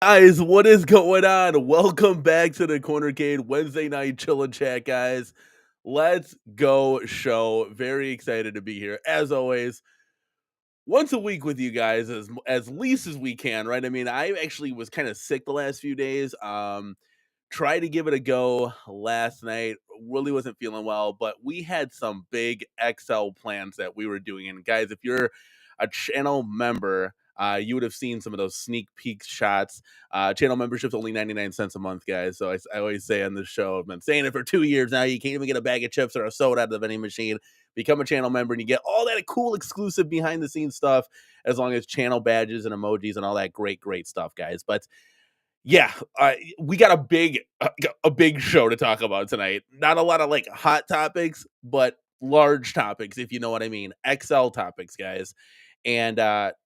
Guys, what is going on? Welcome back to the CornerCade Wednesday night chill and chat, guys. Let's go show. Very excited to be here. As always, once a week with you guys as least as we can, right? I mean, I actually was kind of sick the last few days. Tried to give it a go last night. Really wasn't feeling well, but we had some big XL plans that we were doing. And guys, if you're a channel member, you would have seen some of those sneak peek shots. Channel membership's only 99 cents a month, guys. So I always say on this show, I've been saying it for 2 years now. You can't even get a bag of chips or a soda out of the vending machine. Become a channel member and you get all that cool exclusive behind the scenes stuff, as long as channel badges and emojis and all that great stuff, guys. But yeah, we got a big show to talk about tonight. Not a lot of like hot topics, but large topics, if you know what I mean. XL topics, guys. And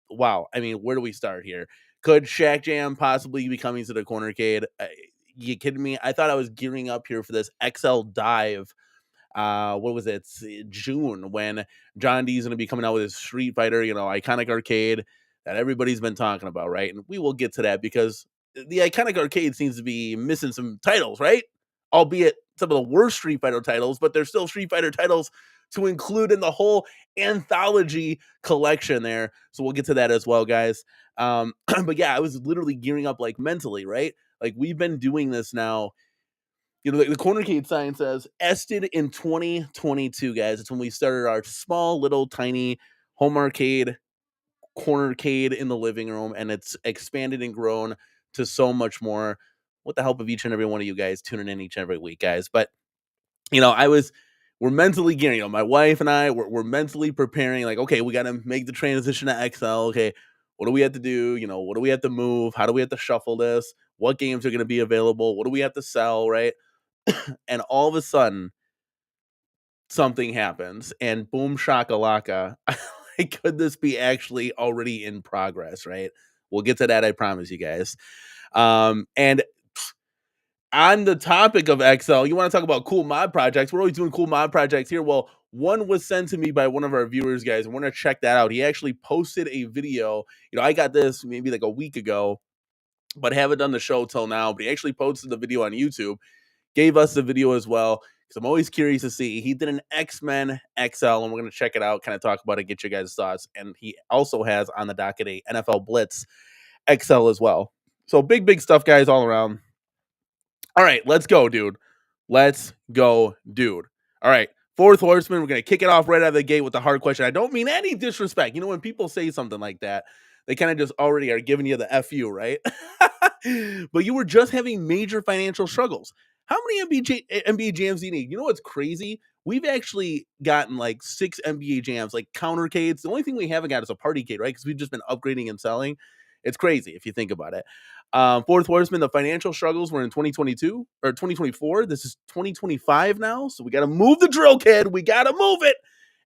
wow, I mean, where do we start here? Could Shaq Jam possibly be coming to the Cornercade? You kidding me? I thought I was gearing up here for this XL dive. What was it? June, when John D is going to be coming out with his Street Fighter, iconic arcade that everybody's been talking about, right? And we will get to that because the iconic arcade seems to be missing some titles, right? Albeit some of the worst Street Fighter titles, but there's still Street Fighter titles to include in the whole anthology collection there. So we'll get to that as well, guys. But yeah, I was literally gearing up like mentally, right? Like we've been doing this now. The CornerCade sign says ested in 2022, guys. It's when we started our small little tiny home arcade cornercade in the living room, and it's expanded and grown to so much more with the help of each and every one of you guys tuning in each and every week, guys. But we're mentally gearing. My wife and I, we're mentally preparing. Like, okay, we got to make the transition to XL. Okay, what do we have to do? What do we have to move? How do we have to shuffle this? What games are going to be available? What do we have to sell? Right? And all of a sudden, something happens, and boom shakalaka. Could this be actually already in progress, right? We'll get to that, I promise you guys. And on the topic of XL, you want to talk about cool mod projects? We're always doing cool mod projects here. Well, one was sent to me by one of our viewers, guys, and we're going to check that out. He actually posted a video. I got this maybe like a week ago, but haven't done the show till now. But he actually posted the video on YouTube, gave us the video as well, because I'm always curious to see. He did an X-Men XL, and we're going to check it out, kind of talk about it, get your guys' thoughts. And he also has on the docket a NFL Blitz XL as well. So big stuff, guys, all around. All right, let's go, dude. Let's go, dude. All right, Fourth Horseman, we're going to kick it off right out of the gate with the hard question. I don't mean any disrespect. When people say something like that, they kind of just already are giving you the FU, right? But you were just having major financial struggles. How many NBA jams do you need? You know what's crazy? We've actually gotten like 6 NBA jams, like CornerCades. The only thing we haven't got is a Partycade, right? Because we've just been upgrading and selling. It's crazy if you think about it. Fourth Horseman, the financial struggles were in 2022 or 2024. This is 2025 now. So we got to move the drill, kid. We got to move it.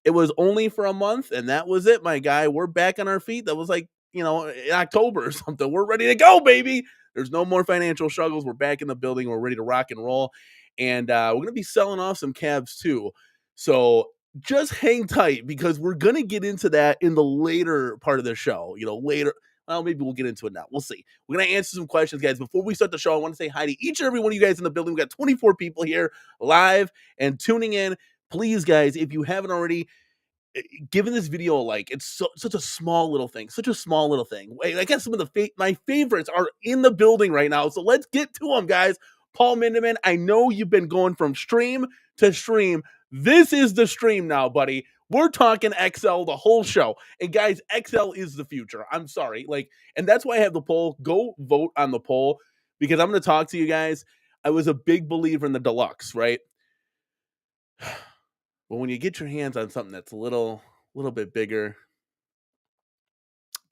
It was only for a month, and that was it, my guy. We're back on our feet. That was like, in October or something. We're ready to go, baby. There's no more financial struggles. We're back in the building. We're ready to rock and roll. And we're going to be selling off some cabs too. So just hang tight because we're going to get into that in the later part of the show. Later. Well, maybe we'll get into it now. We'll see. We're going to answer some questions, guys. Before we start the show, I want to say hi to each and every one of you guys in the building. We got 24 people here live and tuning in. Please, guys, if you haven't already, giving this video a like. It's such a small little thing. Such a small little thing. I guess some of my favorites are in the building right now. So let's get to them, guys. Paul Mindeman, I know you've been going from stream to stream. This is the stream now, buddy. We're talking XL the whole show. And guys, XL is the future. I'm sorry. And that's why I have the poll. Go vote on the poll because I'm going to talk to you guys. I was a big believer in the deluxe, right? But when you get your hands on something that's a little bit bigger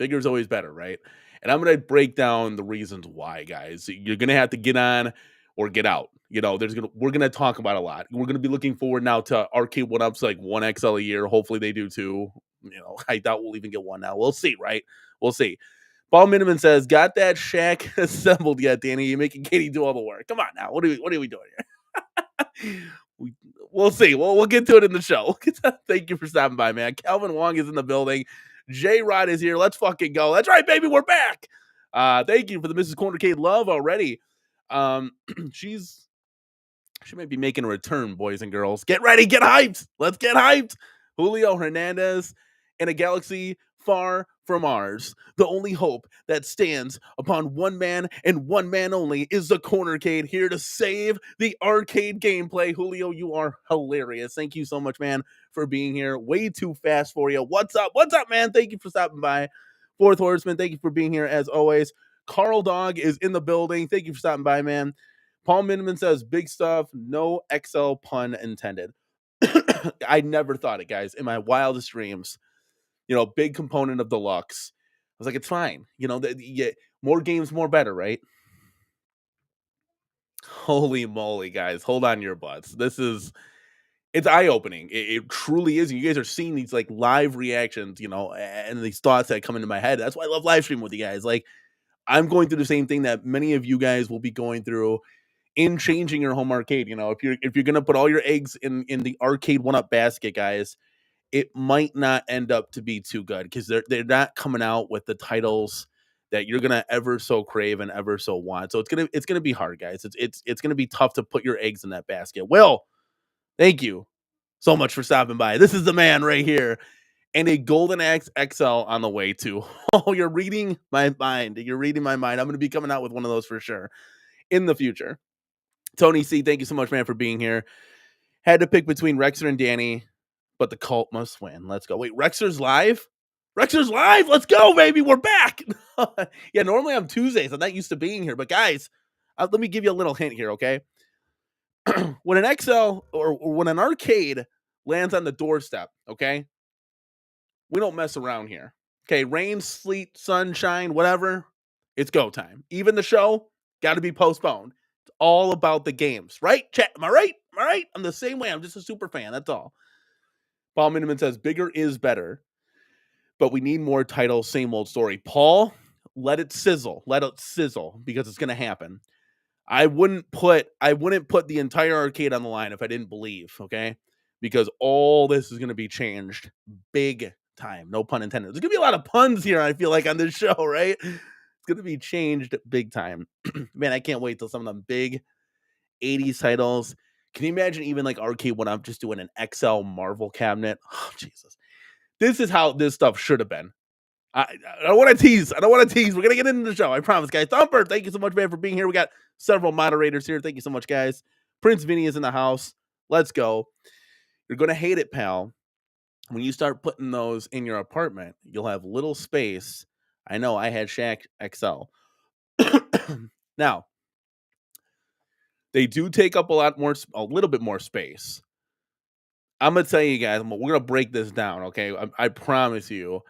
is always better, right? And I'm going to break down the reasons why, guys. You're going to have to get on or get out. We're going to talk about a lot. We're going to be looking forward now to arcade one-ups like 1XL a year. Hopefully they do too. I doubt we'll even get one now. We'll see, right? We'll see. Paul Miniman says, got that Shaq assembled yet, Danny? You're making Katie do all the work. Come on now. What are we doing here? We'll see. We'll get to it in the show. Thank you for stopping by, man. Calvin Wong is in the building. J-Rod is here. Let's fucking go. That's right, baby. We're back. Thank you for the Mrs. CornerCade love already. She might be making a return, boys and girls. Get ready. Get hyped. Let's get hyped. Julio Hernandez in a galaxy far from ours. The only hope that stands upon one man and one man only is the CornerCade, here to save the arcade gameplay. Julio, you are hilarious. Thank you so much, man, for being here. Way too fast for you. What's up? What's up, man? Thank you for stopping by. Fourth Horseman, thank you for being here as always. Carl Dog is in the building. Thank you for stopping by, man. Paul Miniman says, big stuff. No XL pun intended. I never thought it, guys, in my wildest dreams. Big component of deluxe. I was like, it's fine. More games, more better, right? Holy moly, guys. Hold on to your butts. It's eye-opening. It truly is. You guys are seeing these live reactions, and these thoughts that come into my head. That's why I love live streaming with you guys. I'm going through the same thing that many of you guys will be going through in changing your home arcade. If you're gonna put all your eggs in the arcade one-up basket, guys, it might not end up to be too good because they're not coming out with the titles that you're gonna ever so crave and ever so want. So it's gonna be hard, guys. It's gonna be tough to put your eggs in that basket. Will, thank you so much for stopping by. This is the man right here. And a Golden Axe XL on the way too. Oh, you're reading my mind. You're reading my mind. I'm gonna be coming out with one of those for sure in the future. Tony C, thank you so much, man, for being here. Had to pick between Rexer and Danny, but the cult must win. Let's go. Wait, Rexer's live? Rexer's live? Let's go, baby. We're back. Yeah, normally on Tuesdays. I'm not used to being here. But, guys, let me give you a little hint here, okay? When an XL or when an arcade lands on the doorstep, okay, we don't mess around here. Okay, rain, sleet, sunshine, whatever, it's go time. Even the show, got to be postponed. It's all about the games, right? Chat, am I right? Am I right? I'm the same way. I'm just a super fan. That's all. Paul Miniman says, bigger is better, but we need more titles, same old story. Paul, let it sizzle. Let it sizzle because it's going to happen. I wouldn't put the entire arcade on the line if I didn't believe, okay? Because all this is going to be changed big time. No pun intended. There's going to be a lot of puns here, I feel like, on this show, right? It's going to be changed big time. Man, I can't wait till some of them big 80s titles. Can you imagine even arcade when I'm just doing an XL Marvel cabinet? Oh, Jesus. This is how this stuff should have been. I don't want to tease. We're going to get into the show. I promise, guys. Thumper, thank you so much, man, for being here. We got several moderators here. Thank you so much, guys. Prince Vinny is in the house. Let's go. You're going to hate it, pal. When you start putting those in your apartment, you'll have little space. I know I had Shaq XL. Now, they do take up a little bit more space. I'm going to tell you guys, we're going to break this down, okay? I promise you.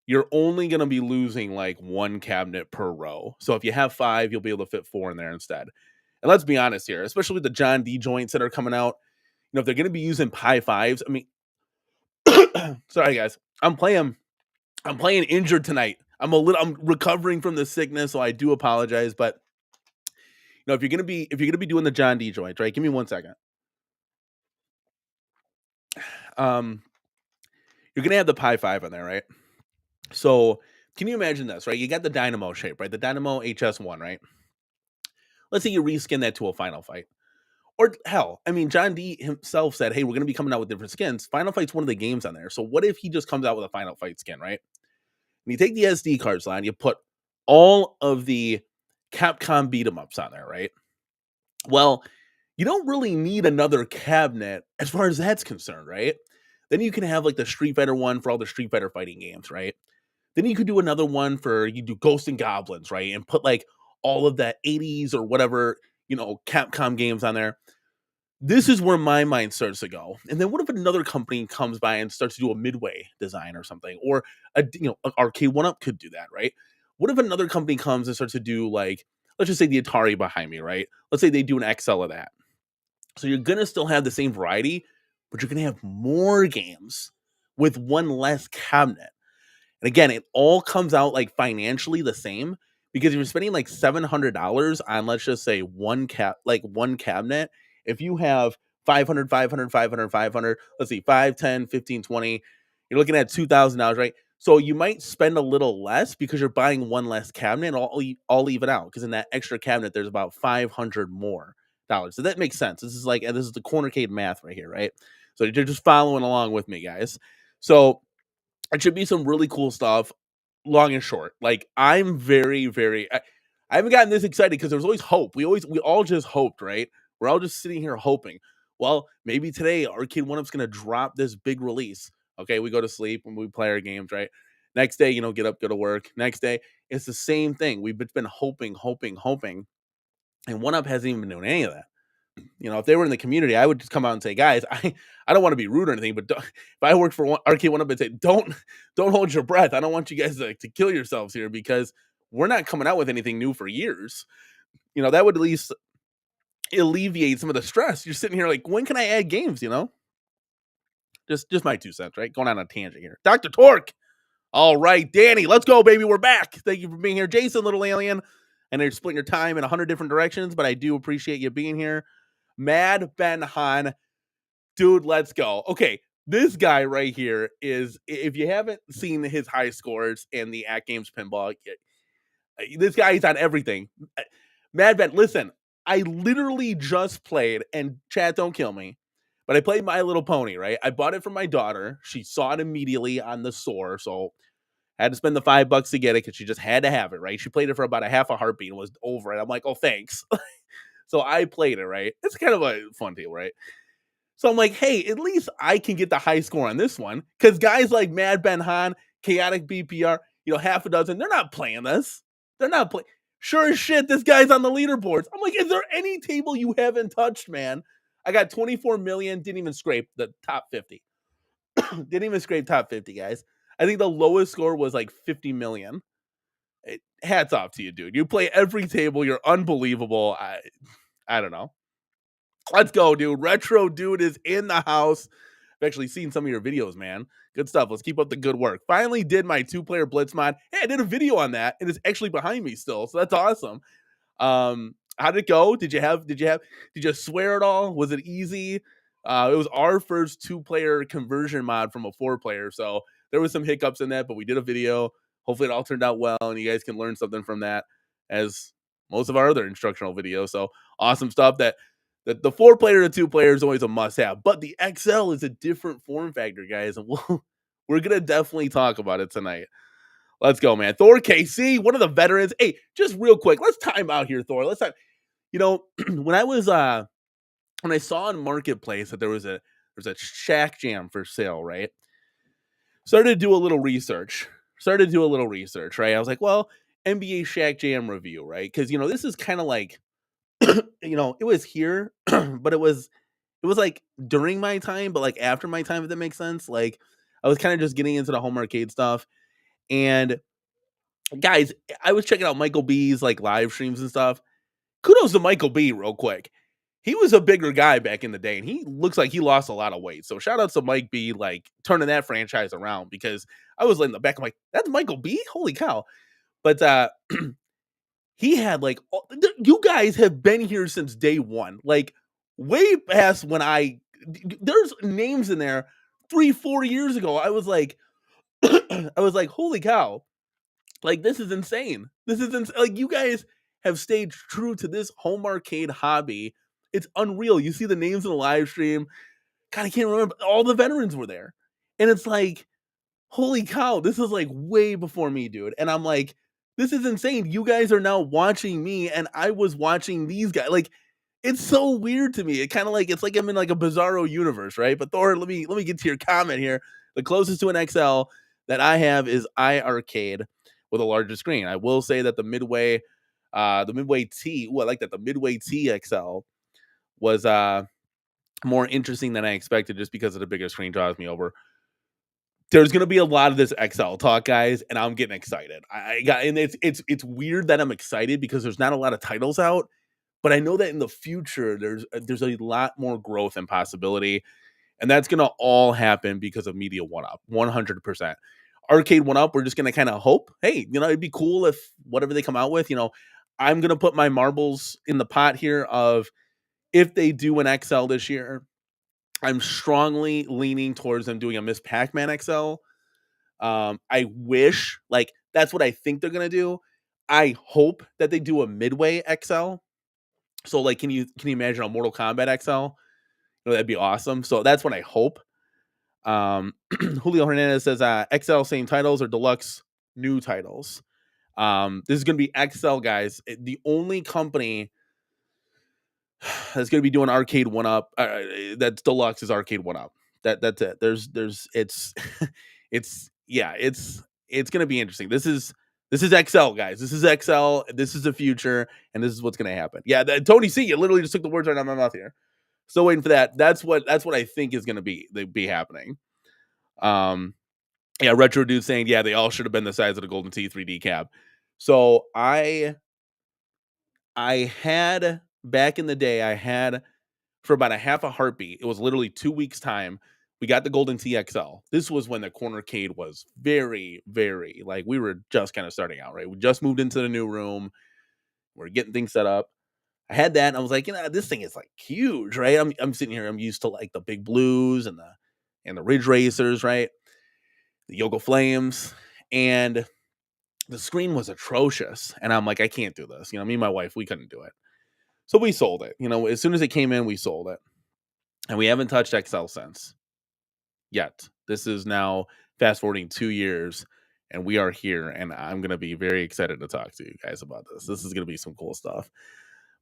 You're only going to be losing one cabinet per row. So if you have 5, you'll be able to fit 4 in there instead. And let's be honest here, especially with the John D joints that are coming out, if they're going to be using Pi 5s, I mean, sorry guys, I'm playing injured tonight. I'm recovering from the sickness, so I do apologize, but if you're gonna be doing the John D joint, right? Give me 1 second. Um, you're gonna have the Pi 5 on there, right? So can you imagine this, right? You got the Dynamo shape, right? The Dynamo HS1, right? Let's say you reskin that to a Final Fight. Or hell, I mean, John D himself said, "Hey, we're gonna be coming out with different skins." Final Fight's one of the games on there. So what if he just comes out with a Final Fight skin, right? And you take the SD card slot, you put all of the Capcom beat 'em ups on there, right? Well, you don't really need another cabinet as far as that's concerned, right? Then you can have like the Street Fighter one for all the Street Fighter fighting games, right? Then you could do another one for you do Ghosts and Goblins, right? And put like all of the 80s or whatever, Capcom games on there. This is where my mind starts to go. And then what if another company comes by and starts to do a midway design or something? Or an arcade one up could do that, right? What if another company comes and starts to do like, let's just say the Atari behind me, right? Let's say they do an XL of that. So you're gonna still have the same variety, but you're gonna have more games with one less cabinet. And again, it all comes out like financially the same because you're spending like $700 on, let's just say, one cabinet. If you have 500, 500, 500, 500, let's see, 5, 10, 15, 20, you're looking at $2,000, right? So you might spend a little less because you're buying one less cabinet. And I'll leave it out because in that extra cabinet, there's about 500 more dollars. So that makes sense. This is the CornerCade math right here, right? So you're just following along with me, guys. So it should be some really cool stuff, long and short. Like I'm very, very. I haven't gotten this excited because there's always hope. We all just hoped, right? We're all just sitting here hoping. Well, maybe today Arcade One Up's gonna drop this big release. Okay, we go to sleep when we play our games, right? Next day, get up, go to work. Next day, it's the same thing. We've been hoping, hoping, hoping, and One Up hasn't even been doing any of that. If they were in the community, I would just come out and say, guys, I don't want to be rude or anything, but if I worked for Arcade One Up and say, don't hold your breath. I don't want you guys to kill yourselves here because we're not coming out with anything new for years. That would at least alleviate some of the stress. You're sitting here like, when can I add games? Just my 2 cents, right? Going on a tangent here. Dr. Torque. All right, Danny, let's go, baby. We're back. Thank you for being here. Jason, little alien. And you're splitting your time in 100 different directions, but I do appreciate you being here. Mad Ben Han, dude, let's go. Okay, this guy right here is, if you haven't seen his high scores in the At Games Pinball, this guy is on everything. Mad Ben, listen, I literally just played, and chat, don't kill me, but I played My Little Pony, right? I bought it for my daughter. She saw it immediately on the store, so I had to spend the $5 to get it because she just had to have it, right? She played it for about a half a heartbeat and was over it. I'm like, oh, thanks. So I played it, right? It's kind of a fun deal, right? So I'm like, hey, at least I can get the high score on this one. Because guys like Mad Ben Han, Chaotic BPR, half a dozen, they're not playing this. They're not playing. Sure as shit, this guy's on the leaderboards. I'm like, is there any table you haven't touched, man? I got 24 million, didn't even scrape the top 50. Didn't even scrape top 50, guys. I think the lowest score was like 50 million. Hats off to you, dude. You play every table. You're unbelievable. I don't know. Let's go, dude. Retro dude is in the house. I've actually seen some of your videos, man. Good stuff. Let's keep up the good work. Finally did my 2-player blitz mod. Hey, I did a video on that, and it's actually behind me still, so that's awesome. How did it go? Did you swear at all? Was it easy? It was our first 2-player conversion mod from a 4-player, so there was some hiccups in that, but we did a video. Hopefully it all turned out well, and you guys can learn something from that, as most of our other instructional videos. So awesome stuff. That the 4-player to 2-player is always a must-have, but the XL is a different form factor, guys, and we're gonna definitely talk about it tonight. Let's go, man. Thor KC, one of the veterans. Hey, just real quick, let's time out here, Thor. Let's time. When I saw in Marketplace that there's a Shaq Jam for sale, right? Started to do a little research. Right? I was like, well, NBA Shaq Jam review, right? Because this is kind of like, it was here, but it was like during my time, but like after my time, if that makes sense. Like I was kind of just getting into the home arcade stuff. And guys, I was checking out Michael B's like live streams and stuff. Kudos to Michael B real quick. He was a bigger guy back in the day, and he looks like he lost a lot of weight. So shout out to Mike B, like turning that franchise around, because I was in the back, I'm like, that's Michael B? Holy cow. But he had like you guys have been here since day one, like way past when there's names in there 3 4 years ago. I was like, I was like, holy cow, like this is insane. This is like you guys have stayed true to this home arcade hobby. It's unreal. You see the names in the live stream. God, I can't remember. All the veterans were there, and it's like, holy cow, this is like way before me, dude. And I'm like, this is insane. You guys are now watching me, and I was watching these guys. Like, it's so weird to me. It kind of like it's like I'm in like a bizarro universe, right? But Thor, let me get to your comment here. The closest to an XL that I have is iArcade with a larger screen. I will say that the Midway T, I like that the Midway T XL was more interesting than I expected just because of the bigger screen draws me over. There's gonna be a lot of this XL talk, guys, and I'm getting excited. I got, and it's weird that I'm excited because there's not a lot of titles out, but I know that in the future there's a lot more growth and possibility, and that's gonna all happen because of Media One Up, 100%. Arcade One Up, we're just gonna kind of hope. Hey, it'd be cool if whatever they come out with, I'm gonna put my marbles in the pot here of if they do an XL this year. I'm strongly leaning towards them doing a Miss Pac-Man XL. I wish, like, that's what I think they're gonna do. I hope that they do a Midway XL. So, like, can you imagine a Mortal Kombat XL? That'd be awesome. So that's what I hope. Julio Hernandez says XL same titles or deluxe new titles. This is gonna be XL, guys. The only company that's gonna be doing Arcade One Up that's deluxe is Arcade One Up. That's it. There's it's it's gonna be interesting. This is XL, guys. This is XL. This is the future, and this is what's gonna happen. Yeah, Tony C, you literally just took the words right out of my mouth here. Still waiting for that. That's what I think is gonna be happening. Yeah, Retro Dude saying, yeah, they all should have been the size of the Golden Tee 3D cab. So I had back in the day, I had for about a half a heartbeat. It was literally 2 weeks time. We got the Golden TXL. This was when the CornerCade was very, very like we were just kind of starting out, right? We just moved into the new room. We're getting things set up. I had that and I was like, this thing is like huge, right? I'm sitting here, I'm used to like the big blues and the Ridge Racers, right? The Yoga Flames. And the screen was atrocious. And I'm like, I can't do this. Me and my wife, we couldn't do it. So we sold it. As soon as it came in, we sold it. And we haven't touched XL since yet. This is now fast forwarding 2 years, and we are here. And I'm going to be very excited to talk to you guys about this. This is going to be some cool stuff.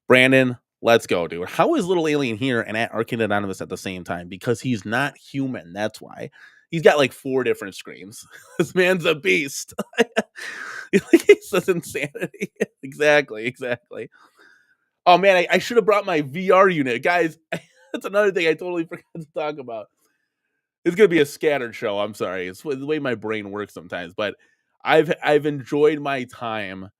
Brandon, let's go, dude. How is Little Alien here and at Arcade Anonymous at the same time? Because he's not human. That's why. He's got like 4 different screens. This man's a beast. It's just insanity. Exactly. Oh man, I should have brought my VR unit, guys. That's another thing I totally forgot to talk about. It's gonna be a scattered show. I'm sorry. It's the way my brain works sometimes, but I've enjoyed my time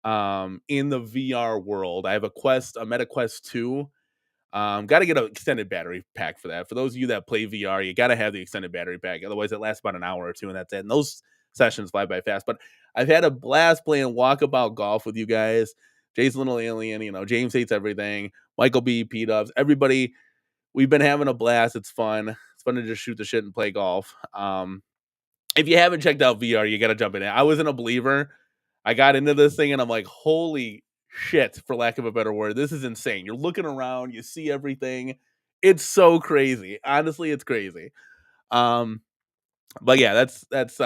in the VR world. I have a Meta Quest 2. Got to get an extended battery pack for that. For those of you that play VR, you got to have the extended battery pack. Otherwise, it lasts about an hour or two, and that's it. And those sessions fly by fast. But I've had a blast playing walkabout golf with you guys. Jason Little Alien, James Hates Everything, Michael B, P Dubs, everybody. We've been having a blast. It's fun. It's fun to just shoot the shit and play golf. If you haven't checked out VR, you got to jump in it. I wasn't a believer. I got into this thing and I'm like, holy shit, for lack of a better word. This is insane. You're looking around, you see everything. It's so crazy. Honestly, it's crazy. But yeah, that's it's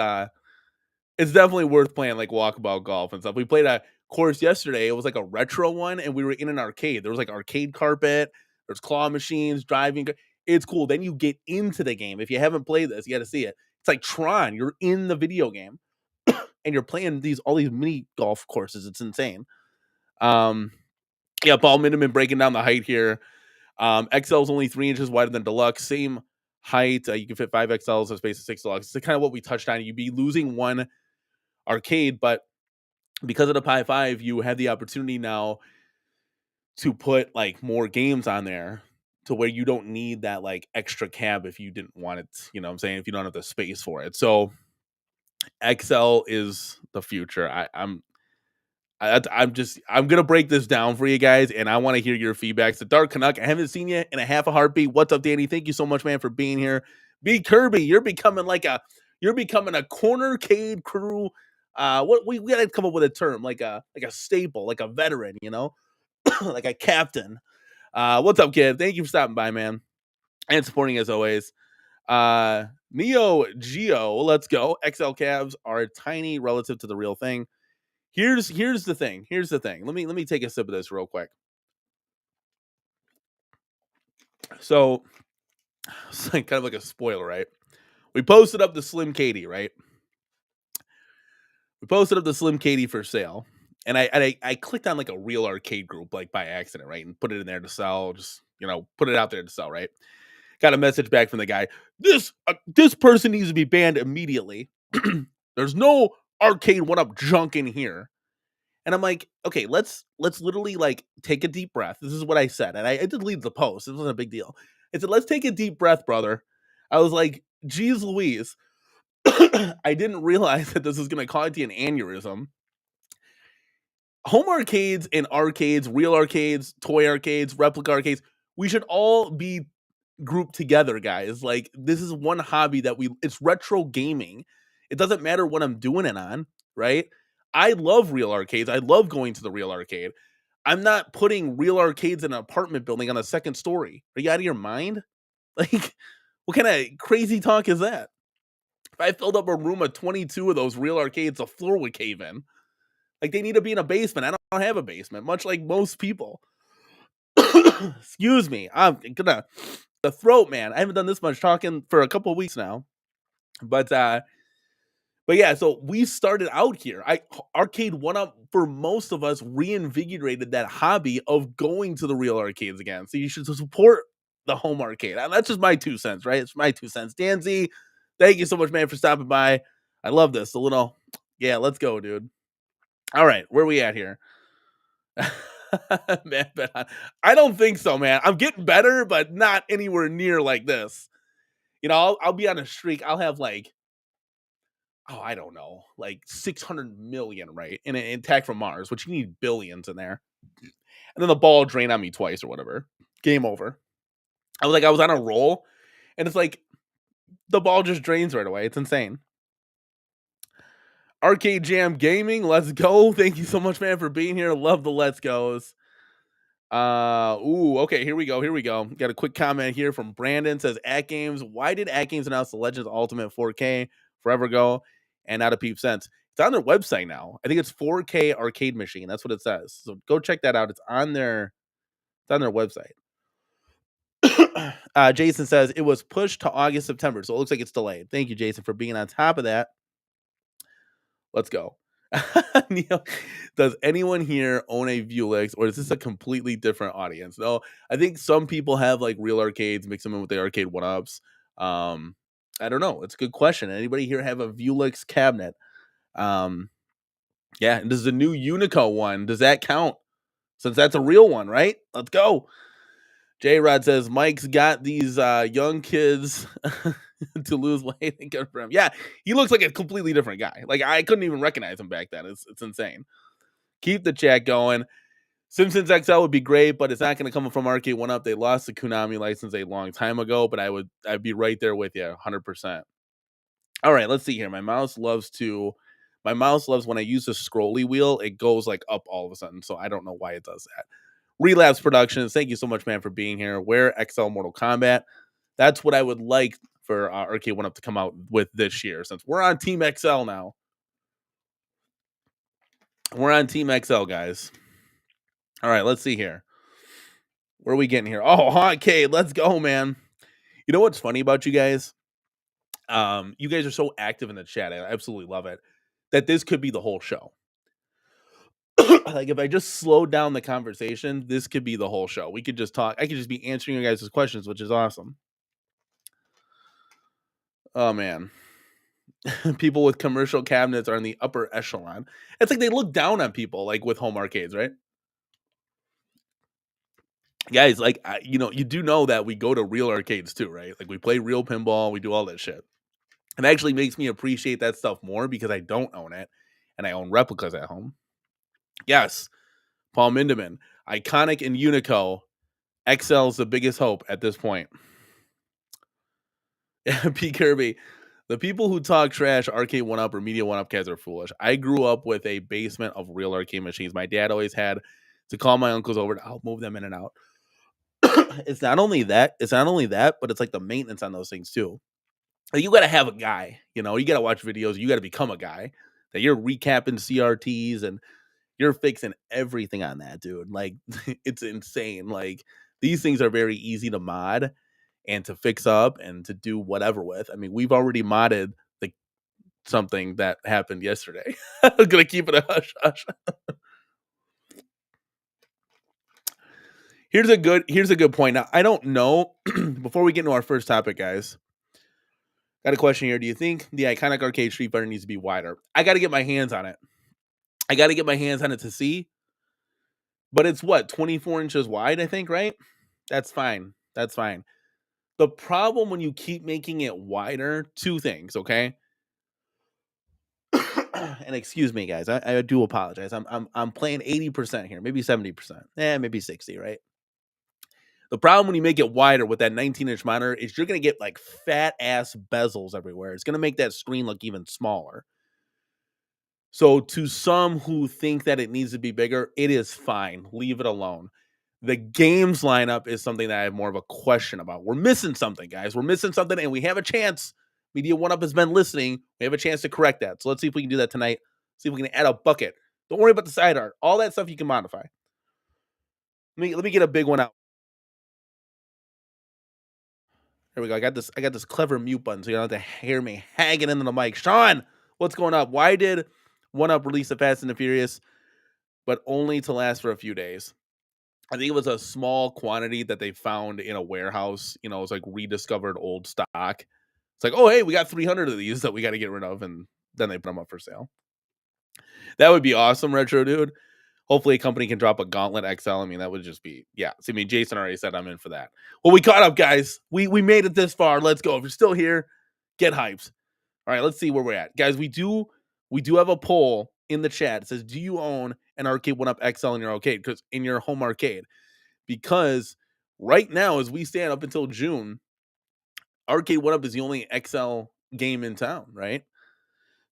definitely worth playing like walkabout golf and stuff. We played a course yesterday. It was like a retro one, and we were in an arcade. There was like arcade carpet, there's claw machines, driving. It's cool. Then you get into the game. If you haven't played this, you got to see it. It's like Tron. You're in the video game and you're playing all these mini golf courses. It's insane. Yeah, Paul Miniman breaking down the height here. XL is only 3 inches wider than Deluxe. Same height. You can fit 5 XLs in space of 6 Deluxe. It's kind of what we touched on. You'd be losing one arcade, but because of the Pi 5, you have the opportunity now to put like more games on there to where you don't need that like extra cab if you didn't want it, what I'm saying, if you don't have the space for it. So XL is the future. I'm gonna break this down for you guys, and I want to hear your feedback. So, Dark Canuck, I haven't seen you in a half a heartbeat. What's up, Danny? Thank you so much, man, for being here. B Kirby, you're becoming a CornerCade crew. What we gotta come up with a term like a staple, like a veteran, like a captain. What's up, kid? Thank you for stopping by, man, and supporting as always. Neo Geo, let's go. XL cabs are tiny relative to the real thing. Here's the thing. Here's the thing. Let me take a sip of this real quick. So it's like kind of like a spoiler, right? We posted up the Slim Katie, right? We posted up the Slim Katie for sale. And I clicked on like a real arcade group like by accident, right? And put it in there to sell, just put it out there to sell, right? Got a message back from the guy. This person needs to be banned immediately. There's no arcade one up junk in here. And I'm like, okay, let's literally like take a deep breath. This is what I said. And I did leave the post. It wasn't a big deal. I said, let's take a deep breath, brother. I was like, geez Louise. I didn't realize that this was gonna cause you an aneurysm. Home arcades and arcades, real arcades, toy arcades, replica arcades, we should all be grouped together, guys. Like, this is one hobby that it's retro gaming. It doesn't matter what I'm doing it on, right? I love real arcades. I love going to the real arcade. I'm not putting real arcades in an apartment building on the second story. Are you out of your mind? Like, what kind of crazy talk is that? If I filled up a room of 22 of those real arcades, the floor would cave in. Like, they need to be in a basement. I don't have a basement, much like most people. Excuse me. I'm gonna the throat, man. I haven't done this much talking for a couple of weeks now. But yeah, so we started out here. Arcade One Up for most of us reinvigorated that hobby of going to the real arcades again. So you should support the home arcade. And that's just my 2 cents, right? It's my 2 cents. Dan Z, thank you so much, man, for stopping by. I love this. Yeah, let's go, dude. All right, where are we at here? Man, I don't think so, man. I'm getting better, but not anywhere near like this. I'll be on a streak. I'll have like, oh, I don't know, like 600 million, right? In an attack from Mars, which you need billions in there. And then the ball drained on me twice or whatever. Game over. I was on a roll, and it's like the ball just drains right away. It's insane. Arcade Jam Gaming, let's go. Thank you so much, man, for being here. Love the let's goes. Okay, here we go. Got a quick comment here from Brandon. Says At Games, why did At Games announce the Legends Ultimate 4K forever ago and not a peep since? It's on their website now. I think it's 4K arcade machine. That's what it says. So go check that out. It's on their website. Jason says it was pushed to August, September, so it looks like it's delayed. Thank you, Jason, for being on top of that. Let's go. Neil, does anyone here own a Vuelix, or is this a completely different audience? No, I think some people have like real arcades, mix them in with the arcade one-ups. I don't know. It's a good question. Anybody here have a Vuelix cabinet? Yeah, and this is a new Unico one. Does that count? Since that's a real one, right? Let's go. J Rod says Mike's got these young kids to lose weight and good for him. Yeah, he looks like a completely different guy. Like, I couldn't even recognize him back then. It's insane. Keep the chat going. Simpsons XL would be great, but it's not going to come from Arcade One Up. They lost the Konami license a long time ago, but I'd be right there with you, 100%. All right, let's see here. My mouse loves when I use the scrolly wheel, it goes like up all of a sudden. So I don't know why it does that. Relapse Productions, thank you so much, man, for being here. Where XL Mortal Kombat? That's what I would like for Arcade One Up to come out with this year, since we're on Team XL now. We're on Team XL, guys. All right, let's see here. Where are we getting here? Oh, Arcade, let's go, man. You know what's funny about you guys? You guys are so active in the chat. I absolutely love it. That this could be the whole show. Like, if I just slowed down the conversation, this could be the whole show. We could just talk. I could just be answering you guys' questions, which is awesome. Oh, man. People with commercial cabinets are in the upper echelon. It's like they look down on people, like, with home arcades, right? Guys, like, you do know that we go to real arcades too, right? Like, we play real pinball. We do all that shit. It actually makes me appreciate that stuff more because I don't own it, and I own replicas at home. Yes, Paul Mindeman. Iconic and Unico. XL is the biggest hope at this point. P. Kirby. The people who talk trash, arcade one up or media one up guys are foolish. I grew up with a basement of real arcade machines. My dad always had to call my uncles over to help move them in and out. It's not only that, but it's like the maintenance on those things too. Like you got to have a guy, you got to watch videos. You got to become a guy that you're recapping CRTs and you're fixing everything on that, dude. Like it's insane. Like these things are very easy to mod and to fix up and to do whatever with. I mean, we've already modded the something that happened yesterday. I'm gonna keep it a hush hush. Here's a good point. Now, I don't know. Before we get into our first topic, guys, got a question here. Do you think the iconic arcade Street Fighter needs to be wider? I got to get my hands on it. I got to get my hands on it to see. But it's what 24 inches wide, I think, right? That's fine. That's fine. The problem when you keep making it wider, two things, okay? And excuse me, guys. I do apologize. I'm playing 80% here, maybe 70%. Maybe 60, right? The problem when you make it wider with that 19-inch monitor is you're gonna get like fat ass bezels everywhere. It's gonna make that screen look even smaller. So to some who think that it needs to be bigger, it is fine. Leave it alone. The games lineup is something that I have more of a question about. We're missing something, guys. We're missing something, and we have a chance. Media One Up has been listening. We have a chance to correct that. So let's see if we can do that tonight. See if we can add a bucket. Don't worry about the side art. All that stuff you can modify. Let me get a big one out. There we go. I got this clever mute button, so you don't have to hear me hanging into the mic. Sean, what's going up? Why did One Up release the Fast and the Furious, but only to last for a few days? I think it was a small quantity that they found in a warehouse. It was like rediscovered old stock. It's like, oh, hey, we got 300 of these that we got to get rid of. And then they put them up for sale. That would be awesome, Retro Dude. Hopefully a company can drop a Gauntlet XL. I mean, that would just be, yeah. So, I mean, Jason already said I'm in for that. Well, we caught up, guys. We made it this far. Let's go. If you're still here, get hyped. All right, let's see where we're at. Guys, we do have a poll in the chat. It says, do you own an Arcade 1-Up XL in your arcade? Because in your home arcade. Because right now, as we stand up until June, Arcade 1-Up is the only XL game in town, right?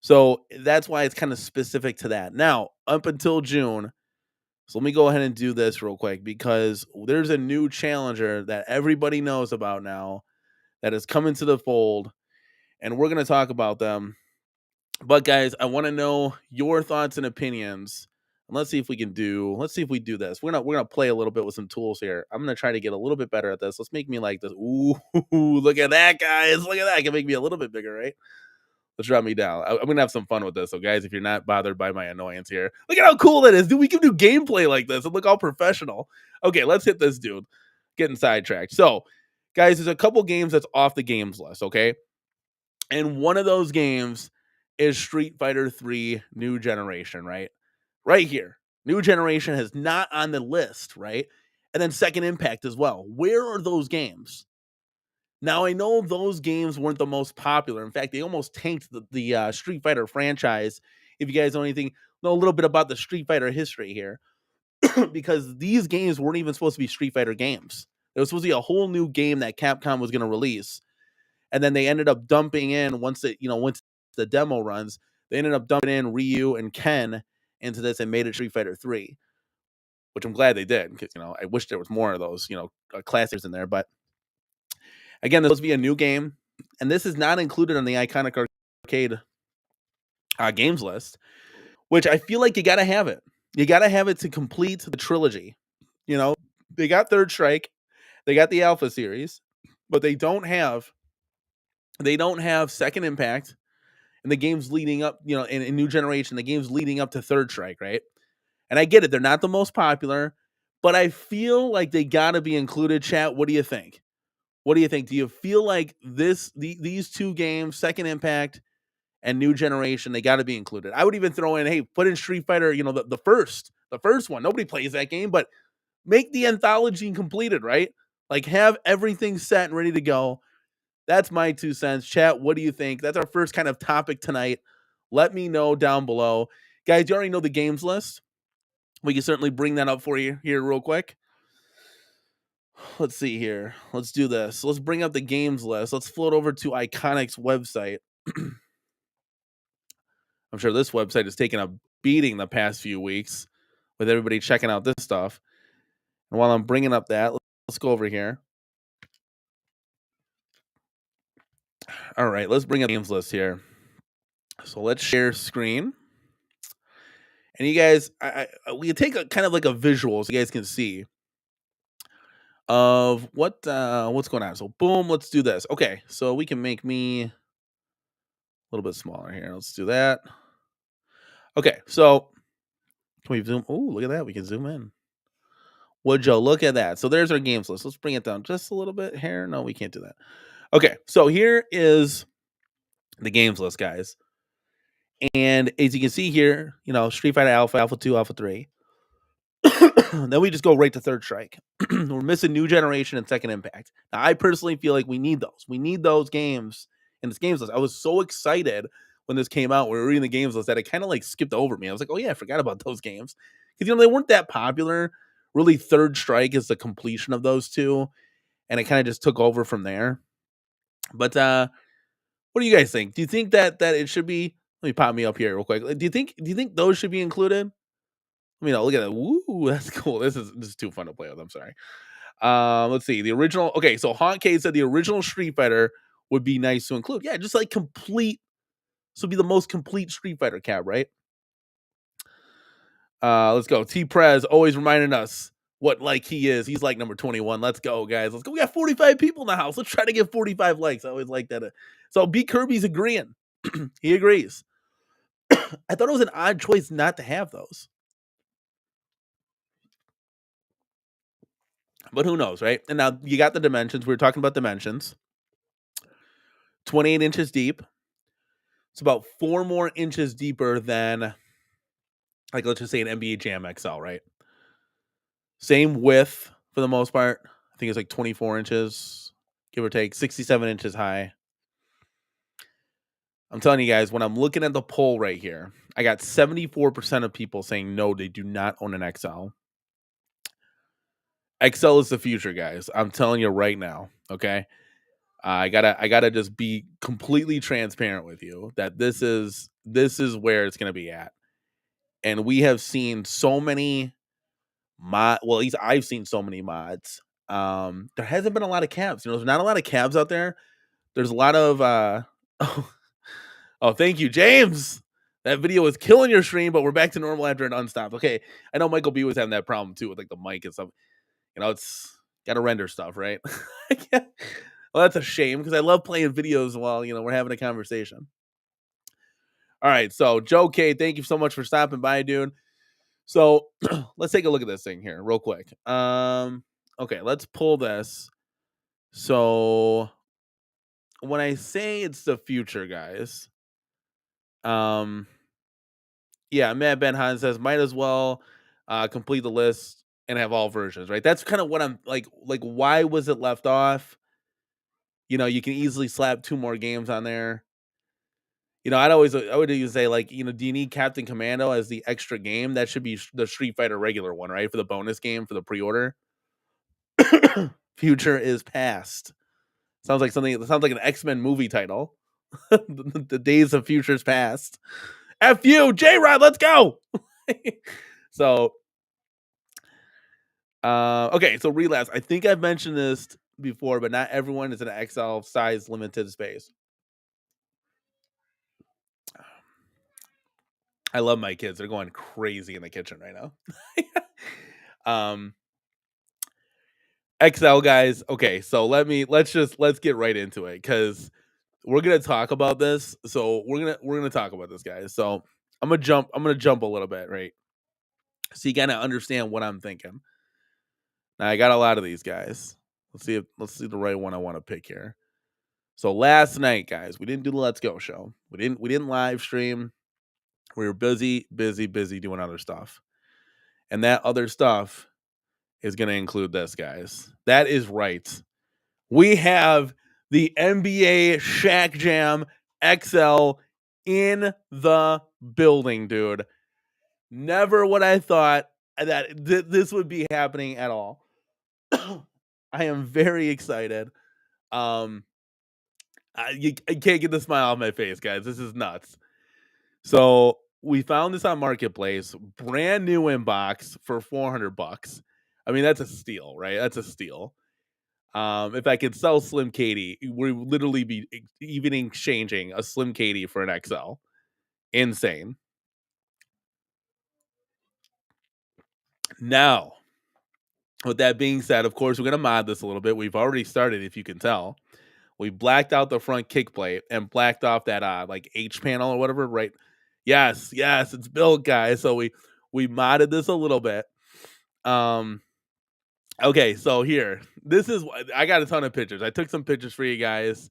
So that's why it's kind of specific to that. Now, up until June, so let me go ahead and do this real quick because there's a new challenger that everybody knows about now that is coming to the fold, and we're going to talk about them. But guys, I want to know your thoughts and opinions. And let's see if we do this. We're gonna play a little bit with some tools here. I'm gonna try to get a little bit better at this. Let's make me like this. Ooh, look at that, guys. Look at that. It can make me a little bit bigger, right? Let's drop me down. I'm gonna have some fun with this. So, guys, if you're not bothered by my annoyance here, look at how cool that is, dude. We can do gameplay like this and look all professional. Okay, let's hit this, dude. Getting sidetracked. So, guys, there's a couple games that's off the games list, okay? And one of those games is Street Fighter 3 New Generation, right? Right here. New Generation is not on the list, right? And then Second Impact as well. Where are those games? Now, I know those games weren't the most popular. In fact, they almost tanked the Street Fighter franchise. If you guys know a little bit about the Street Fighter history here, because these games weren't even supposed to be Street Fighter games. It was supposed to be a whole new game that Capcom was going to release. And then they ended up dumping in once the demo runs, they ended up dumping in Ryu and Ken into this and made it Street Fighter 3, which I'm glad they did because, I wish there was more of those, classics in there. But again, this supposed to be a new game, and this is not included on the iconic arcade games list, which I feel like you got to have it. You got to have it to complete the trilogy. They got Third Strike, they got the Alpha series, but they don't have Second Impact and the games leading up, in New Generation, the games leading up to Third Strike, right? And I get it, they're not the most popular, but I feel like they got to be included. Chat, what do you think? What do you think? Do you feel like these two games, Second Impact and New Generation, they got to be included? I would even throw in, hey, put in Street Fighter, the first one. Nobody plays that game, but make the anthology completed, right? Like have everything set and ready to go. That's my 2 cents. Chat, what do you think? That's our first kind of topic tonight. Let me know down below. Guys, you already know the games list. We can certainly bring that up for you here real quick. Let's see here. Let's do this. Let's bring up the games list. Let's float over to Iconic's website. I'm sure this website has taken a beating the past few weeks with everybody checking out this stuff. And while I'm bringing up that, let's go over here. All right, let's bring up the games list here. So let's share screen. And you guys, we can take a kind of like a visual so you guys can see of what's going on. So boom, let's do this. Okay, so we can make me a little bit smaller here. Let's do that. Okay, so can we zoom? Oh, look at that. We can zoom in. Would Joe, look at that. So there's our games list. Let's bring it down just a little bit here. No, we can't do that. Okay, so here is the games list, guys. And as you can see here, Street Fighter Alpha, Alpha 2, Alpha 3. Then we just go right to Third Strike. We're missing New Generation and Second Impact. Now, I personally feel like we need those. We need those games in this games list. I was so excited when this came out. We were reading the games list that it kind of like skipped over me. I was like, oh yeah, I forgot about those games. Because, they weren't that popular. Really, Third Strike is the completion of those two. And it kind of just took over from there. But what do you guys think? Do you think that it should be? Let me pop me up here real quick. Do you think those should be included? Look at that. Woo, that's cool. This is too fun to play with. I'm sorry. Let's see. The original. Okay, so CornerCade said the original Street Fighter would be nice to include. Yeah, just like complete. This would be the most complete Street Fighter cab, right? Let's go. T Prez always reminding us what like he is. He's like number 21. Let's go, guys. Let's go. We got 45 people in the house. Let's try to get 45 likes. I always like that. So B Kirby's agreeing. He agrees. I thought it was an odd choice not to have those. But who knows, right? And now you got the dimensions. We were talking about dimensions. 28 inches deep. It's about 4 more inches deeper than, like, let's just say an NBA Jam XL, right? Same width for the most part. I think it's like 24 inches, give or take, 67 inches high. I'm telling you guys, when I'm looking at the poll right here, I got 74% of people saying no, they do not own an XL. XL is the future, guys. I'm telling you right now, okay? I gotta just be completely transparent with you that this is where it's gonna be at. And we have seen so many at least I've seen so many mods. There hasn't been a lot of cabs. There's not a lot of cabs out there. There's a lot of oh, thank you, James. That video was killing your stream, but we're back to normal after an unstopped. Okay, I know Michael B was having that problem too with like the mic and stuff. It's gotta render stuff, right? Well, that's a shame because I love playing videos while we're having a conversation. All right, so Joe K, thank you so much for stopping by, dude. So let's take a look at this thing here real quick. Okay, let's pull this. So when I say it's the future, guys, yeah, Matt Ben Han says might as well complete the list and have all versions, right? That's kind of what I'm like why was it left off? You can easily slap 2 more games on there. I would even say like, do you need Captain Commando as the extra game? That should be the Street Fighter regular one, right? For the bonus game for the pre-order. Future is past. Sounds like an X-Men movie title. The days of futures past. F you, J-Rod, let's go. So okay, so Relapse. I think I've mentioned this before, but not everyone is an XL size limited space. I love my kids. They're going crazy in the kitchen right now. XL guys. Okay, so let's get right into it because we're gonna talk about this. So we're gonna talk about this, guys. So I'm gonna jump a little bit, right? So you kind of understand what I'm thinking. Now I got a lot of these guys. Let's see the right one I want to pick here. So last night, guys, we didn't do the Let's Go show. We didn't live stream. We were busy doing other stuff. And that other stuff is going to include this, guys. That is right. We have the NBA Shaq Jam XL in the building, dude. Never would I thought that this would be happening at all. I am very excited. Um, I can't get the smile off my face, guys. This is nuts. So we found this on Marketplace, brand new inbox for $400. I mean, that's a steal, right? That's a steal. If I could sell Slim Katie, we would literally be even exchanging a Slim Katie for an XL. Insane. Now, with that being said, of course, we're gonna mod this a little bit. We've already started, if you can tell. We blacked out the front kick plate and blacked off that like H panel or whatever, right? Yes, yes, it's built, guys. So we modded this a little bit. Okay, so here, this is I got a ton of pictures. I took some pictures for you guys.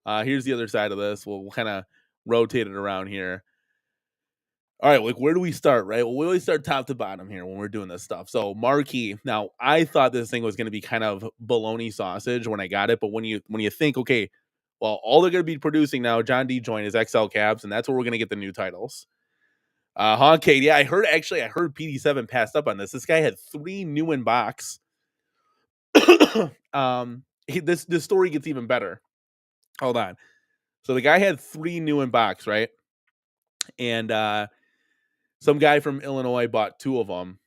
Here's the other side of this. We'll kind of rotate it around here. All right, like where do we start, right? Well, we always start top to bottom here when we're doing this stuff. So marquee. Now, I thought this thing was going to be kind of bologna sausage when I got it, but when you think, okay, well, all they're going to be producing now, John D. Joint is XL cabs, and that's where we're going to get the new titles. CornerCade, yeah, I heard PD7 passed up on this. This guy had 3 new in box. This story gets even better. Hold on. So the guy had 3 new in box, right? And some guy from Illinois bought 2 of them.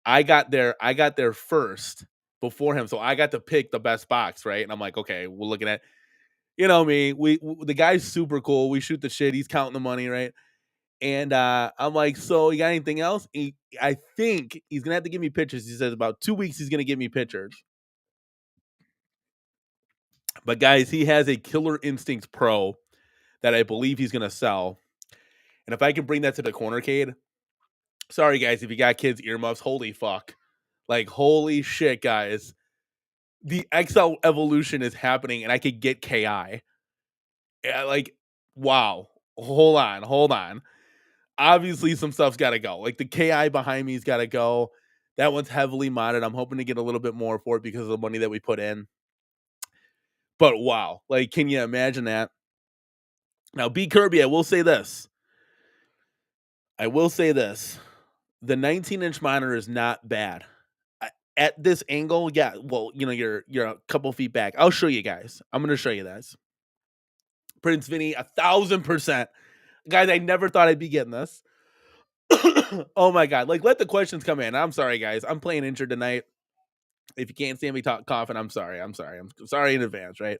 I got there first before him, so I got to pick the best box, right? And I'm like, okay, we're looking at, me. The guy's super cool. We shoot the shit. He's counting the money, right? And I'm like, so you got anything else? I think he's gonna have to give me pictures. He says about 2 weeks he's gonna give me pictures. But guys, he has a Killer Instinct Pro that I believe he's gonna sell. And if I can bring that to the CornerCade, sorry guys, if you got kids earmuffs, holy fuck. Like, holy shit, guys. The XL evolution is happening and I could get KI. Yeah, like, wow. Hold on. Obviously, some stuff's got to go. Like, the KI behind me's got to go. That one's heavily modded. I'm hoping to get a little bit more for it because of the money that we put in. But wow. Like, can you imagine that? Now, B Kirby, I will say this. The 19-inch monitor is not bad. At this angle, yeah, well, you're a couple feet back. I'll show you guys. I'm going to show you this. Prince Vinny, 1,000%. Guys, I never thought I'd be getting this. Oh my God. Like, let the questions come in. I'm sorry, guys. I'm playing injured tonight. If you can't stand me coughing, I'm sorry. I'm sorry in advance, right?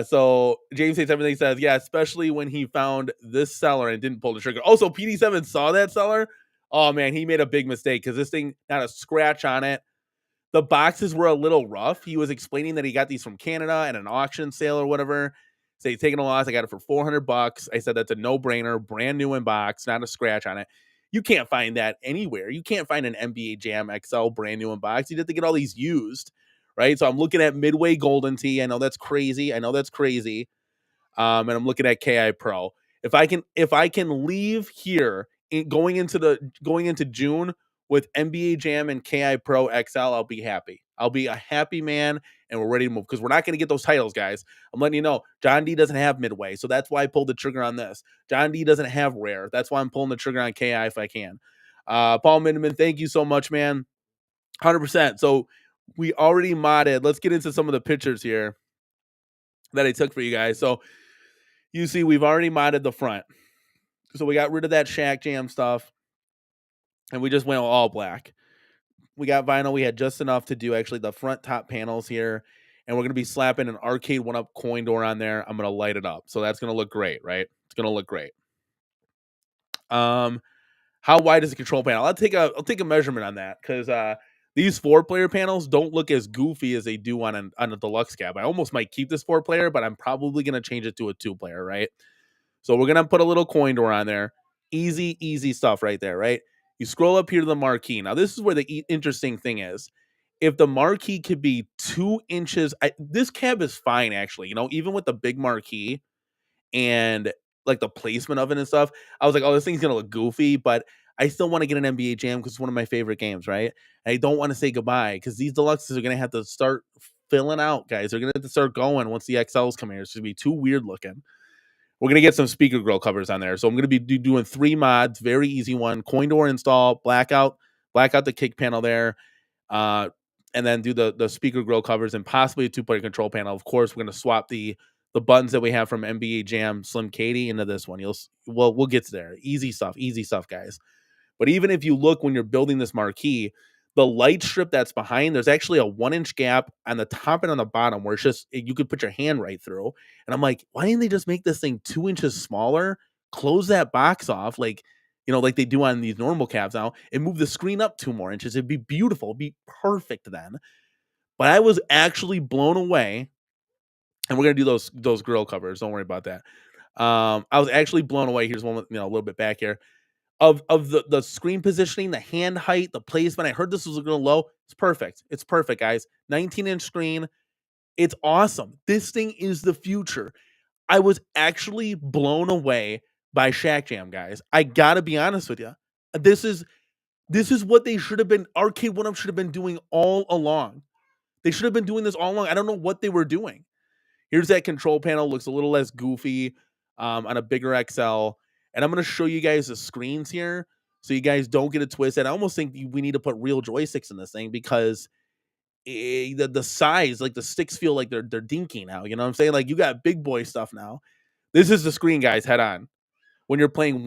So James Hates Everything says, yeah, especially when he found this seller and didn't pull the trigger. Also, PD7 saw that seller. Oh man, he made a big mistake because this thing had a scratch on it. The boxes were a little rough. He was explaining that he got these from Canada at an auction sale or whatever. So he's taking a loss. I got it for $400. I said that's a no-brainer, brand new in box, not a scratch on it. You can't find that anywhere. You can't find an NBA Jam XL brand new in box. You'd have to get all these used, right? So I'm looking at Midway Golden Tee. I know that's crazy. And I'm looking at KI Pro. If I can leave here going into June with NBA Jam and KI Pro XL, I'll be happy. I'll be a happy man, and we're ready to move because we're not going to get those titles, guys. I'm letting you know, John D doesn't have Midway, so that's why I pulled the trigger on this. John D doesn't have Rare. That's why I'm pulling the trigger on KI if I can. Paul Miniman, thank you so much, man. 100%. So we already modded. Let's get into some of the pictures here that I took for you guys. So you see, we've already modded the front. So we got rid of that Shaq Jam stuff, and we just went all black. We got vinyl. We had just enough to do actually the front top panels here, and we're going to be slapping an arcade 1-up coin door on there. I'm going to light it up. So that's going to look great, right? It's going to look great. How wide is the control panel? I'll take a measurement on that because these 4-player panels don't look as goofy as they do on a deluxe cab. I almost might keep this 4-player, but I'm probably going to change it to a 2-player, right? So we're going to put a little coin door on there. Easy stuff right there, right? You scroll up here to the marquee. Now, this is where the interesting thing is. If the marquee could be 2 inches, this cab is fine, actually. Even with the big marquee and like the placement of it and stuff, I was like, oh, this thing's going to look goofy, but I still want to get an NBA Jam because it's one of my favorite games, right? And I don't want to say goodbye because these deluxes are going to have to start filling out, guys. They're going to have to start going once the XLs come here. It's going to be too weird looking. we're going to get some speaker grill covers on there. So I'm going to be doing 3 mods, very easy one, coin door install, blackout the kick panel there, and then do the speaker grill covers and possibly a 2-player control panel. Of course, we're going to swap the buttons that we have from NBA Jam Slim Katie into this one. We'll get to there. Easy stuff, guys. But even if you look when you're building this marquee, the light strip that's behind, there's actually a 1-inch gap on the top and on the bottom where it's just, you could put your hand right through. And I'm like, why didn't they just make this thing 2 inches smaller, close that box off like they do on these normal cabs now, and move the screen up 2 more inches? It'd be beautiful. It'd be perfect then. But I was actually blown away. And we're going to do those grill covers. Don't worry about that. I was actually blown away. Here's one with, a little bit back here. Of the screen positioning, the hand height, the placement. I heard this was a little low. It's perfect. It's perfect, guys. 19-inch screen. It's awesome. This thing is the future. I was actually blown away by Shaq Jam, guys. I gotta be honest with you. This is what they should have been. Arcade 1-Up should have been doing all along. They should have been doing this all along. I don't know what they were doing. Here's that control panel. Looks a little less goofy on a bigger XL. And I'm going to show you guys the screens here so you guys don't get it twisted. I almost think we need to put real joysticks in this thing because the size, like the sticks feel like they're dinky now. You know what I'm saying? Like you got big boy stuff now. This is the screen, guys, head on. When you're playing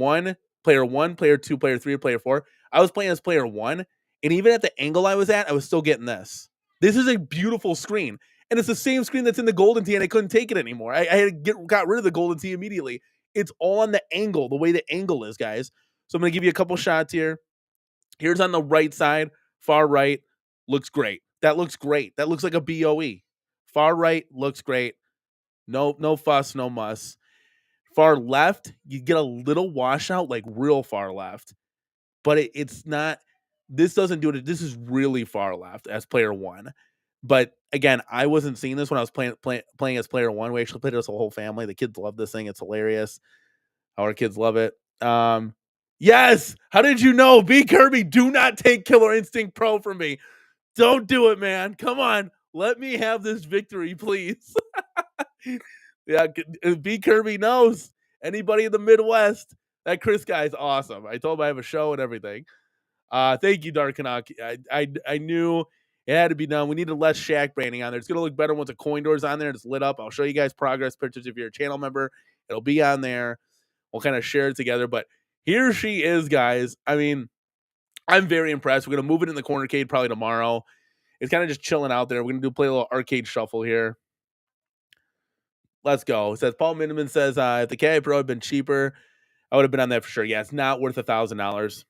player 1, player 2, player 3, or player 4. I was playing as player 1, and even at the angle I was at, I was still getting this. This is a beautiful screen. And it's the same screen that's in the Golden Tee, and I couldn't take it anymore. I got rid of the Golden Tee immediately. It's all on the angle, the way the angle is, guys. So I'm going to give you a couple shots here. Here's on the right side, far right, looks great. That looks great. That looks like a BOE. Far right looks great. No fuss, no muss. Far left, you get a little washout, like real far left. But it's not, this doesn't do it. This is really far left as player 1. But again, I wasn't seeing this when I was playing as player 1. We actually played it as a whole family. The kids love this thing. It's hilarious. Our kids love it. Yes. How did you know? B Kirby, do not take Killer Instinct Pro from me. Don't do it, man. Come on. Let me have this victory, please. Yeah, B Kirby knows. Anybody in the Midwest, that Chris guy's awesome. I told him I have a show and everything. Thank you, Dark Canuck. I knew it had to be done. We needed less Shaq branding on there. It's going to look better once the coin door's on there and it's lit up. I'll show you guys progress pictures if you're a channel member. It'll be on there. We'll kind of share it together. But here she is, guys. I mean, I'm very impressed. We're going to move it in the CornerCade probably tomorrow. It's kind of just chilling out there. We're going to play a little arcade shuffle here. Let's go. It says Paul Miniman says, if the KI Pro had been cheaper, I would have been on that for sure. Yeah, it's not worth $1,000.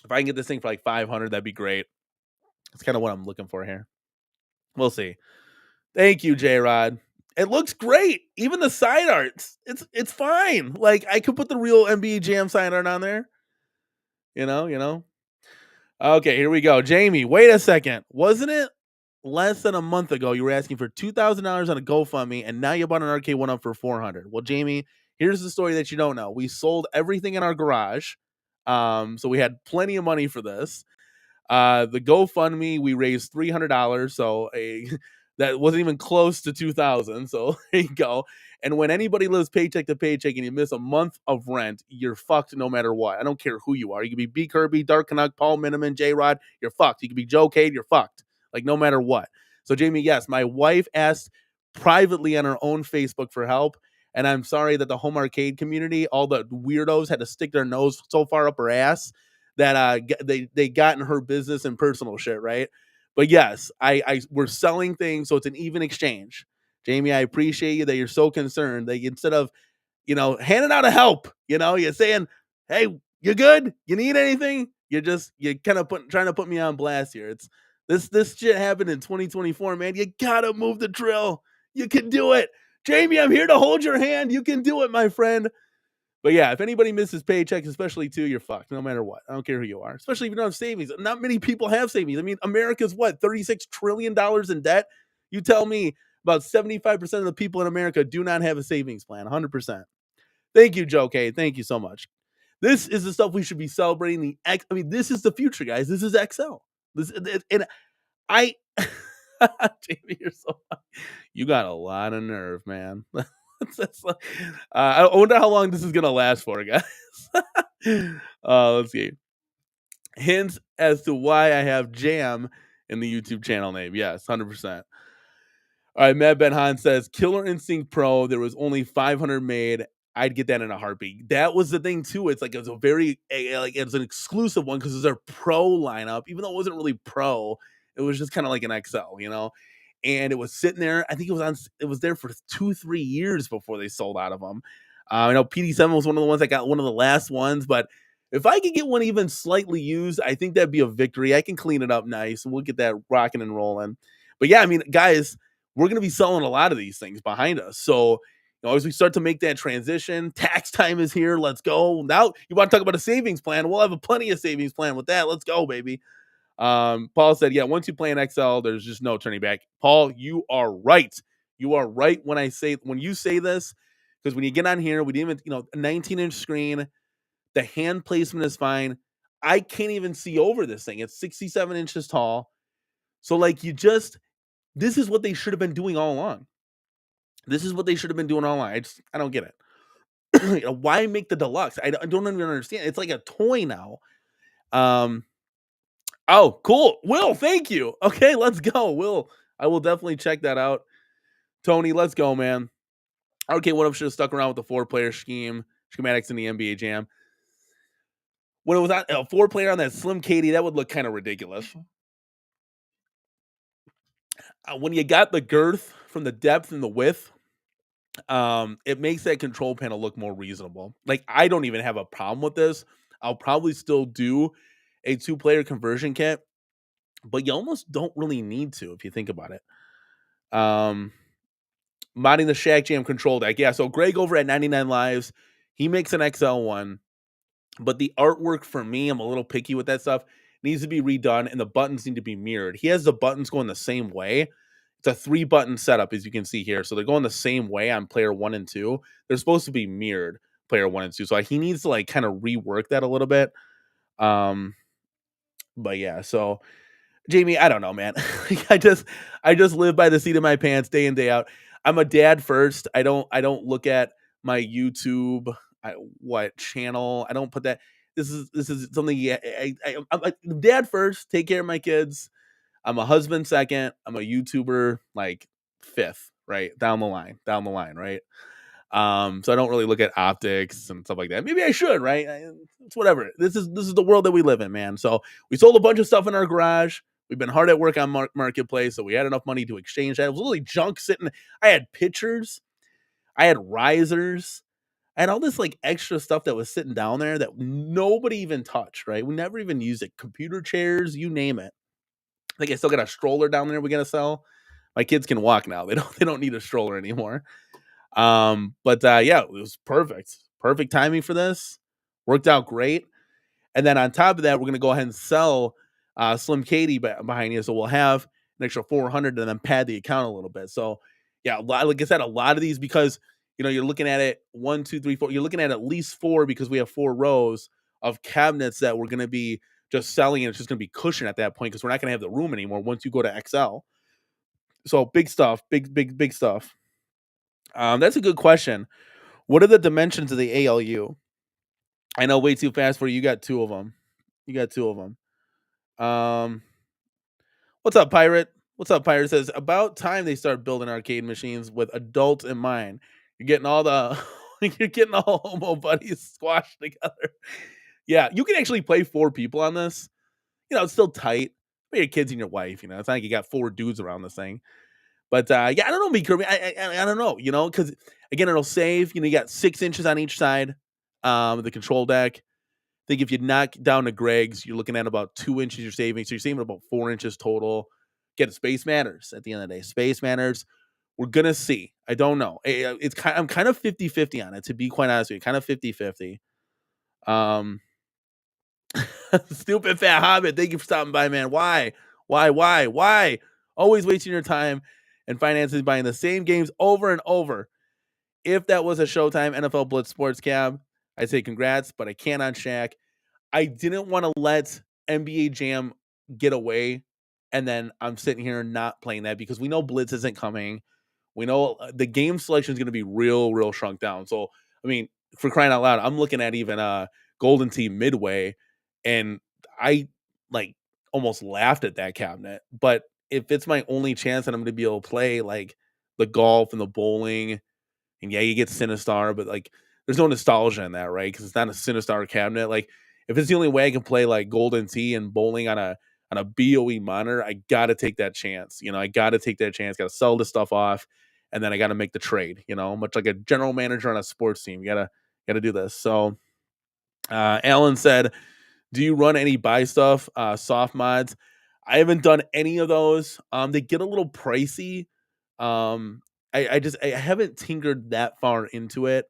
If I can get this thing for like $500, that'd be great. That's kind of what I'm looking for here. We'll see. Thank you, J-Rod. It looks great. Even the side arts, it's fine. Like I could put the real NBA Jam side art on there. You know. Okay, here we go. Jamie, wait a second. Wasn't it less than a month ago you were asking for $2,000 on a GoFundMe, and now you bought an Arcade 1-Up for $400? Well, Jamie, here's the story that you don't know. We sold everything in our garage, so we had plenty of money for this. The GoFundMe, we raised $300, so that wasn't even close to $2,000. So there you go. And when anybody lives paycheck to paycheck and you miss a month of rent, you're fucked no matter what. I don't care who you are. You could be B Kirby, Dark Canuck, Paul Miniman, J-Rod. You're fucked. You could be Joe Cade. You're fucked. Like no matter what. So Jamie, yes, my wife asked privately on her own Facebook for help. And I'm sorry that the home arcade community, all the weirdos had to stick their nose so far up her ass that they got in her business and personal shit, right? But yes, we're selling things, so it's an even exchange. Jamie, I appreciate you that you're so concerned that instead of, handing out a help, you're saying, hey, you good? You need anything? You're kind of trying to put me on blast here. It's this shit happened in 2024, man. You gotta move the drill. You can do it. Jamie, I'm here to hold your hand. You can do it, my friend. But yeah, if anybody misses paychecks, especially too, you're fucked no matter what. I don't care who you are, especially if you don't have savings. Not many people have savings. I mean, America's what, $36 trillion in debt? You tell me about 75% of the people in America do not have a savings plan, 100%. Thank you, Joe K. Thank you so much. This is the stuff we should be celebrating. This is the future, guys. This is XL. Jamie, you're so funny. You got a lot of nerve, man. I wonder how long this is gonna last for, guys. Let's see. Hints as to why I have Jam in the YouTube channel name. Yes, 100%. All right, Matt Benhan says Killer Instinct Pro. There was only 500 made. I'd get that in a heartbeat. That was the thing too. It's like it was a very like it's an exclusive one because it's their pro lineup. Even though it wasn't really pro, it was just kind of like an XL, you know. And it was sitting there. I think it was on. It was there for 2-3 years before they sold out of them. I know PD7 was one of the ones I got, one of the last ones. But if I could get one even slightly used, I think that'd be a victory. I can clean it up nice, and we'll get that rocking and rolling. But yeah, I mean, guys, we're going to be selling a lot of these things behind us. So, as we start to make that transition, tax time is here. Let's go. Now, you want to talk about a savings plan? We'll have a plenty of savings plan with that. Let's go, baby. Paul said, yeah, once you play an XL, there's just no turning back. Paul, you are right. You are right when you say this, because when you get on here, we didn't even, a 19-inch screen, the hand placement is fine. I can't even see over this thing. It's 67 inches tall. So, like, this is what they should have been doing all along. This is what they should have been doing all along. I don't get it. Why make the deluxe? I don't even understand. It's like a toy now. Oh, cool. Will, thank you. Okay, let's go. Will, I will definitely check that out. Tony, let's go, man. Okay, what if I should have stuck around with the 4-player schematics in the NBA Jam? When it was on a 4-player on that Slim Katie, that would look kind of ridiculous. When you got the girth from the depth and the width, it makes that control panel look more reasonable. Like, I don't even have a problem with this. I'll probably still do a 2-player conversion kit, but you almost don't really need to if you think about it. Modding the Shaq Jam control deck. Yeah, so Greg over at 99 Lives, he makes an XL one, but the artwork for me, I'm a little picky with that stuff, needs to be redone, and the buttons need to be mirrored. He has the buttons going the same way. It's a 3-button setup, as you can see here. So they're going the same way on player 1 and 2. They're supposed to be mirrored, player 1 and 2. So he needs to like kind of rework that a little bit. But yeah, so Jamie, I don't know, man. I just live by the seat of my pants day in, day out. I'm a dad first. I don't look at my YouTube channel. I don't put that. This is something. Yeah, I'm like dad first. Take care of my kids. I'm a husband second. I'm a YouTuber like fifth, right down the line, right. So I don't really look at optics and stuff like that. Maybe I should, right? It's whatever. This is the world that we live in, man. So we sold a bunch of stuff in our garage. We've been hard at work on Marketplace, so we had enough money to exchange that. It was literally junk sitting. I had pictures. I had risers. I had all this like extra stuff that was sitting down there that nobody even touched, right? We never even used it. Computer chairs, you name it. I think I still got a stroller down there we're gonna sell. My kids can walk now. They don't need a stroller anymore. But yeah, it was perfect. Perfect timing for this. Worked out great. And then on top of that, we're gonna go ahead and sell Slim Katie behind you. So we'll have an extra 400 and then pad the account a little bit. So yeah, like I said, a lot of these because you're looking at it 1, 2, 3, 4. You're looking at least 4 because we have 4 rows of cabinets that we're gonna be just selling, and it's just gonna be cushion at that point because we're not gonna have the room anymore once you go to XL. So big stuff, big stuff. That's a good question. What are the dimensions of the ALU? I know way too fast for you. You got 2 of them. What's up, Pirate? Says about time they start building arcade machines with adults in mind. You're getting all the you're getting all homo buddies squashed together. Yeah, you can actually play 4 people on this. It's still tight. But your kids and your wife. It's not like you got 4 dudes around this thing. But yeah, I don't know, B Kirby. I don't know, because again, it'll save. You got 6 inches on each side. The control deck. I think if you knock down to Greg's, you're looking at about 2 inches you're saving. So you're saving about 4 inches total. Get space matters at the end of the day. Space matters. We're gonna see. I don't know. I'm kind of 50-50 on it, to be quite honest with you. Kind of 50-50. Stupid fat hobbit. Thank you for stopping by, man. Why? Always wasting your time and finances buying the same games over and over. If that was a Showtime NFL Blitz Sports Cab, I'd say congrats, but I can't on Shaq. I didn't want to let NBA Jam get away, and then I'm sitting here not playing that because we know Blitz isn't coming. We know the game selection is going to be real shrunk down. So, I mean, for crying out loud, I'm looking at even Golden Tee Midway, and I like almost laughed at that cabinet. But if it's my only chance that I'm going to be able to play like the golf and the bowling, and yeah, you get Sinistar, but like there's no nostalgia in that, right? Because it's not a Sinistar cabinet. Like if it's the only way I can play like Golden Tee and bowling on a BOE monitor, I gotta take that chance. I gotta take that chance. Gotta sell this stuff off, and then I gotta make the trade. Much like a general manager on a sports team, you gotta do this. So, Alan said, "Do you run any buy stuff, soft mods?" I haven't done any of those. They get a little pricey. Um, I haven't tinkered that far into it.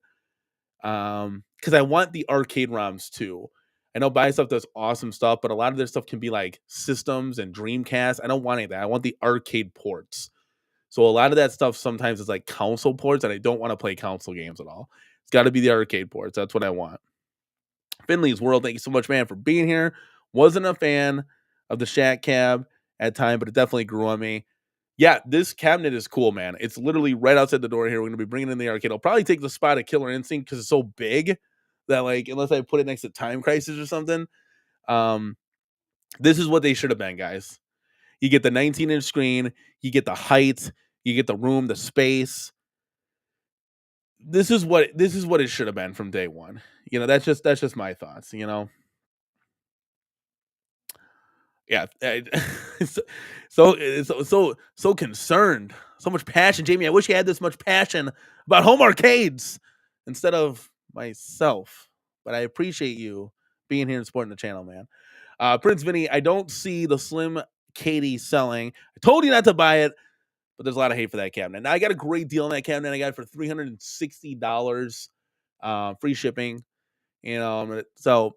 Because I want the arcade ROMs too. I know buy stuff does awesome stuff, but a lot of their stuff can be like systems and Dreamcast. I don't want any of that. I want the arcade ports. So a lot of that stuff sometimes is like console ports, and I don't want to play console games at all. It's got to be the arcade ports. That's what I want. Finley's World, thank you so much, man, for being here. Wasn't a fan of the Shaq cab at time, but it definitely grew on me. Yeah, this cabinet is cool, man. It's literally right outside the door here. We're going to be bringing it in the arcade. I'll probably take the spot of Killer Instinct because it's so big that, like, unless I put it next to Time Crisis or something, um, this is what they should have been, guys. You get the 19-inch screen, you get the height, you get the room, the space. This is what it should have been from day one. That's just my thoughts. Yeah, so concerned, so much passion, Jamie. I wish you had this much passion about home arcades instead of myself. But I appreciate you being here and supporting the channel, man. Prince Vinny, I don't see the Slim Katie selling. I told you not to buy it, but there's a lot of hate for that cabinet. Now I got a great deal on that cabinet. I got it for $360, free shipping. So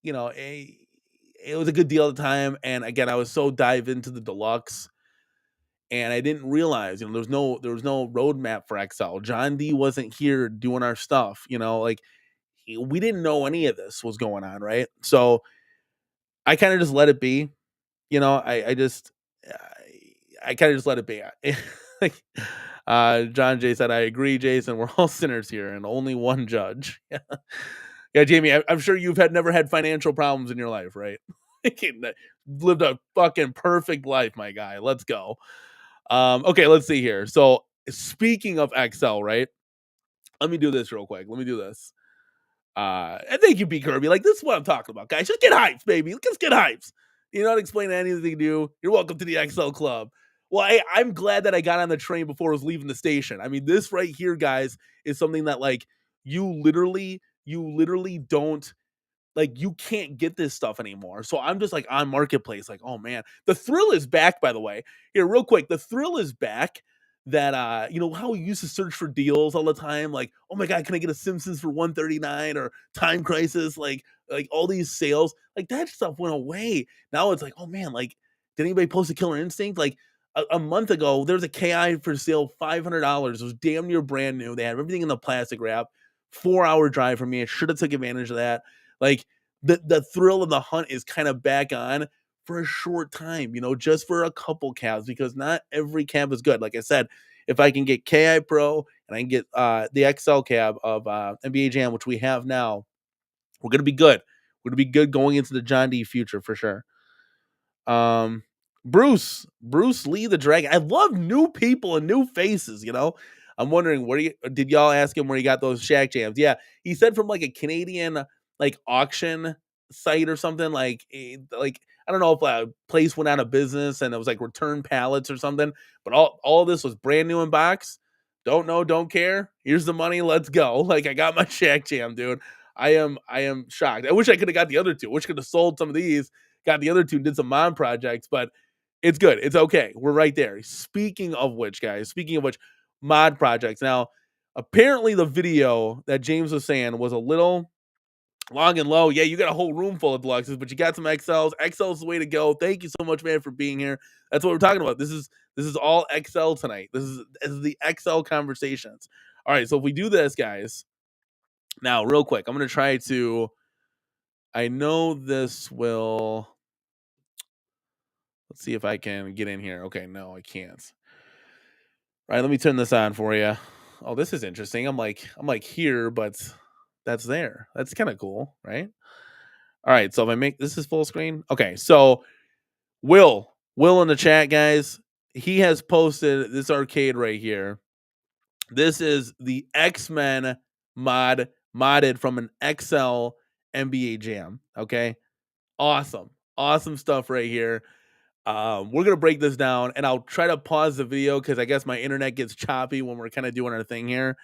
you know, a it was a good deal at the time. And again, I was so dived into the deluxe, and I didn't realize, there was no roadmap for XL. John D wasn't here doing our stuff. Like we didn't know any of this was going on, right? So I kind of just let it be. I kind of just let it be. Like, John J said, I agree, Jason. We're all sinners here, and only one judge. Yeah, Jamie, I'm sure you've never had financial problems in your life, right? Lived a fucking perfect life, my guy. Let's go. Okay, let's see here. So speaking of XL, right? Let me do this real quick. Let me do this. And thank you, B Kirby. Like, this is what I'm talking about, guys. Just get hyped, baby. Let's get hyped. You're not explaining anything new. You're welcome to the XL Club. Well, I'm glad that I got on the train before I was leaving the station. I mean, this right here, guys, is something that like you literally don't, like, you can't get this stuff anymore. So I'm just like on marketplace, like, oh man, the thrill is back. By the way, here, real quick, the thrill is back. That how we used to search for deals all the time, like, oh my god, can I get a Simpsons for 139 or Time Crisis, like all these sales, like that stuff went away. Now it's like, oh man, like, did anybody post a Killer Instinct? Like a month ago, there was a KI for sale, $500. It was damn near brand new. They had everything in the plastic wrap. 4-hour drive for me. I should have took advantage of that. Like the thrill of the hunt is kind of back on for a short time, just for a couple cabs, because not every cab is good. Like I said, if I can get KI Pro and I can get the XL cab of NBA Jam, which we have now, we're gonna be good. We're gonna be good going into the John D future for sure. Um, Bruce Lee the Dragon. I love new people and new faces. I'm wondering, did y'all ask him where he got those Shaq Jams? Yeah, he said from like a Canadian like auction site or something. Like I don't know if a place went out of business and it was like return pallets or something. But all of this was brand new in box. Don't know, don't care. Here's the money. Let's go. Like, I got my Shaq Jam, dude. I am shocked. I wish I could have got the other two. I wish I could have sold some of these, got the other two, did some mod projects, but it's good. It's okay. We're right there. Speaking of which, guys, mod projects. Now, apparently the video that James was saying was a little long and low. Yeah, you got a whole room full of deluxes, but you got some XLs. XL's the way to go. Thank you so much, man, for being here. That's what we're talking about. This is all XL tonight. This is the XL conversations. All right, so if we do this, guys, now real quick, I'm gonna try to. I know this will. Let's see if I can get in here. Okay, no, I can't. All right, let me turn this on for you. Oh, this is interesting. I'm like here, but that's there. That's kind of cool, right? All right, so if I make this is full screen. Okay, so Will in the chat, guys, he has posted this arcade right here. This is the X-Men modded from an XL NBA Jam. Okay, awesome stuff right here. We're gonna break this down, and I'll try to pause the video because I guess my internet gets choppy when we're kind of doing our thing here.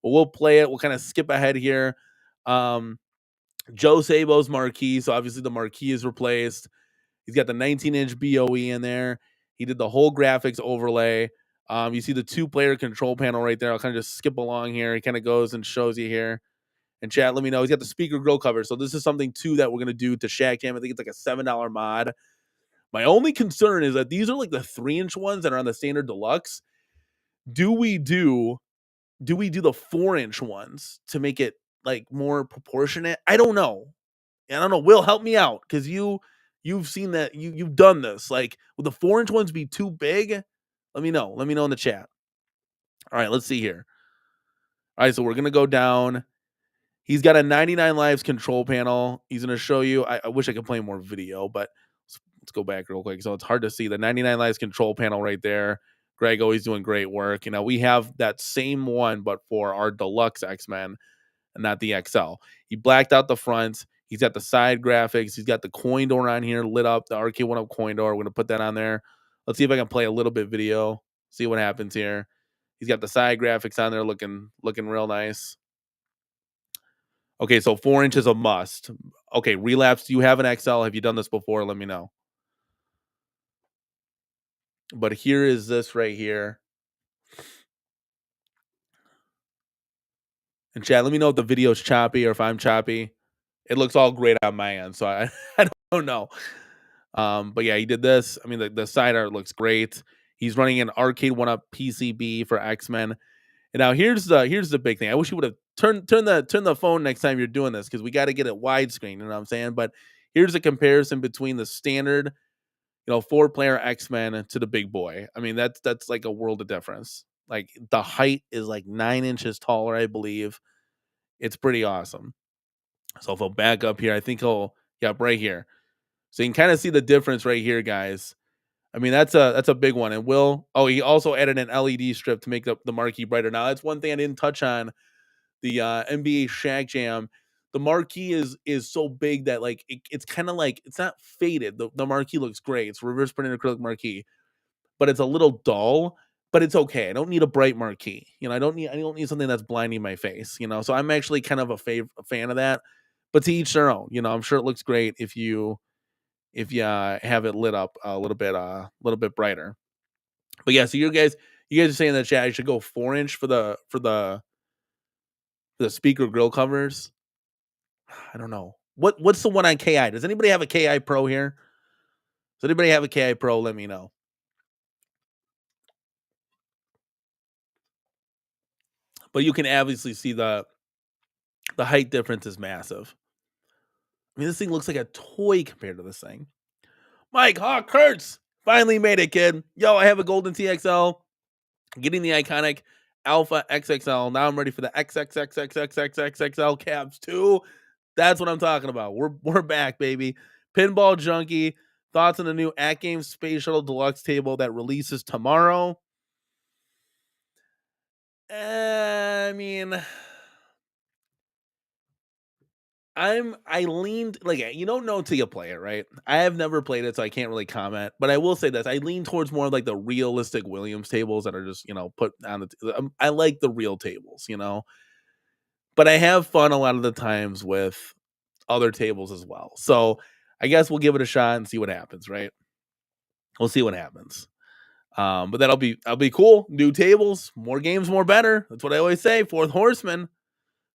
But we'll play it. We'll kind of skip ahead here. Um, Joe Sabo's marquee, so obviously the marquee is replaced. He's got the 19-inch BOE in there. He did the whole graphics overlay. You see the two-player control panel right there. I'll kind of just skip along here. He kind of goes and shows you here. And chat, let me know. He's got the speaker grill cover. So this is something too that we're gonna do to Shaq Jam. I think it's like a $7 mod. My only concern is that these are like the 3-inch ones that are on the standard deluxe. Do we do the 4-inch ones to make it like more proportionate? I don't know. I don't know. Will, help me out because you've seen that you've done this. Like, would the 4-inch ones be too big? Let me know. Let me know in the chat. All right, let's see here. All right, so we're gonna go down. He's got a 99 lives control panel. He's gonna show you. I wish I could play more video, but let's go back real quick. So it's hard to see the 99 lives control panel right there. Greg always doing great work. You know, we have that same one, but for our deluxe X-Men and not the XL. He blacked out the front. He's got the side graphics. He's got the coin door on here lit up, the arcade one up coin door. We're going to put that on there. Let's see if I can play a little bit video, see what happens here. He's got the side graphics on there looking real nice. Okay, so 4 inches a must. Okay, relapse. Do you have an XL? Have you done this before? Let me know. But here is this right here. And chat, let me know if the video's choppy or if I'm choppy. It looks all great on my end, so I don't know. But yeah, he did this. I mean, the side art looks great. He's running an arcade one up PCB for X-Men. And now here's the big thing. I wish you would have turn the phone next time you're doing this because we got to get it widescreen. You know what I'm saying? But here's a comparison between the standard, 4-player X-Men to the big boy. I mean, that's like a world of difference. Like the height is like 9 inches taller, I believe. It's pretty awesome. So if I'll back up here, I think right here. So you can kind of see the difference right here, guys. I mean, that's a big one. And he also added an LED strip to make the marquee brighter. Now, that's one thing I didn't touch on. The NBA Shaq Jam, the marquee is so big that like it's kind of like it's not faded. The marquee looks great. It's reverse printed acrylic marquee, but it's a little dull. But it's okay. I don't need a bright marquee. I don't need something that's blinding my face. So I'm actually kind of a fan of that. But to each their own. I'm sure it looks great if you have it lit up a little bit brighter. But yeah, so you guys are saying that chat I should go 4-inch for the speaker grill covers. I don't know. What's the one on KI? Does anybody have a KI Pro here? Does anybody have a KI Pro? Let me know. But you can obviously see the height difference is massive. I mean, this thing looks like a toy compared to this thing. Mike Hawk Kurtz finally made it, kid. Yo, I have a golden TXL. Getting the iconic Alpha XXL. Now I'm ready for the XXXXXXXXL cabs too. That's what I'm talking about. We're back, baby. Pinball Junkie. Thoughts on the new At Game Space Shuttle Deluxe table that releases tomorrow? I mean, I leaned like you don't know till you play it, right? I have never played it, so I can't really comment. But I will say this: I lean towards more like the realistic Williams tables that are just put on the. I like the real tables, but I have fun a lot of the times with other tables as well. So I guess we'll give it a shot and see what happens, right? We'll see what happens. But that'll be cool. New tables, more games, more better. That's what I always say. Fourth Horseman.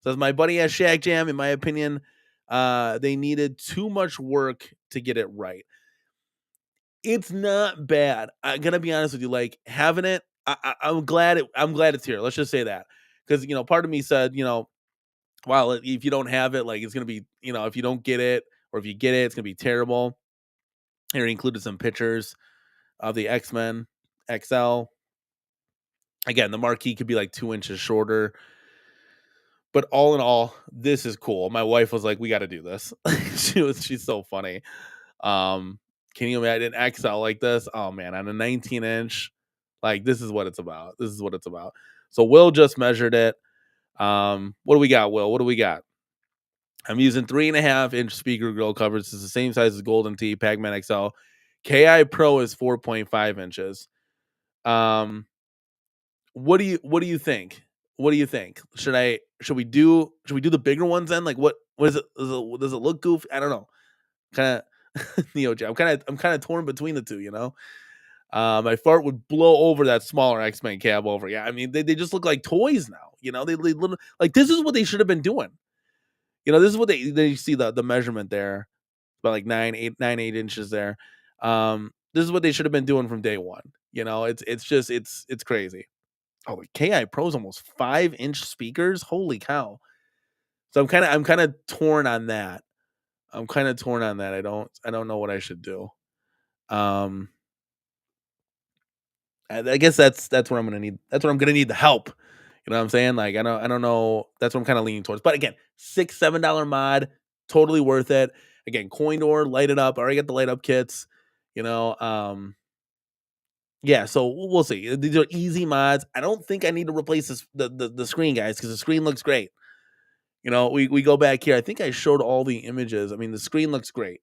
Says my buddy has Shaq Jam. In my opinion, they needed too much work to get it right. It's not bad. I'm gonna be honest with you. Like having it, I'm glad it's here. Let's just say that because part of me said well, if you don't have it, like it's gonna be if you don't get it or if you get it, it's gonna be terrible. Here included some pictures of the X-Men XL. Again, the marquee could be like 2 inches shorter, but all in all, this is cool. My wife was like, "We got to do this." She's so funny. Um, can you imagine XL like this? Oh man, on a 19-inch, like this is what it's about. This is what it's about. So Will just measured it. What do we got, Will? What do we got? I'm using 3.5-inch speaker grill covers. It's the same size as Golden Tee, Pac-Man XL. KI Pro is 4.5 inches. Um, what do you think? What do you think? Should we do the bigger ones then? Like what is it? Does it look goofy? I don't know. Kind of I'm kind of torn between the two, you know? My fart would blow over that smaller X-Men cab over. Yeah, I mean they just look like toys now, you know? They literally, like this is what they should have been doing. You know, this is what they see the measurement there. About like 9 8 inches there. This is what they should have been doing from day one. You know, it's just it's crazy. Oh, the KI Pro's almost 5-inch speakers. Holy cow! So I'm kind of torn on that. I'm kind of torn on that. I don't know what I should do. Um, I guess that's where I'm gonna need. That's where I'm gonna need the help. You know what I'm saying? Like I don't know. That's what I'm kind of leaning towards. But again, $6 7 mod, totally worth it. Again, coin door, light it up. I already got the light up kits. You know, yeah. So we'll see. These are easy mods. I don't think I need to replace the screen, guys, because the screen looks great. You know, we go back here. I think I showed all the images. I mean, the screen looks great.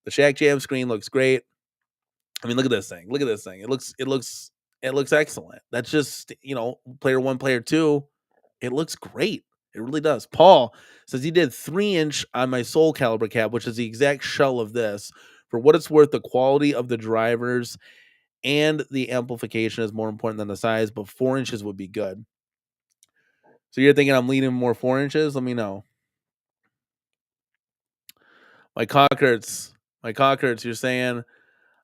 The Shaq Jam screen looks great. I mean, look at this thing. Look at this thing. It looks excellent. That's just, player one, player two. It looks great. It really does. Paul says he did 3-inch on my Soul Calibur cab, which is the exact shell of this. For what it's worth, the quality of the drivers and the amplification is more important than the size, but 4 inches would be good. So you're thinking I'm leaning more 4 inches? Let me know. My Concords, you're saying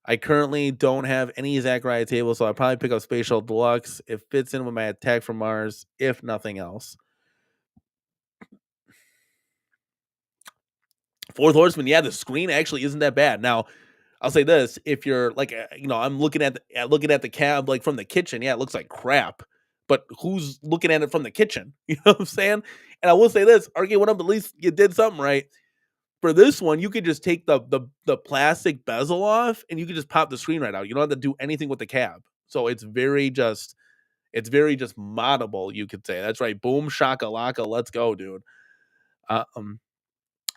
I currently don't have any Zachariah table, so I'll probably pick up Spatial Deluxe. It fits in with my Attack from Mars, if nothing else. Fourth Horseman, yeah, the screen actually isn't that bad. Now, I'll say this: if you're like, I'm looking at the cab like from the kitchen. Yeah, it looks like crap. But who's looking at it from the kitchen? You know what I'm saying? And I will say this: Arcade One Up, at least you did something right. For this one, you could just take the plastic bezel off, and you could just pop the screen right out. You don't have to do anything with the cab. So it's very just moddable, you could say. That's right. Boom shakalaka, let's go, dude. Um,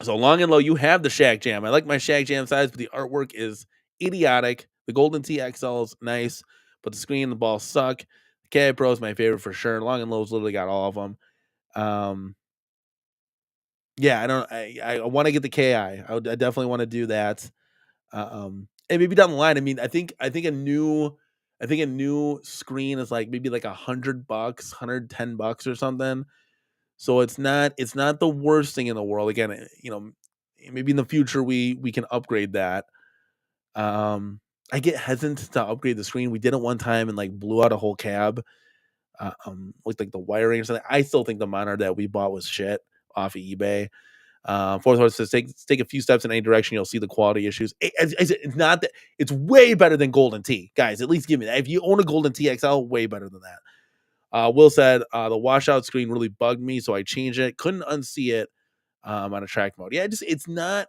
so long and low, you have the Shaq Jam. I like my Shaq Jam size, but the artwork is idiotic. The Golden TXL is nice, but the screen and the ball suck. The KI Pro is my favorite for sure. Long and low's literally got all of them. Yeah, I don't. I want to get the KI. I definitely want to do that. And maybe down the line. I mean, I think a new screen is like maybe like $100, $110 or something. So it's not the worst thing in the world. Again, maybe in the future we can upgrade that. I get hesitant to upgrade the screen. We did it one time and like blew out a whole cab. With like the wiring or something. I still think the monitor that we bought was shit off of eBay. Fourth horse says take a few steps in any direction, you'll see the quality issues. It's not that it's way better than Golden Tee, guys. At least give me that. If you own a Golden Tee XL, way better than that. Will said the washout screen really bugged me, so I changed it. Couldn't unsee it on attract mode. Yeah, it's not.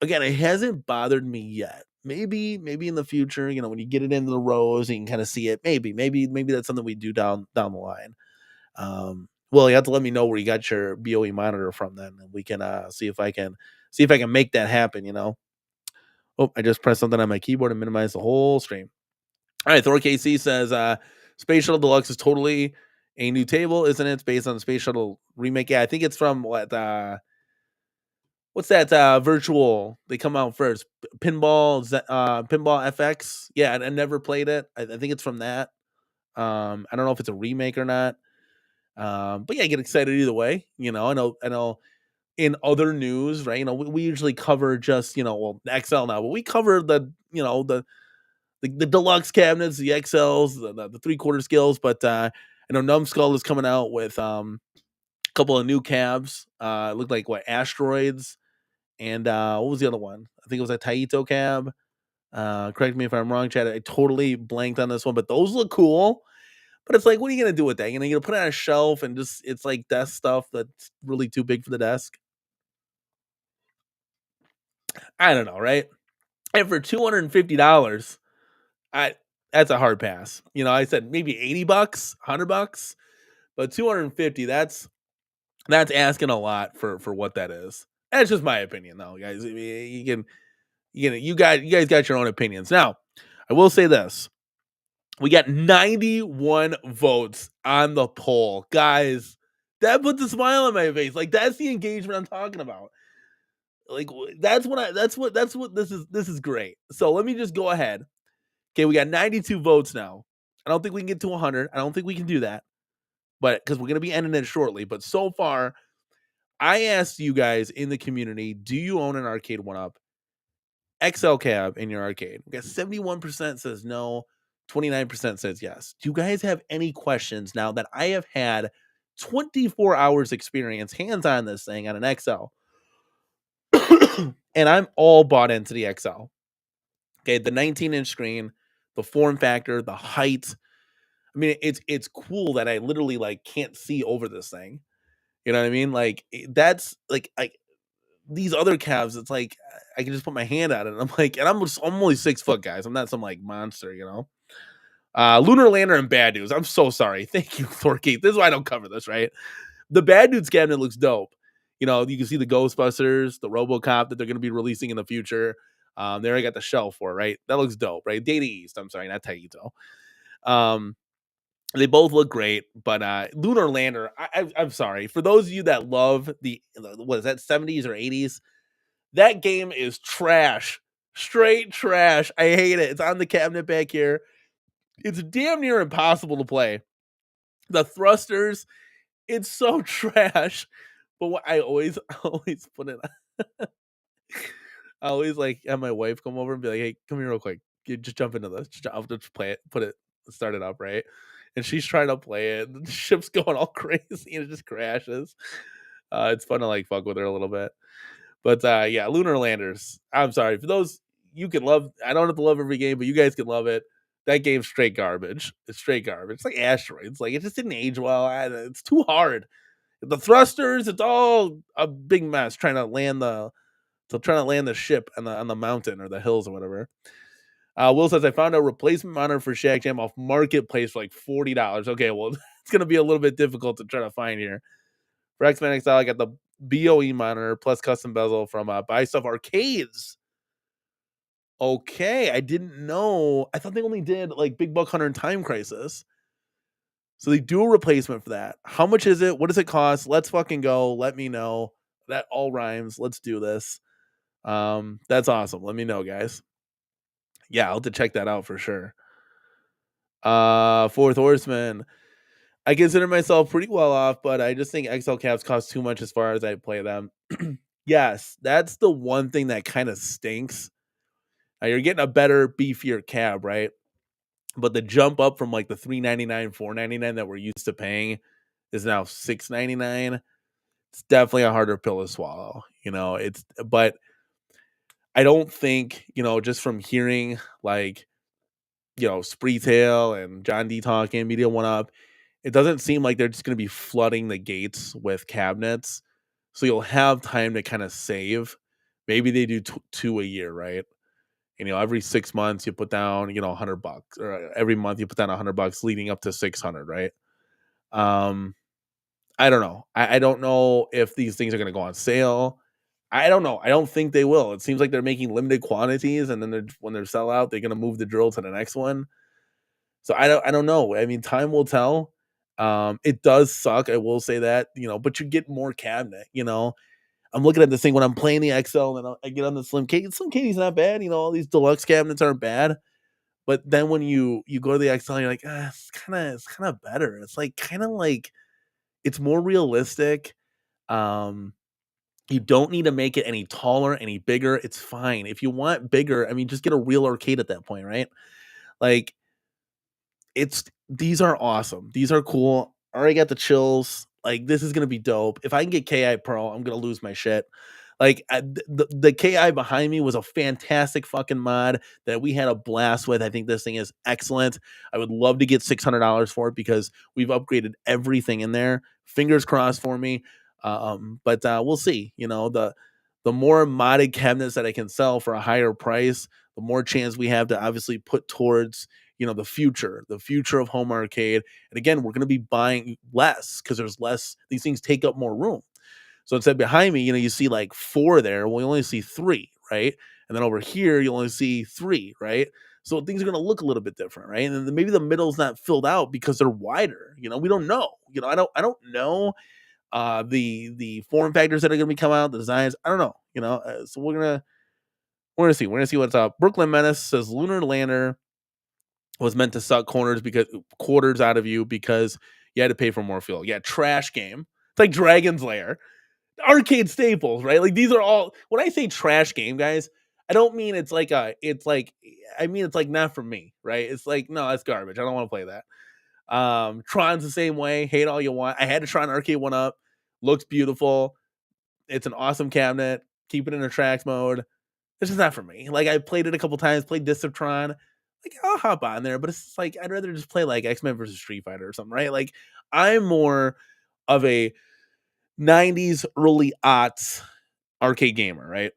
Again, it hasn't bothered me yet. Maybe in the future, when you get it into the rows, and you can kind of see it. Maybe that's something we do down the line. Well, you have to let me know where you got your BOE monitor from, then, and we can see if I can make that happen. Oh, I just pressed something on my keyboard and minimize the whole stream. All right, Thor KC says Space Shuttle Deluxe is totally a new table, isn't it? It's based on the Space Shuttle remake. Yeah, I think it's from what's that virtual they come out first? Pinball FX. Yeah, I never played it. I think it's from that. I don't know if it's a remake or not. But yeah, I get excited either way. I know. In other news, right? We usually cover just XL now, but we cover the deluxe cabinets, the XLs, the 3/4 scales. But I know Numbskull is coming out with a couple of new cabs. It looked like what asteroids, and what was the other one? I think it was a Taito cab. Correct me if I'm wrong, Chad. I totally blanked on this one, but those look cool. But it's like, what are you gonna do with that? You're gonna put it on a shelf and just it's like desk stuff that's really too big for the desk. I don't know, right? And for $250, I that's a hard pass. I said maybe 80 bucks, 100 bucks, but 250, that's asking a lot for what that is. That's just my opinion though, guys. I mean, you guys got your own opinions. Now, I will say this. We got 91 votes on the poll. Guys, that puts a smile on my face. Like that's the engagement I'm talking about. Like that's what this is great. So let me just go ahead. Okay, we got 92 votes now. I don't think we can get to 100. I don't think we can do that. But because we're going to be ending it shortly, but so far I asked you guys in the community, do you own an arcade one up XL cab in your arcade? We got 71% says no, 29% says yes. Do you guys have any questions now that I have had 24 hours experience hands on this thing on an XL? And I'm all bought into the XL. Okay, the 19-inch screen, the form factor, the height. I mean, it's cool that I literally like can't see over this thing. You know what I mean? Like that's like these other calves. It's like I can just put my hand on it. And I'm only 6 foot, guys. I'm not some like monster. Lunar Lander and Bad News. I'm so sorry. Thank you, Thorkeith. This is why I don't cover this, right? The Bad News cabinet looks dope. You can see the Ghostbusters, the RoboCop that they're going to be releasing in the future. There I got the shelf for, right? That looks dope, right? Data East. I'm sorry, not Taito. Um, they both look great, but Lunar Lander. I'm sorry for those of you that love the what is that 70s or 80s. That game is trash, straight trash. I hate it. It's on the cabinet back here. It's damn near impossible to play. The thrusters, it's so trash. But what I always always put it. I always like have my wife come over and be like, "Hey, come here real quick. You just jump into this. I'll just play it, put it, start it up, right?" And she's trying to play it, and the ship's going all crazy, and it just crashes. It's fun to like fuck with her a little bit, but yeah, Lunar Landers. I'm sorry for those you can love. I don't have to love every game, but you guys can love it. That game's straight garbage. It's straight garbage. It's like Asteroids. Like it just didn't age well. It's too hard. The thrusters, it's all a big mess trying to land the ship on the mountain or the hills or whatever. Will says I found a replacement monitor for Shaq Jam off Marketplace for like $40. Okay, well it's gonna be a little bit difficult to try to find here. For X-Men XL, I got the BOE monitor plus custom bezel from Buy Stuff Arcades. Okay, I didn't know. I thought they only did like Big Buck Hunter and Time Crisis. So they do a replacement for that. How much is it? What does it cost? Let's fucking go. Let me know. That all rhymes. Let's do this. That's awesome. Let me know, guys. Yeah, I'll have to check that out for sure. Fourth Horseman. I consider myself pretty well off, but I just think XL caps cost too much as far as I play them. Yes, that's the one thing that kind of stinks. You're getting a better, beefier cab, right? But the jump up from like the $399, $499 that we're used to paying is now $699. It's definitely a harder pill to swallow. But I don't think, just from hearing like, Spreetail and John D talking, Media One Up, it doesn't seem like they're just going to be flooding the gates with cabinets. So you'll have time to kind of save. Maybe they do two a year, right? Every 6 months you put down, $100, or every month you put down $100 leading up to 600, right? I don't know. I don't know if these things are going to go on sale. I don't know. I don't think they will. It seems like they're making limited quantities, and then when they're sell out, they're going to move the drill to the next one. So I don't know. I mean, time will tell. It does suck. I will say that, but you get more cabinet. I'm looking at this thing when I'm playing the XL, and I get on the Slim K. Slim Katie's not bad. All these deluxe cabinets aren't bad. But then when you go to the XL, you're like, it's kind of better. It's like kind of like it's more realistic. You don't need to make it any taller, any bigger. It's fine. If you want bigger, I mean, just get a real arcade at that point, right? Like, these are awesome. These are cool. Already got the chills. Like, this is gonna be dope. If I can get KI Pro, I'm gonna lose my shit. Like the KI behind me was a fantastic fucking mod that we had a blast with. I think this thing is excellent. I would love to get $600 for it because we've upgraded everything in there. Fingers crossed for me. But we'll see. You know, the more modded cabinets that I can sell for a higher price, the more chance we have to obviously put towards, you know, the future of home arcade. And again, we're going to be buying less because there's less, these things take up more room. So instead behind me, you know, you see like four there. Well, you only see three, right? And then over here, you only see three, right? So things are going to look a little bit different, right? And then maybe the middle's not filled out because they're wider. You know, we don't know. You know, I don't know the form factors that are going to be coming out, the designs. I don't know. You know, so we're gonna see. We're gonna see what's up. Brooklyn Menace says Lunar Lander was meant to suck quarters out of you because you had to pay for more fuel. Yeah, trash game. It's like Dragon's Lair, arcade staples, right? Like these are all. When I say trash game, guys, I don't mean it's like I mean it's like not for me, right? It's like no, that's garbage. I don't want to play that. Tron's the same way. Hate all you want. I had to try an arcade one up. Looks beautiful. It's an awesome cabinet. Keep it in attracts mode. It's just not for me. Like I played it a couple times. Played Disciptron. Like I'll hop on there, but it's just like I'd rather just play like X-Men versus Street Fighter or something, right? Like I'm more of a 90s early aughts arcade gamer, right?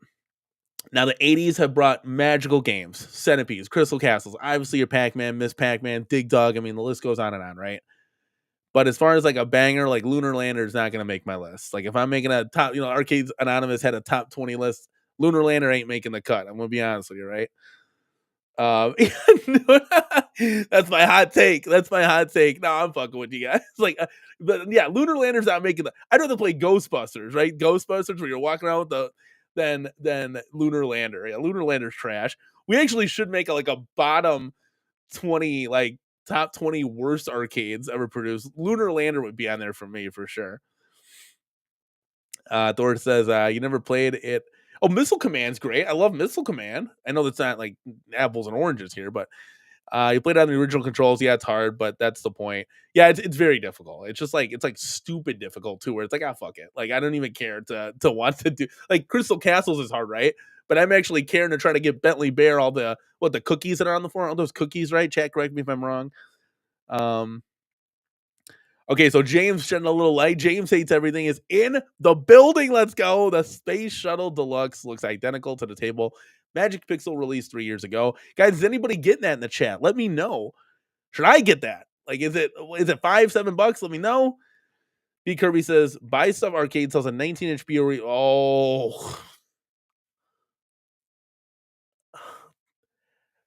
Now the 80s have brought magical games, Centipedes, Crystal Castles, obviously your Pac-Man, Miss Pac-Man, Dig Dug. I mean, the list goes on and on, right? But as far as like a banger, like Lunar Lander is not going to make my list. Like if I'm making a top, you know, Arcades Anonymous had a top 20 list. Lunar Lander ain't making the cut. I'm going to be honest with you, right? That's my hot take. That's my hot take. No, I'm fucking with you guys. Like, but yeah, Lunar Lander's not making the. I'd rather play Ghostbusters, right? Ghostbusters, where you're walking around with the than Lunar Lander. Yeah, Lunar Lander's trash. We actually should make like a bottom 20, like top 20 worst arcades ever produced. Lunar Lander would be on there for me for sure. Thor says, you never played it. Oh, Missile Command's great. I love Missile Command. I know that's not like apples and oranges here, but you played on the original controls. Yeah, it's hard, but that's the point. Yeah, it's very difficult. It's just like it's like stupid difficult too, where it's like, ah, fuck it. Like I don't even care to want to do like Crystal Castles is hard, right? But I'm actually caring to try to get Bentley Bear all the cookies that are on the floor, all those cookies, right? Chat, correct me if I'm wrong. Okay, so James shedding a little light. James hates everything is in the building. Let's go. The Space Shuttle Deluxe looks identical to the table Magic Pixel released 3 years ago. Guys, is anybody getting that in the chat? Let me know. Should I get that? Like, is it $5-7? Let me know. B Kirby says, buy stuff arcade sells a 19-inch BOE. Oh.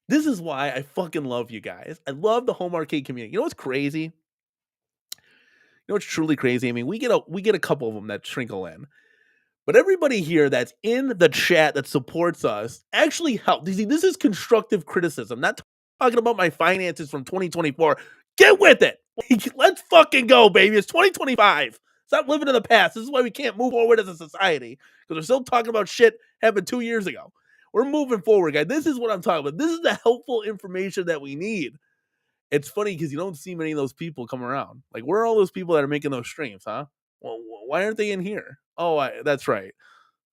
This is why I fucking love you guys. I love the home arcade community. You know what's crazy? You know what's truly crazy? I mean, we get a couple of them that trickle in. But everybody here that's in the chat that supports us actually help. You see, this is constructive criticism, not talking about my finances from 2024. Get with it. Let's fucking go, baby. It's 2025. Stop living in the past. This is why we can't move forward as a society because we're still talking about shit happened 2 years ago. We're moving forward, guys. This is what I'm talking about. This is the helpful information that we need. It's funny because you don't see many of those people come around. Like, where are all those people that are making those streams, huh? Well, why aren't they in here? Oh, that's right.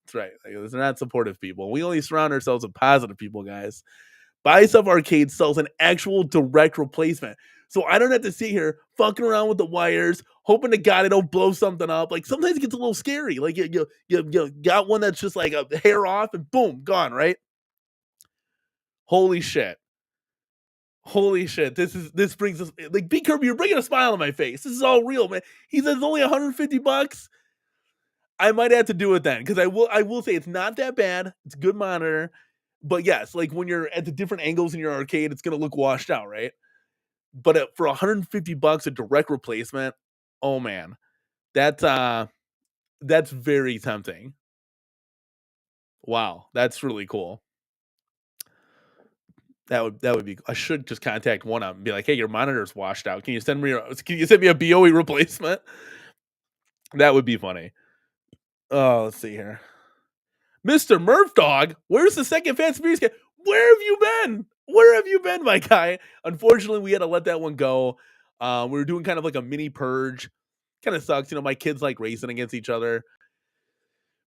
That's right. Like, they're not supportive people. We only surround ourselves with positive people, guys. Buy Stuff Arcade sells an actual direct replacement. So I don't have to sit here fucking around with the wires, hoping to God I don't blow something up. Like sometimes it gets a little scary. Like you got one that's just like a hair off and boom, gone, right? Holy shit. Holy shit. This brings us like B Kirby, you're bringing a smile on my face. This is all real, man. He says it's only $150. I might have to do it then because I will say it's not that bad. It's a good monitor. But yes, like when you're at the different angles in your arcade, it's gonna look washed out, right? But for $150, a direct replacement, oh man, that's very tempting. Wow, that's really cool. That would be. I should just contact one up and be like, "Hey, your monitor's washed out. Can you send me a BOE replacement?" That would be funny. Oh, let's see here. Mr. Murph Dog, where's the second Fast and Furious game? Where have you been? Where have you been, my guy? Unfortunately, we had to let that one go. We were doing kind of like a mini purge. Kind of sucks, you know. My kids like racing against each other.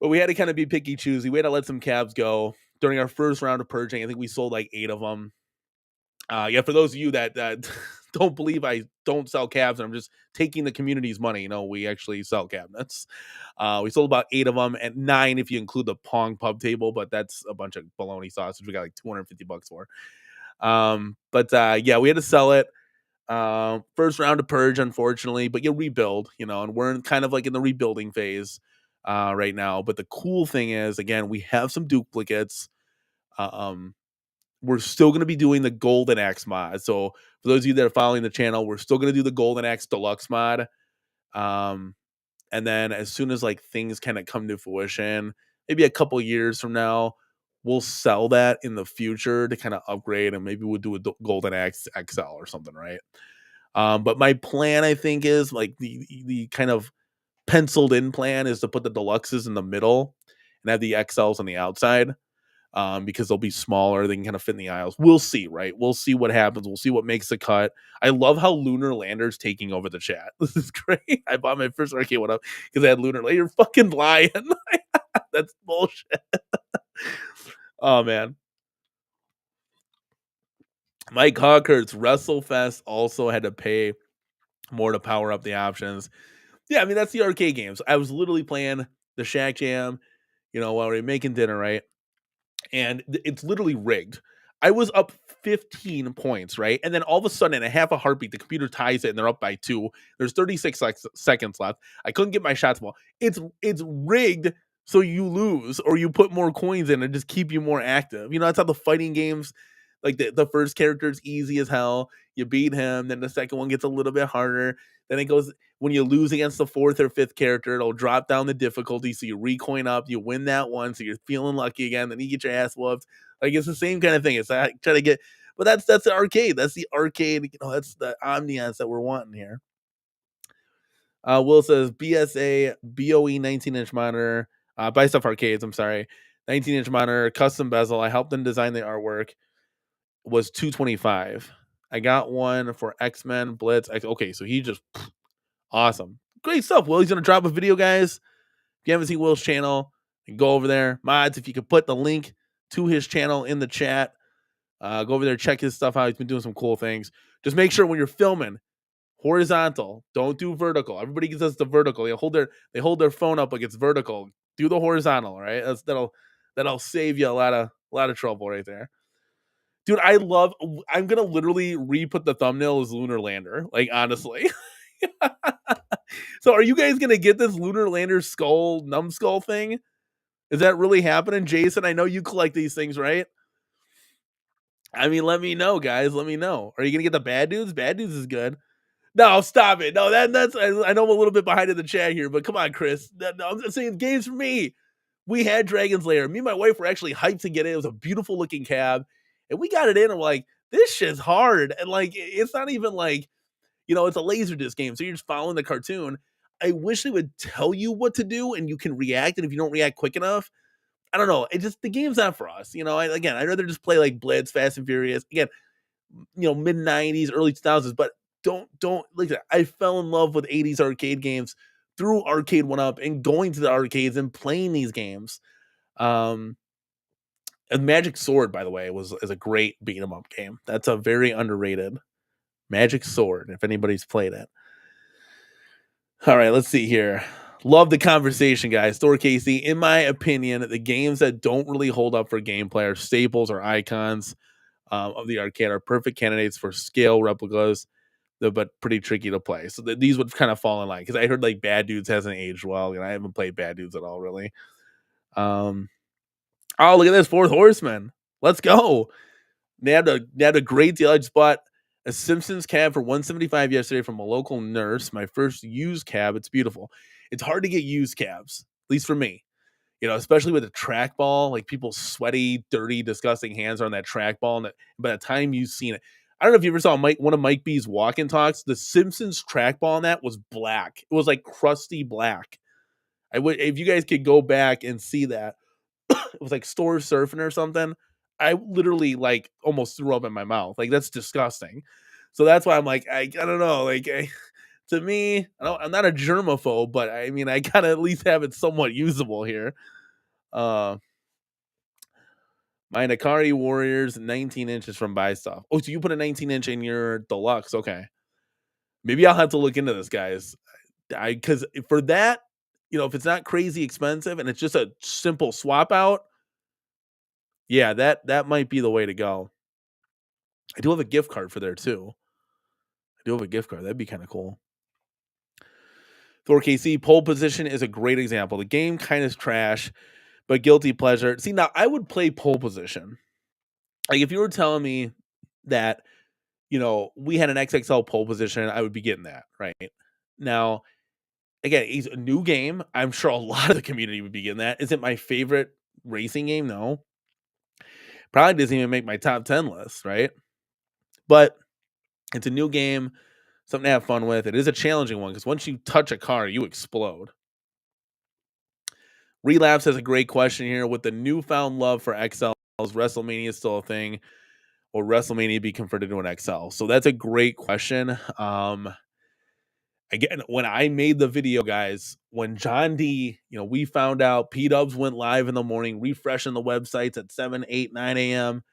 But we had to kind of be picky choosy. We had to let some cabs go during our first round of purging. I think we sold like 8 of them. Yeah, for those of you that don't believe I don't sell cabs, and I'm just taking the community's money. We actually sell cabinets. We sold about 8 of them, and 9 if you include the Pong pub table, but that's a bunch of bologna sausage. We got like $250 for. Yeah, we had to sell it. First round of purge, unfortunately, but you rebuild, and we're kind of like in the rebuilding phase right now. But the cool thing is, again, we have some duplicates. Um, we're still going to be doing the Golden Axe mod. So for those of you that are following the channel, we're still going to do the Golden Axe Deluxe mod. And then as soon as like things kind of come to fruition, maybe a couple years from now, we'll sell that in the future to kind of upgrade, and maybe we'll do a Golden Axe XL or something, right? But my plan, I think, is like the kind of penciled in plan is to put the deluxes in the middle and have the XLs on the outside. Because they'll be smaller, they can kind of fit in the aisles. We'll see, right? We'll see what happens. We'll see what makes the cut. I love how Lunar Lander's taking over the chat. This is great. I bought my first arcade one up because I had Lunar Lander. You're fucking lying. That's bullshit. Oh man. Mike Hawker's WrestleFest also had to pay more to power up the options. Yeah, I mean that's the arcade games. I was literally playing the Shaq Jam, while we were making dinner, right? And it's literally rigged. I was up 15 points, right? And then all of a sudden, in a half a heartbeat, the computer ties it and they're up by 2. There's 36 seconds left. I couldn't get my shots ball. It's rigged so you lose or you put more coins in and just keep you more active. That's how the fighting games, like the first character is easy as hell. You beat him, then the second one gets a little bit harder. Then it goes, when you lose against the 4th or 5th character, it'll drop down the difficulty. So you recoin up, you win that one. So you're feeling lucky again. Then you get your ass whooped. Like it's the same kind of thing. It's like trying to get, but that's the arcade. That's the arcade. That's the ambiance that we're wanting here. Will says BSA BOE 19-inch monitor, buy stuff arcades. I'm sorry, 19-inch monitor, custom bezel. I helped them design the artwork. Was $225. I got one for X-Men Blitz. Okay, so he just awesome. Great stuff. Will, he's gonna drop a video, guys. If you haven't seen Will's channel, go over there. Mods, if you could put the link to his channel in the chat, go over there, check his stuff out. He's been doing some cool things. Just make sure when you're filming, horizontal. Don't do vertical. Everybody does the vertical. They hold their phone up like it's vertical. Do the horizontal, all right? That'll save you a lot of trouble right there. Dude, I'm gonna literally re-put the thumbnail as Lunar Lander. Like, honestly. So are you guys gonna get this Lunar Lander skull, numbskull thing? Is that really happening? Jason, I know you collect these things, right? I mean, let me know, guys. Let me know. Are you gonna get the bad dudes? Bad dudes is good. No, stop it. No, that's I know I'm a little bit behind in the chat here, but come on, Chris. No, I'm saying games for me. We had Dragon's Lair. Me and my wife were actually hyped to get it. It was a beautiful looking cab. And we got it in and we're like, this shit's hard. And like, it's not even like, it's a Laserdisc game. So you're just following the cartoon. I wish they would tell you what to do and you can react. And if you don't react quick enough, I don't know. The game's not for us. I'd rather just play like Blitz, Fast and Furious. Again, mid 90s, early 2000s, but don't like that. I fell in love with 80s arcade games through Arcade 1-Up and going to the arcades and playing these games. And Magic Sword, by the way, is a great beat 'em up game. That's a very underrated Magic Sword, if anybody's played it. All right, let's see here. Love the conversation, guys. Thor Casey, in my opinion, the games that don't really hold up for gameplay are staples or icons of the arcade are perfect candidates for scale replicas, but pretty tricky to play. So these would kind of fall in line because I heard like Bad Dudes hasn't aged well, and I haven't played Bad Dudes at all, really. Oh, look at this, Fourth Horseman. Let's go. They had a great deal. I just bought a Simpsons cab for $175 yesterday from a local nurse. My first used cab. It's beautiful. It's hard to get used cabs, at least for me. Especially with a trackball, like people's sweaty, dirty, disgusting hands are on that trackball. And by the time you've seen it, I don't know if you ever saw one of Mike B's walk-in talks. The Simpsons trackball on that was black. It was like crusty black. If you guys could go back and see that, it was like store surfing or something. I literally like almost threw up in my mouth. Like that's disgusting. So that's why I'm like, I don't know. Like to me, I'm not a germaphobe, but I mean, I gotta at least have it somewhat usable here. Uh, my Nakari Warriors, 19 inches from Buy Stuff. Oh, so you put a 19-inch in your deluxe? Okay, maybe I'll have to look into this, guys. Because for that, if it's not crazy expensive and it's just a simple swap out, yeah, that might be the way to go. I do have a gift card for there too. I do have a gift card. That'd be kind of cool. Thor KC pole position is a great example. The game kind of trash, but guilty pleasure. See, now I would play pole position. Like if you were telling me that, we had an XXL pole position, I would be getting that, right? Now, again, it's a new game. I'm sure a lot of the community would be getting that. Is it my favorite racing game? No. Probably doesn't even make my top 10 list, right? But it's a new game, something to have fun with. It is a challenging one because once you touch a car, you explode. Relapse has a great question here. With the newfound love for XL, is WrestleMania still a thing, or WrestleMania be converted to an XL? So that's a great question. Again, when I made the video, guys, when John D, we found out P-Dubs went live in the morning, refreshing the websites at 7, 8, 9 a.m.,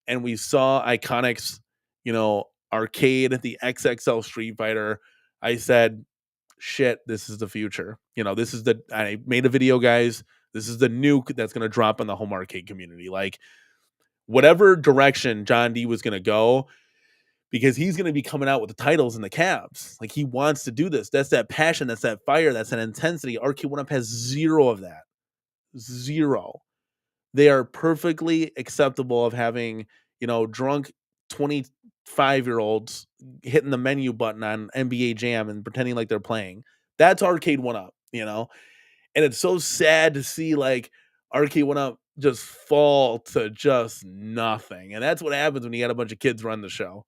and we saw Iconics, arcade, the XXL Street Fighter, I said, shit, this is the future. I made a video, guys. This is the nuke that's going to drop in the home arcade community. Like, whatever direction John D was going to go, because he's going to be coming out with the titles and the cabs. Like, he wants to do this. That's that passion. That's that fire. That's that intensity. Arcade 1-Up has zero of that. Zero. They are perfectly acceptable of having, drunk 25-year-olds hitting the menu button on NBA Jam and pretending like they're playing. That's Arcade 1-Up, And it's so sad to see, like, Arcade 1-Up just fall to just nothing. And that's what happens when you got a bunch of kids run the show.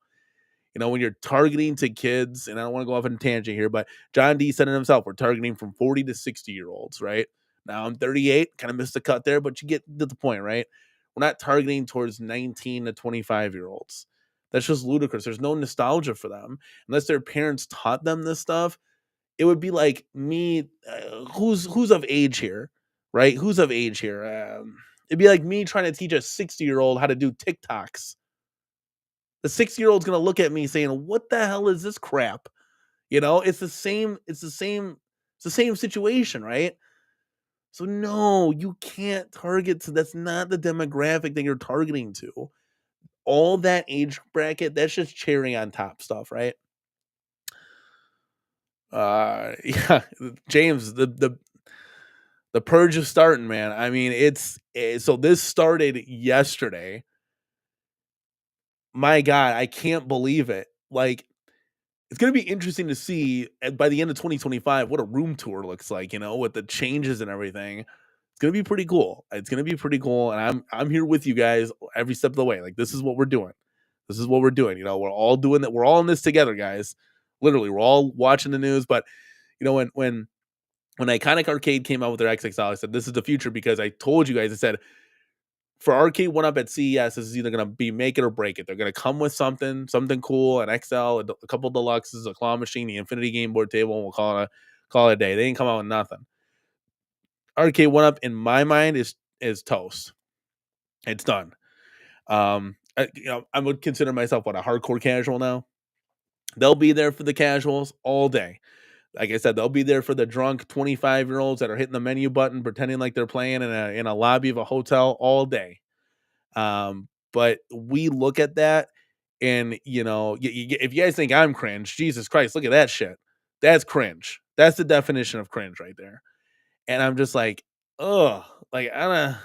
When you're targeting to kids, and I don't want to go off on a tangent here, but John D said it himself, we're targeting from 40 to 60-year-olds, right? Now I'm 38, kind of missed the cut there, but you get to the point, right? We're not targeting towards 19 to 25-year-olds. That's just ludicrous. There's no nostalgia for them. Unless their parents taught them this stuff, it would be like me, who's of age here, right? Who's of age here? It'd be like me trying to teach a 60-year-old how to do TikToks. The 6-year-old's gonna look at me saying, "What the hell is this crap?" It's the same. It's the same situation, right? So no, you can't target to. That's not the demographic that you're targeting to. All that age bracket, that's just cherry on top stuff, right? Yeah, James, the purge is starting, man. I mean, so this started yesterday. My God, I can't believe it. Like, it's going to be interesting to see by the end of 2025 what a room tour looks like, with the changes and everything. It's going to be pretty cool. It's going to be pretty cool, and I'm here with you guys every step of the way. Like, this is what we're doing. This is what we're doing. We're all doing that. We're all in this together, guys. Literally, we're all watching the news. But when Iconic Arcade came out with their XXL, I said this is the future because I told you guys. I said, for Arcade 1-Up at CES, this is either going to be make it or break it. They're going to come with something cool, an XL, a couple deluxes, a claw machine, the Infinity Game Board table, and we'll call it a day. They didn't come out with nothing. Arcade 1-Up, in my mind, is toast. It's done. I would consider myself a hardcore casual now. They'll be there for the casuals all day. Like I said, they'll be there for the drunk 25-year-olds that are hitting the menu button, pretending like they're playing in a lobby of a hotel all day. But we look at that, and if you guys think I'm cringe, Jesus Christ, look at that shit. That's cringe. That's the definition of cringe right there. And I'm just like, ugh, like I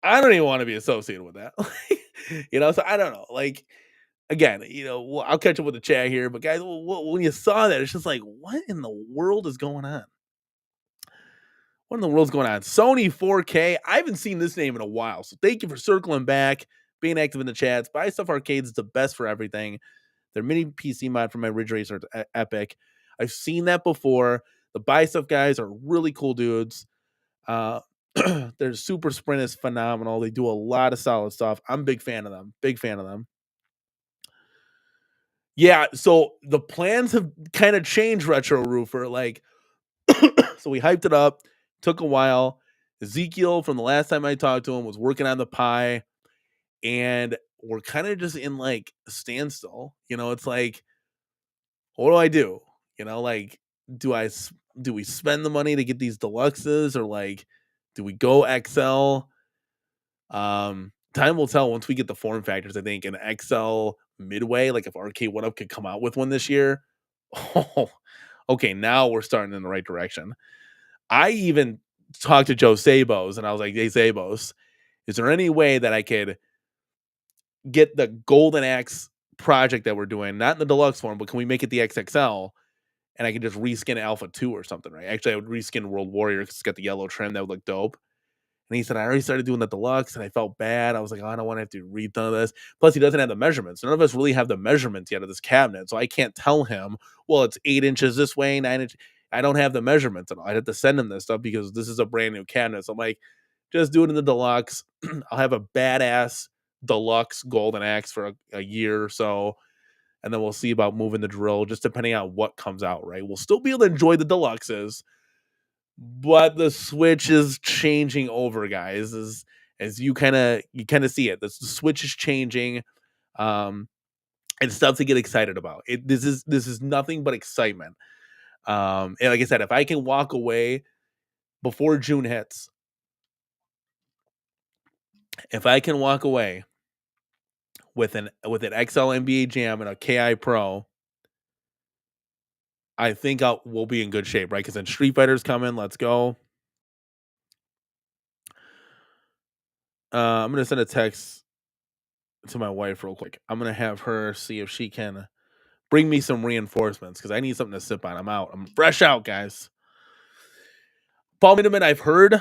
don't even want to be associated with that. So I don't know. Like, again, I'll catch up with the chat here, but guys, when you saw that, it's just like, what in the world is going on? What in the world's going on? Sony 4K. I haven't seen this name in a while, so thank you for circling back, being active in the chats. Buy Stuff Arcades is the best for everything. Their mini PC mod for my Ridge Racer is epic. I've seen that before. The Buy Stuff guys are really cool dudes. Their Super Sprint is phenomenal. They do a lot of solid stuff. I'm a big fan of them. Big fan of them. Yeah, so the plans have kind of changed, Retro Roofer. Like, so we hyped it up. Took a while. Ezekiel, from the last time I talked to him, was working on the Pi, and we're kind of just in like a standstill. It's like, what do I do? Like, do I do we spend the money to get these deluxes, or like, do we go XL? Time will tell once we get the form factors. I think an XL midway, like if Arcade One Up could come out with one this year, oh, okay, now we're starting in the right direction. I even talked to Joe Sabos, and I was like, "Hey Sabos, is there any way that I could get the Golden Axe project that we're doing, not in the deluxe form, but can we make it the XXL? And I can just reskin Alpha 2 or something, right? Actually, I would reskin World Warrior because it's got the yellow trim. That would look dope." And he said, "I already started doing the deluxe and I felt bad." I was like, "Oh, I don't want to have to read none of this." Plus, he doesn't have the measurements. None of us really have the measurements yet of this cabinet. So I can't tell him, well, it's 8 inches this way, 9 inches. I don't have the measurements at all. I'd have to send him this stuff because this is a brand new cabinet. So I'm like, just do it in the deluxe. I'll have a badass deluxe Golden Axe for a year or so. And then we'll see about moving the drill, just depending on what comes out, right? We'll still be able to enjoy the deluxes, but the Switch is changing over, guys. As you kind of see it, the Switch is changing. Um, it's stuff to get excited about. This is nothing but excitement. And like I said, if I can walk away before June hits, if I can walk away with an XL NBA Jam and a KI Pro, I think we'll be in good shape, right? Because then Street Fighter's coming. Let's go. I'm gonna send a text to my wife real quick. I'm gonna have her see if she can bring me some reinforcements because I need something to sip on. I'm out. I'm fresh out, guys. Paul Minneman, I've heard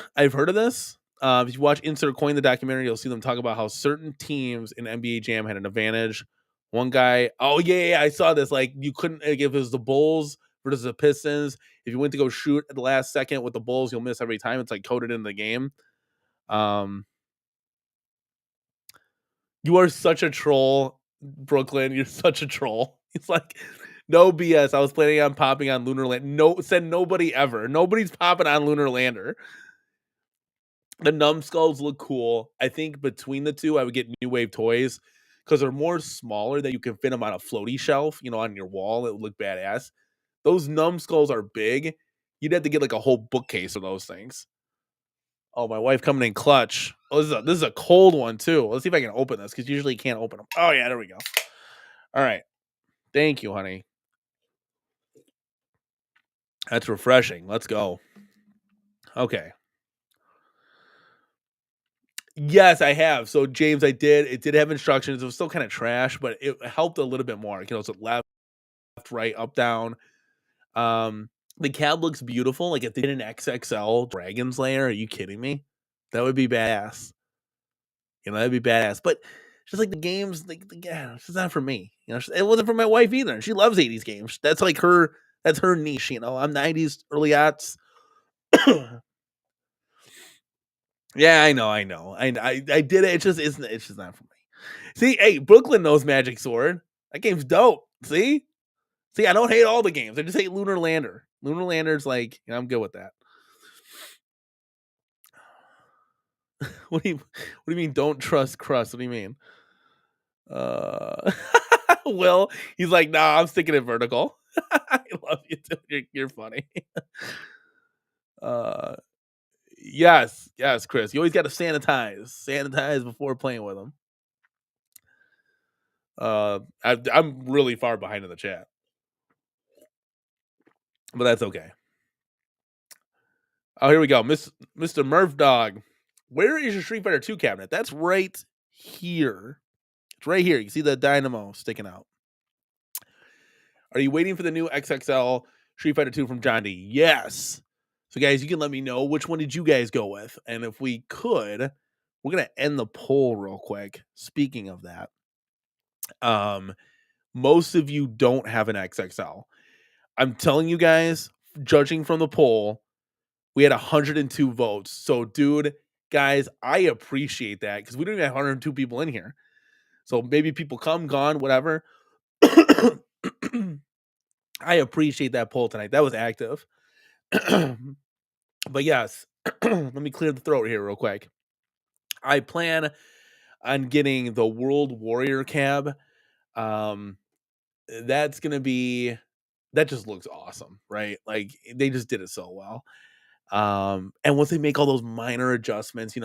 of this. If you watch Insert Coin, the documentary, you'll see them talk about how certain teams in NBA Jam had an advantage. One guy, oh yeah, I saw this. Like, you couldn't, like, if it was the Bulls versus the Pistons, if you went to go shoot at the last second with the Bulls, you'll miss every time. It's like coded in the game. Um, you are such a troll, Brooklyn. You're such a troll. It's like, no BS. I was planning on popping on Lunar Land. No, said nobody ever. Nobody's popping on Lunar Lander. The numbskulls look cool. I think between the two, I would get New Wave toys because they're more smaller that you can fit them on a floaty shelf, on your wall. It would look badass. Those numbskulls are big. You'd have to get like a whole bookcase of those things. Oh, my wife coming in clutch. Oh, this is a cold one too. Let's see if I can open this because usually you can't open them. Oh yeah, there we go. All right. Thank you, honey. That's refreshing. Let's go. Okay. Yes, I have. So James, I did. It did have instructions. It was still kind of trash, but it helped a little bit more. So left, right, up, down. The cab looks beautiful. Like if they did an XXL Dragon's Lair, are you kidding me? That would be badass. That'd be badass. But just like the games, yeah, it's just not for me. It wasn't for my wife either. She loves 80s games. That's like her. That's her niche. I'm 90s, early aughts. Yeah, I know. I did it. It's just not for me. See, hey, Brooklyn knows Magic Sword. That game's dope. See, I don't hate all the games. I just hate Lunar Lander. Lunar Lander's like, I'm good with that. What do you mean? Don't trust crust? What do you mean? Will, he's like, nah, I'm sticking it vertical. I love you too. You're funny. Uh, yes, Chris. You always got to sanitize before playing with them. I'm really far behind in the chat, but that's okay. Oh, here we go, Mr. Murph Dog. Where is your Street Fighter 2 cabinet? That's right here. It's right here. You see the dynamo sticking out. Are you waiting for the new XXL Street Fighter 2 from John D? Yes. So, guys, you can let me know which one did you guys go with, and if we could, we're gonna end the poll real quick. Speaking of that, most of you don't have an XXL. I'm telling you guys, judging from the poll, we had 102 votes. So, dude, guys, I appreciate that because we don't even have 102 people in here. So maybe people come, gone, whatever. I appreciate that poll tonight. That was active. But yes, Let me clear the throat here real quick. I plan on getting the World Warrior cab. Um, that's gonna be that just looks awesome, right? Like they just did it so well. And once they make all those minor adjustments,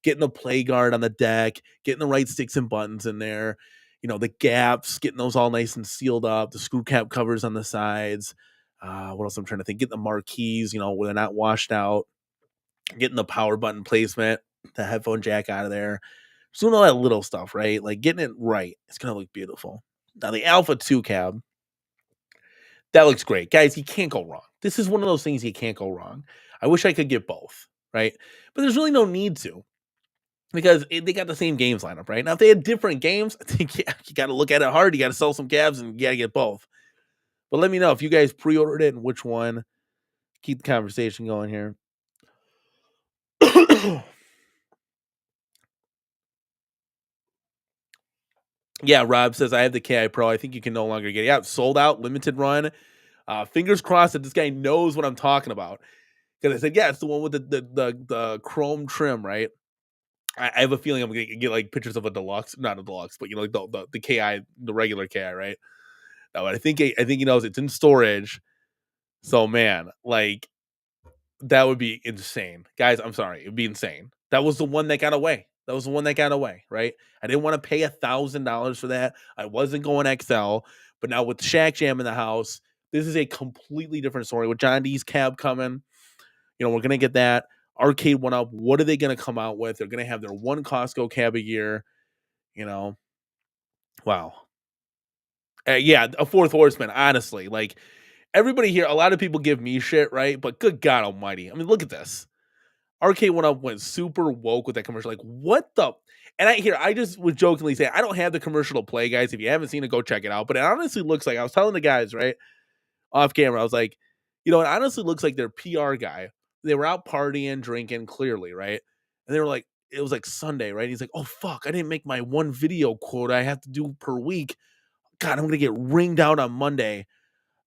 getting the play guard on the deck, getting the right sticks and buttons in there, the gaps, getting those all nice and sealed up, the screw cap covers on the sides. What else I'm trying to think? Getting the marquees, where they're not washed out, getting the power button placement, the headphone jack out of there. Just doing all that little stuff, right? Like getting it right. It's gonna look beautiful. Now the Alpha 2 cab, that looks great. Guys, you can't go wrong. This is one of those things you can't go wrong. I wish I could get both, right? But there's really no need to because they got the same games lineup, right? Now, if they had different games, I think you got to look at it hard. You got to sell some cabs and you got to get both. But let me know if you guys pre-ordered it and which one. Keep the conversation going here. Yeah, Rob says, I have the KI Pro. I think you can no longer get it. Yeah, sold out, limited run. Fingers crossed that this guy knows what I'm talking about. Because I said, yeah, it's the one with the chrome trim, right? I have a feeling I'm gonna get like pictures of a deluxe, not a deluxe, but like the KI, the regular KI, right? No, I think he knows it's in storage. So man, like that would be insane, guys. I'm sorry, it'd be insane. That was the one that got away. That was the one that got away, right? I didn't want to pay $1,000 for that. I wasn't going XL, but now with Shaq Jam in the house, this is a completely different story. With John D's cab coming, we're gonna get that. Arcade One Up. What are they gonna come out with? They're gonna have their one Costco cab a year. Wow. Yeah, a fourth horseman. Honestly, like everybody here, a lot of people give me shit, right? But good God Almighty, I mean, look at this. Arcade One Up went super woke with that commercial. Like, what the? And I just was jokingly saying, I don't have the commercial to play, guys. If you haven't seen it, go check it out. But it honestly looks like I was telling the guys, right, off camera, I was like, it honestly looks like their PR guy. They were out partying, drinking, clearly, right? And they were like, it was like Sunday, right? He's like, oh fuck, I didn't make my one video quota I have to do per week. God, I'm gonna get ringed out on Monday.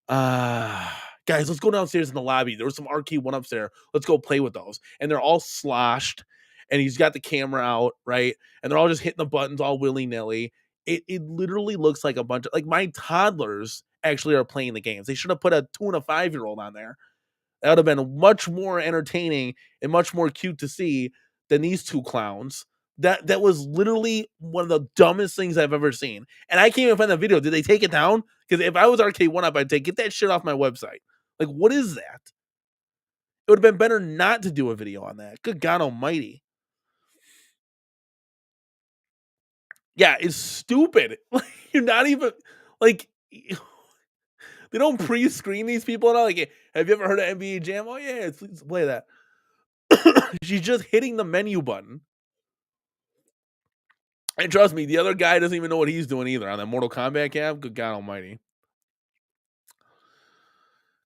Guys, let's go downstairs in the lobby. There was some Arcade One Ups there. Let's go play with those. And they're all sloshed, and he's got the camera out, right? And they're all just hitting the buttons all willy-nilly. It literally looks like a bunch of, like, my toddlers actually are playing the games. They should have put a 2 and a 5-year-old on there. That would have been much more entertaining and much more cute to see than these two clowns. That was literally one of the dumbest things I've ever seen. And I can't even find that video. Did they take it down? Because if I was Arcade One Up, I'd say, get that shit off my website. Like, what is that? It would have been better not to do a video on that. Good God Almighty. Yeah, it's stupid. Like, you're not even like they don't pre-screen these people and all. Like, have you ever heard of NBA Jam? Oh yeah, let's play that. She's just hitting the menu button. And trust me, the other guy doesn't even know what he's doing either on that Mortal Kombat cab. Good God Almighty.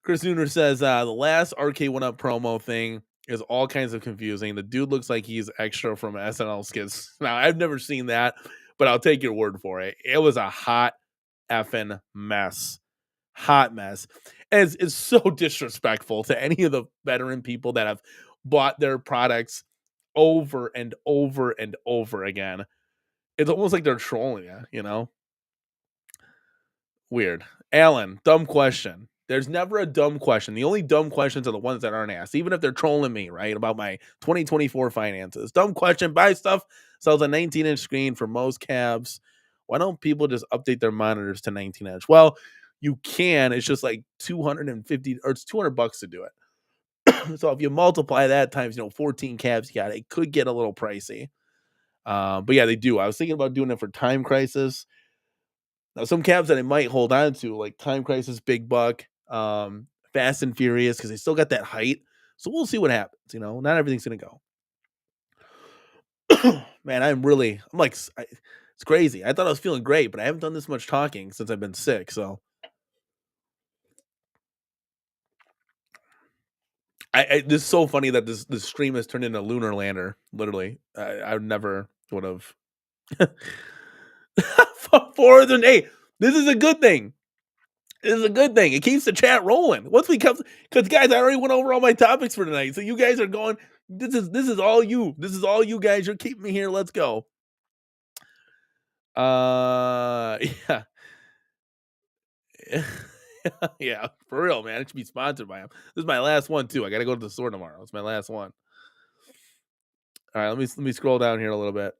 Chris Nooner says the last Arcade One Up promo thing is all kinds of confusing. The dude looks like he's extra from SNL skits. Now, I've never seen that, but I'll take your word for it. It was a hot effing mess. Hot mess. And it's so disrespectful to any of the veteran people that have bought their products over and over and over again. It's almost like they're trolling you. Weird. Alan, dumb question. There's never a dumb question. The only dumb questions are the ones that aren't asked, even if they're trolling me, right? About my 2024 finances. Dumb question. Buy stuff, sells a 19-inch screen for most cabs. Why don't people just update their monitors to 19-inch? Well, you can. It's just like 250 or it's $200 to do it. So if you multiply that times, 14 cabs you got, it could get a little pricey. But yeah, they do. I was thinking about doing it for Time Crisis. Now, some cabs that I might hold on to, like Time Crisis, Big Buck, Fast and Furious, because they still got that height. So we'll see what happens. Not everything's gonna go. Man, I'm like, it's crazy. I thought I was feeling great, but I haven't done this much talking since I've been sick. So this is so funny that this stream has turned into Lunar Lander. Literally, I never would have. Forward and hey, this is a good thing. This is a good thing. It keeps the chat rolling. Once we come, because guys, I already went over all my topics for tonight. So you guys are going, This is all you. This is all you guys. You're keeping me here. Let's go. Yeah. Yeah, for real, man. It should be sponsored by him. This is my last one too. I got to go to the store tomorrow. It's my last one. All right, let me scroll down here a little bit.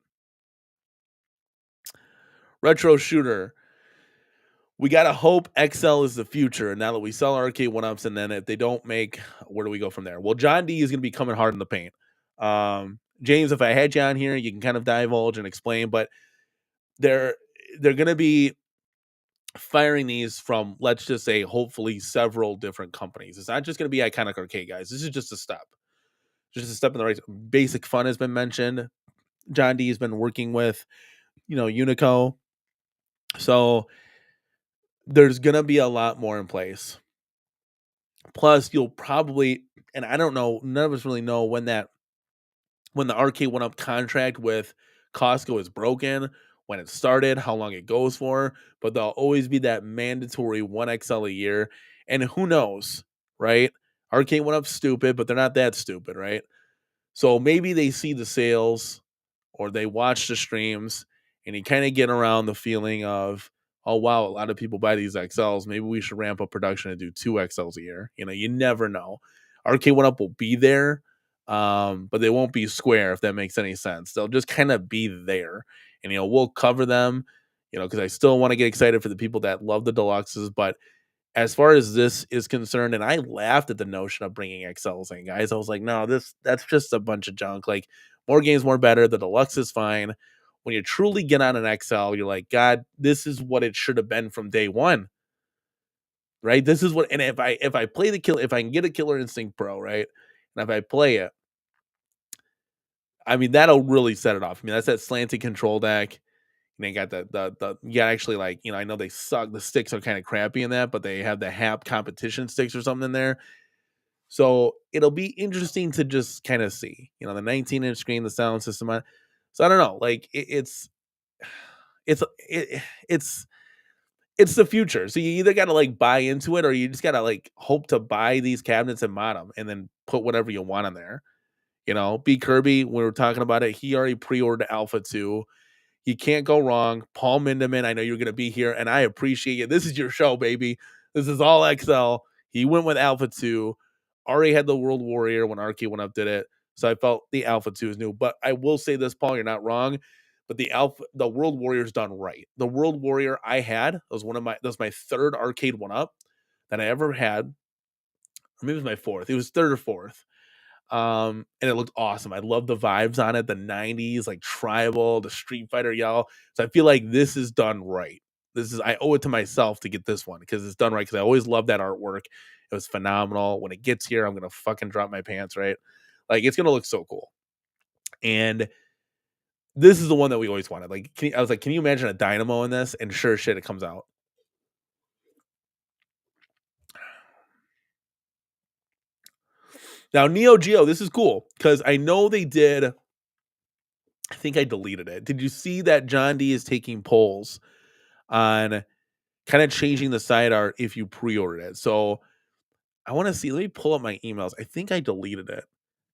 Retro shooter. We gotta hope XL is the future. And now that we sell arcade one ups, and then if they don't make, where do we go from there? Well, John D is gonna be coming hard in the paint. James, if I had you on here, you can kind of divulge and explain, but they're they're gonna be firing these from, let's just say, hopefully several different companies. It's not just gonna be Iconic Arcade, guys. This is just a step. Just a step in the right. Basic Fun has been mentioned. John D has been working with, Unico. So there's gonna be a lot more in place. Plus, you'll probably, and I don't know, none of us really know when the arcade went up contract with Costco is broken, when it started, how long it goes for, but there'll always be that mandatory 1XL a year. And who knows, right? Arcade went up stupid, but they're not that stupid, right? So maybe they see the sales or they watch the streams and you kind of get around the feeling of, oh, wow, a lot of people buy these XLs. Maybe we should ramp up production and do 2XLs a year. You never know. Arcade One Up will be there, but they won't be square, if that makes any sense. They'll just kind of be there. And, we'll cover them, because I still want to get excited for the people that love the deluxes. But as far as this is concerned, and I laughed at the notion of bringing XLs in, guys. I was like, no, that's just a bunch of junk. Like, more games, more better. The deluxe is fine. When you truly get on an XL, you're like, God, this is what it should have been from day one, right? This is what, and if I play if I can get a Killer Instinct Pro, right, and if I play it, I mean, that'll really set it off. I mean, that's that slanted control deck. And they got the yeah, actually, like, I know they suck. The sticks are kind of crappy in that, but they have the HAP competition sticks or something in there. So it'll be interesting to just kind of see, the 19-inch screen, the sound system on. So I don't know, like it's it, it's the future. So you either got to like buy into it, or you just got to like hope to buy these cabinets and mod them, and then put whatever you want on there. B Kirby, when we were talking about it, he already pre-ordered Alpha 2. You can't go wrong. Paul Mindeman, I know you're going to be here, and I appreciate you. This is your show, baby. This is all XL. He went with Alpha 2. Already had the World Warrior when Arcade One Up did it, so I felt the Alpha 2 is new. But I will say this, Paul, you're not wrong. But the World Warrior's done right. The World Warrior I had was that was my third Arcade One Up that I ever had. Or maybe it was my fourth. It was third or fourth. And it looked awesome. I love the vibes on it, the 90s, like tribal, the Street Fighter yell. So I feel like this is done right. I owe it to myself to get this one because it's done right. Because I always love that artwork. It was phenomenal. When it gets here, I'm gonna fucking drop my pants, right? Like, it's gonna look so cool. And this is the one that we always wanted. Like, I was like, can you imagine a dynamo in this? And sure shit, it comes out. Now, Neo Geo, this is cool because I know they did. I think I deleted it. Did you see that John D is taking polls on kind of changing the side art if you pre-ordered it? So I want to see. Let me pull up my emails. I think I deleted it.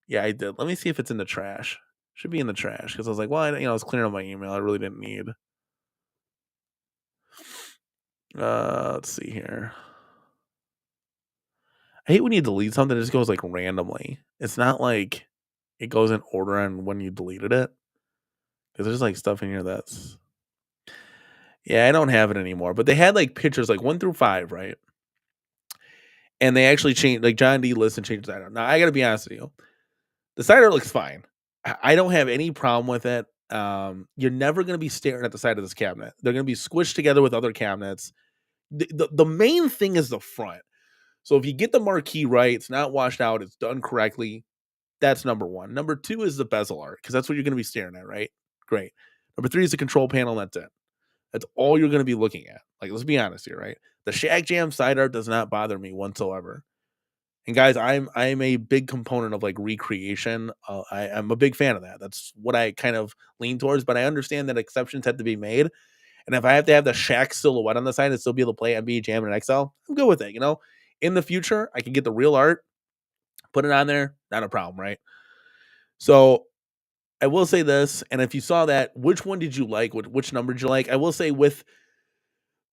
Yeah, I did. Let me see if it's in the trash. Should be in the trash because I was like, well, I was clearing up my email. I really didn't need. Let's see here. I hate when you delete something, it just goes like randomly. It's not like it goes in order on when you deleted it. Because there's like stuff in here that's. Yeah, I don't have it anymore. But they had like pictures like 1 through 5, right? And they actually changed, like John D lists and changed the side art. Now, I got to be honest with you. The side art looks fine. I don't have any problem with it. You're never going to be staring at the side of this cabinet. They're going to be squished together with other cabinets. The main thing is the front. So if you get the marquee right, it's not washed out, it's done correctly. That's number one. Number two is the bezel art, because that's what you're going to be staring at, right? Great. Number three is the control panel. And that's it. That's all you're going to be looking at. Like, let's be honest here, right? The Shaq Jam side art does not bother me whatsoever. And guys, I'm a big component of like recreation. I'm a big fan of that. That's what I kind of lean towards. But I understand that exceptions have to be made. And if I have to have the Shaq silhouette on the side and still be able to play NBA Jam and XL, I'm good with it. In the future, I can get the real art, put it on there, not a problem, right? So I will say this, and if you saw that, which one did you like? Which number did you like? I will say with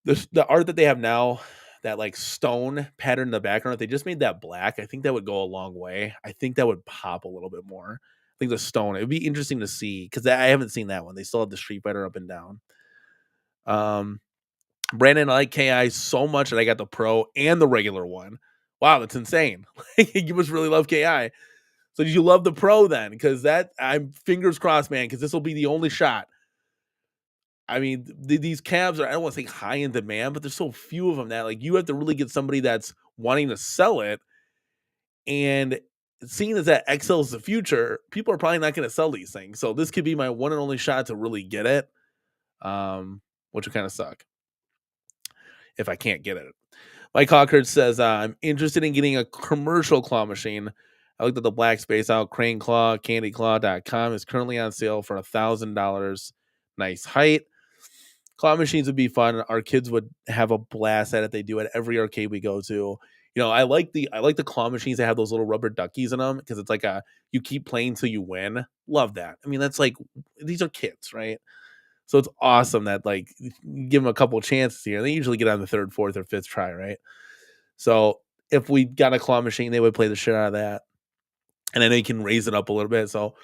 the art that they have now, that like stone pattern in the background, if they just made that black, I think that would go a long way. I think that would pop a little bit more. I think the stone, it would be interesting to see because I haven't seen that one. They still have the Street Fighter up and down. Um, Brandon, I like KI so much that I got the pro and the regular one. Wow, that's insane. You must really love KI. So did you love the pro then? Because that I'm fingers crossed, man, because this will be the only shot. I mean, these cabs are, I don't want to say high in demand, but there's so few of them that like you have to really get somebody that's wanting to sell it. And seeing as that XL is the future, people are probably not going to sell these things. So this could be my one and only shot to really get it. Which would kind of suck if I can't get it. Mike Hawkert says, I'm interested in getting a commercial claw machine. I looked at the black space out. Crane Claw, candyclaw.com is currently on sale for $1,000. Nice height. Claw machines would be fun. Our kids would have a blast at it. They do at every arcade we go to. You know, I like the claw machines that have those little rubber duckies in them because it's like you keep playing till you win. Love that. I mean, that's like these are kids, right? So it's awesome that like you give them a couple chances here. They usually get on the third, fourth, or fifth try, right? So if we got a claw machine, they would play the shit out of that. And I know you can raise it up a little bit. So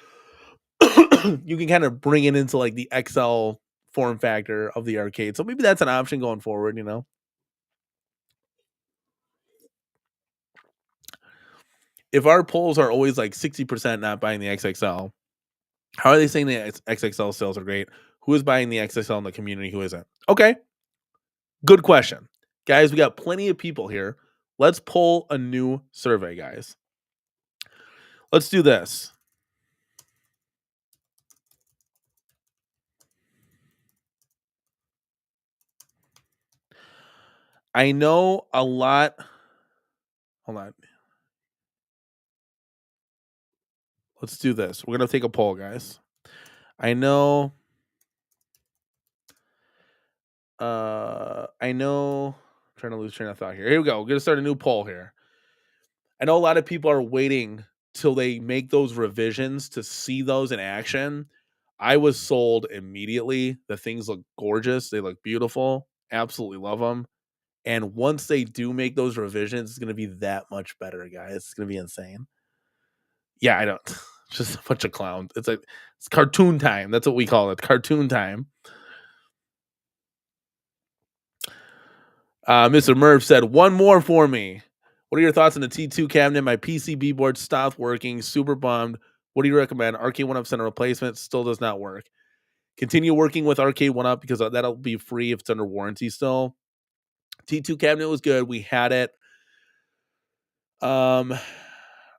you can kind of bring it into like the XL form factor of the arcade. So maybe that's an option going forward, you know? If our polls are always like 60% not buying the XXL, how are they saying the XXL sales are great? Who is buying the XXL in the community? Who isn't? Okay. Good question. Guys, we got plenty of people here. Let's pull a new survey, guys. Let's do this. I know a lot. Hold on. Let's do this. We're going to take a poll, guys. I know. I'm trying to lose train of thought here. Here we go. We're going to start a new poll here. I know a lot of people are waiting till they make those revisions to see those in action. I was sold immediately. The things look gorgeous. They look beautiful. Absolutely love them. And once they do make those revisions, it's going to be that much better, guys. It's going to be insane. Yeah, I don't. It's just a bunch of clowns. It's cartoon time. That's what we call it. Cartoon time. Mr. Murph said, one more for me. What are your thoughts on the T2 cabinet? My PCB board stopped working. Super bummed. What do you recommend? Arcade 1-Up sent a replacement. Still does not work. Continue working with Arcade 1-Up because that'll be free if it's under warranty still. T2 cabinet was good. We had it. That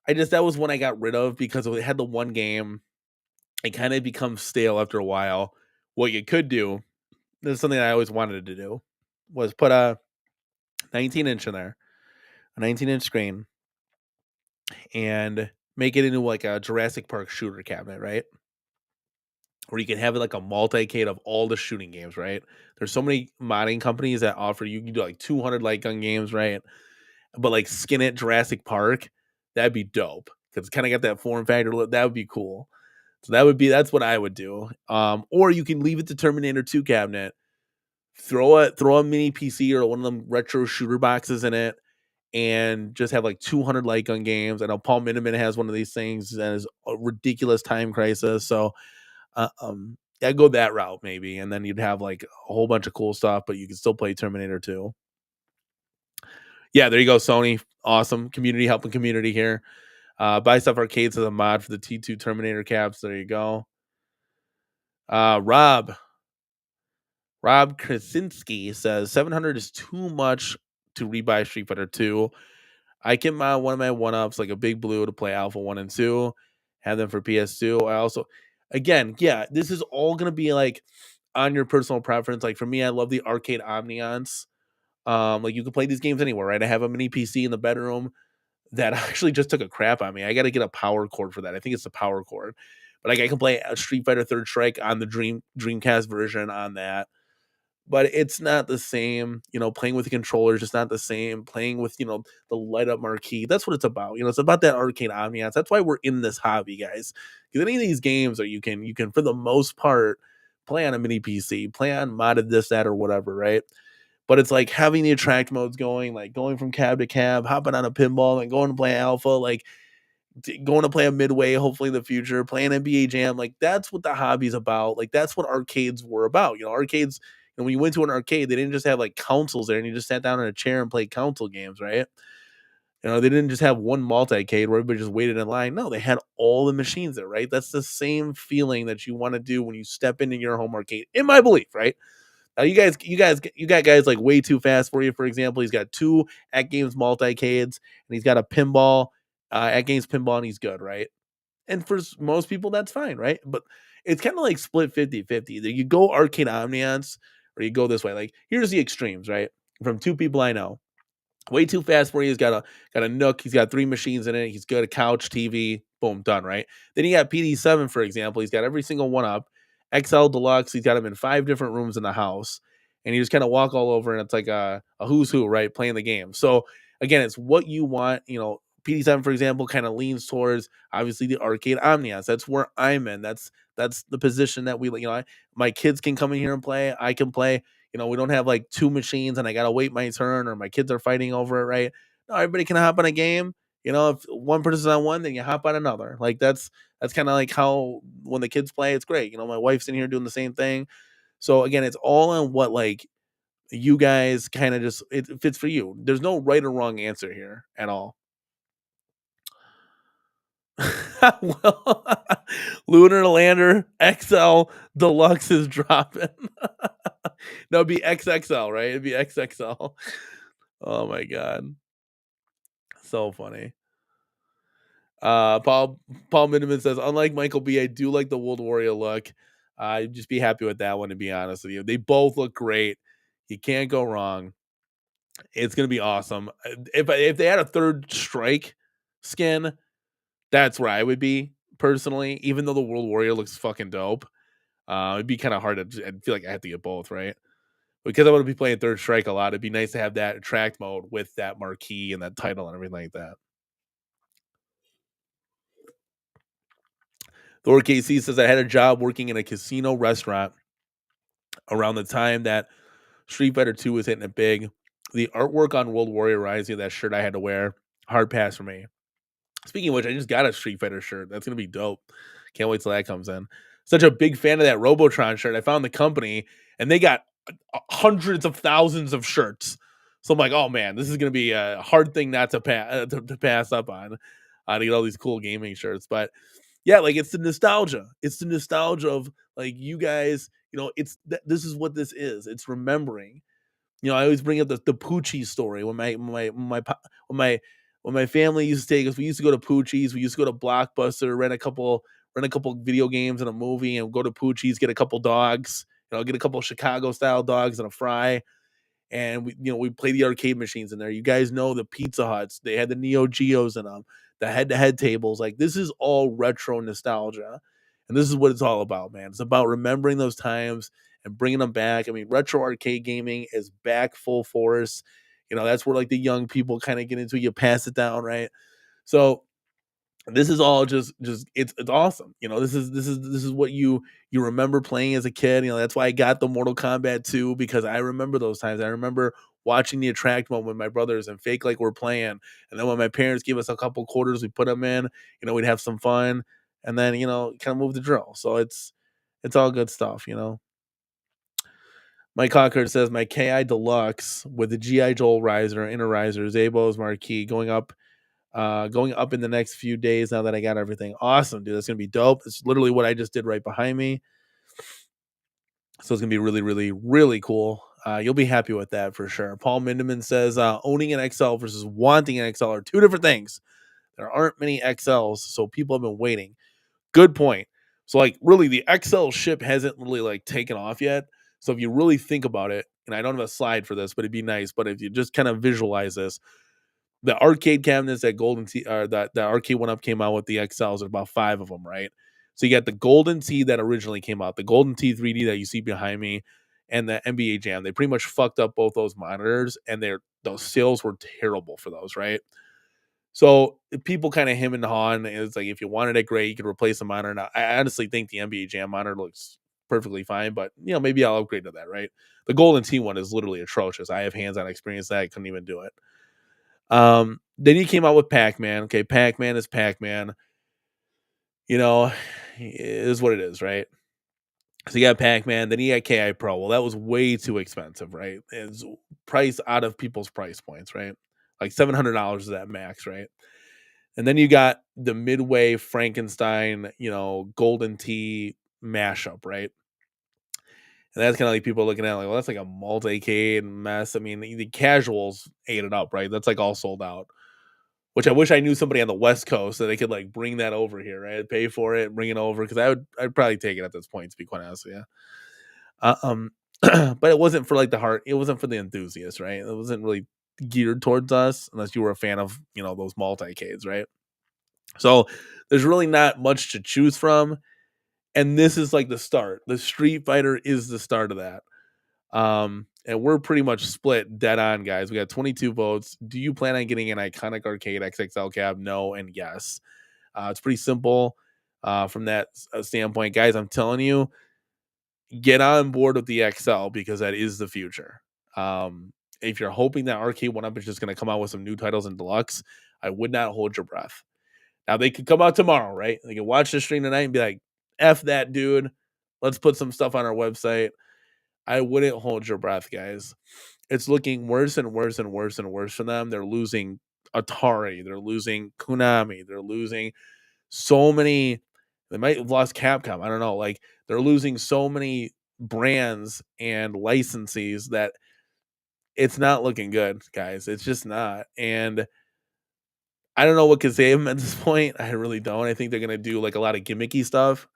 was one I got rid of because it had the one game. It kind of becomes stale after a while. What you could do, this is something I always wanted to do, was put a 19-inch in there, a 19-inch screen, and make it into like a Jurassic Park shooter cabinet, right? Where you can have it like a multi-cade of all the shooting games, right? There's so many modding companies that offer you can do like 200 light gun games, right? But like skin it Jurassic Park, that'd be dope because it's kind of got that form factor. That would be cool. So that's what I would do. Or you can leave it to Terminator 2 cabinet, throw a mini PC or one of them retro shooter boxes in it, and just have like 200 light gun games. I know Paul Miniman has one of these things and is a ridiculous Time Crisis. So I'd go that route maybe, and then you'd have like a whole bunch of cool stuff, but you can still play Terminator 2. Yeah, there you go, Sony. Awesome. Community helping community here. Buy Stuff Arcades as a mod for the T2 Terminator caps. There you go. Rob Krasinski says 700 is too much to rebuy Street Fighter 2. I can mount one of my 1-Ups like a Big Blue to play Alpha 1 and 2. Have them for PS2. I also, again, yeah, this is all going to be like on your personal preference. Like for me, I love the arcade Omnions. Like you can play these games anywhere, right? I have a mini PC in the bedroom that actually just took a crap on me. I got to get a power cord for that. I think it's the power cord. But like I can play a Street Fighter Third Strike on the Dreamcast version on that. but it's not the same. Playing with the controller is just not the same. Playing with, the light up marquee. That's what it's about. It's about that arcade ambiance. That's why we're in this hobby, guys. Because any of these games are you can for the most part play on a mini PC, play on modded this, that, or whatever, right? But it's like having the attract modes going, like going from cab to cab, hopping on a pinball and going to play alpha, like going to play a midway, hopefully in the future, playing NBA Jam. Like that's what the hobby's about. Like that's what arcades were about. Arcades. When you went to an arcade, they didn't just have like consoles there, and you just sat down in a chair and played console games, right? They didn't just have one multi-cade where everybody just waited in line. No, they had all the machines there, right? That's the same feeling that you want to do when you step into your home arcade, in my belief, right? You got guys like way too fast for you. For example, he's got two at games multi-cades, and he's got a pinball at games pinball, and he's good, right? And for most people, that's fine, right? But it's kind of like split 50-50. Either you go arcade ambiance or you go this way. Like, here's the extremes, right? From two people I know. Way too fast for you. He's got a nook. He's got three machines in it. He's got a couch, TV. Boom, done. Right. Then you got PD7, for example. He's got every single one up. XL Deluxe. He's got him in 5 different rooms in the house, and you just kind of walk all over, and it's like a who's who, right? Playing the game. So again, it's what you want. PD7, for example, kind of leans towards obviously the arcade ambiance. That's where I'm in. That's the position that my kids can come in here and play. I can play. We don't have like 2 machines and I gotta wait my turn or my kids are fighting over it, right? No, everybody can hop on a game. If one person's on one, then you hop on another. Like that's kind of like how when the kids play, it's great. My wife's in here doing the same thing. So again, it's all on what like you guys kind of just it fits for you. There's no right or wrong answer here at all. Well, Lunar Lander XL Deluxe is dropping. No, it'd be XXL, right? It'd be XXL. Oh my god, so funny. Paul Miniman says, unlike Michael B, I do like the World Warrior look. Just be happy with that one. To be honest with you, they both look great. You can't go wrong. It's gonna be awesome. If they had a third strike skin, that's where I would be personally. Even though the World Warrior looks fucking dope, it'd be kind of hard to. I feel like I have to get both, right? Because I want to be playing Third Strike a lot. It'd be nice to have that attract mode with that marquee and that title and everything like that. Thor KC says, I had a job working in a casino restaurant around the time that Street Fighter 2 was hitting it big. The artwork on World Warrior Rising, that shirt I had to wear, hard pass for me. Speaking of which, I just got a Street Fighter shirt. That's going to be dope. Can't wait till that comes in. Such a big fan of that Robotron shirt. I found the company and they got hundreds of thousands of shirts. So I'm like, oh man, this is going to be a hard thing not to, to pass up on to get all these cool gaming shirts. But yeah, like it's the nostalgia. It's the nostalgia of like you guys, this is what this is. It's remembering. I always bring up the Poochie story when when my when my family used to take us. We used to go to Poochie's. We used to go to Blockbuster, rent a couple video games and a movie, and go to Poochie's, get a couple dogs. Get a couple Chicago style dogs and a fry. And we play the arcade machines in there. You guys know the Pizza Huts. They had the Neo Geos in them, the head-to-head tables. Like this is all retro nostalgia, and this is what it's all about, man. It's about remembering those times and bringing them back. I mean, retro arcade gaming is back full force. That's where like the young people kind of get into. You pass it down, right? So this is all just it's awesome. This is what you remember playing as a kid. That's why I got the Mortal Kombat 2, because I remember those times. I remember watching the attract moment with my brothers and fake like we're playing. And then when my parents gave us a couple quarters, we put them in, we'd have some fun and then, kind of move the drill. So it's all good stuff. Mike Cocker says my KI Deluxe with the GI Joel riser, inner riser, Zabo's marquee going up in the next few days now that I got everything. Awesome, dude. That's going to be dope. It's literally what I just did right behind me. So it's going to be really, really, really cool. You'll be happy with that for sure. Paul Mindeman says owning an XL versus wanting an XL are two different things. There aren't many XLs, so people have been waiting. Good point. So like really the XL ship hasn't really like taken off yet. So if you really think about it, and I don't have a slide for this, but it'd be nice. But if you just kind of visualize this, the arcade cabinets that Golden Tee or that the arcade one up came out with the XLs, are about 5 of them, right? So you got the Golden Tee that originally came out, the Golden Tee 3D that you see behind me, and the NBA Jam. They pretty much fucked up both those monitors, and those sales were terrible for those, right? So people kind of him and hawing. It's like if you wanted it, great, you could replace the monitor. Now, I honestly think the NBA Jam monitor looks perfectly fine, but maybe I'll upgrade to that, right? The Golden Tee one is literally atrocious. I have hands-on experience that I couldn't even do it. Then he came out with Pac-Man. Okay, Pac-Man is Pac-Man. You know, it is what it is, right? So you got Pac-Man, then you got KI Pro. Well, that was way too expensive, right? It's price out of people's price points, right? Like $700 is at max, right? And then you got the Midway Frankenstein, Golden Tee mashup, right? And that's kind of like people looking at it like, well, that's like a multi-cade mess. I mean, the casuals ate it up, right? That's like all sold out. Which I wish I knew somebody on the West Coast that they could like bring that over here, right? Pay for it, bring it over because I'd probably take it at this point, to be quite honest with you. But it wasn't for like the heart. It wasn't for the enthusiasts, right? It wasn't really geared towards us unless you were a fan of those multi-cades, right? So there's really not much to choose from, and this is like the start. The Street Fighter is the start of that. And we're pretty much split dead on, guys. We got 22 votes. Do you plan on getting an iconic arcade XXL cab? No and yes. It's pretty simple from that standpoint, guys. I'm telling you, get on board with the XL because that is the future. If you're hoping that Arcade One Up is just going to come out with some new titles in deluxe, I would not hold your breath. Now they could come out tomorrow, right? They can watch the stream tonight and be like, "F that, dude. Let's put some stuff on our website." I wouldn't hold your breath, guys. It's looking worse and worse and worse and worse for them. They're losing Atari. They're losing Konami. They're losing so many. They might have lost Capcom. I don't know. Like they're losing so many brands and licensees that it's not looking good, guys. It's just not. And I don't know what can save them at this point. I really don't. I think they're gonna do like a lot of gimmicky stuff.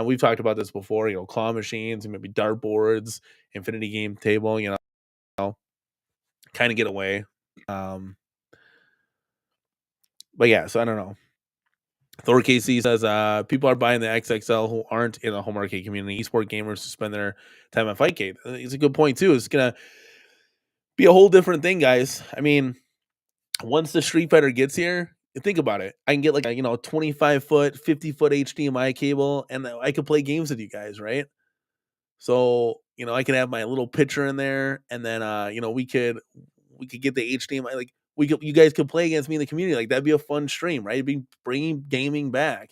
We've talked about this before. Claw machines, maybe dartboards, infinity game table. Kind of get away. But yeah, so I don't know. Thor KC says people are buying the XXL who aren't in the home arcade community. Esport gamers to spend their time on Fightcade. It's a good point too. It's gonna be a whole different thing, guys. I mean, once the Street Fighter gets here, think about it. I can get like a 25-foot, 50-foot HDMI cable, and I could play games with you guys, right? So I can have my little picture in there, and then we could get the HDMI. Like you guys could play against me in the community. Like that'd be a fun stream, right? It'd be bringing gaming back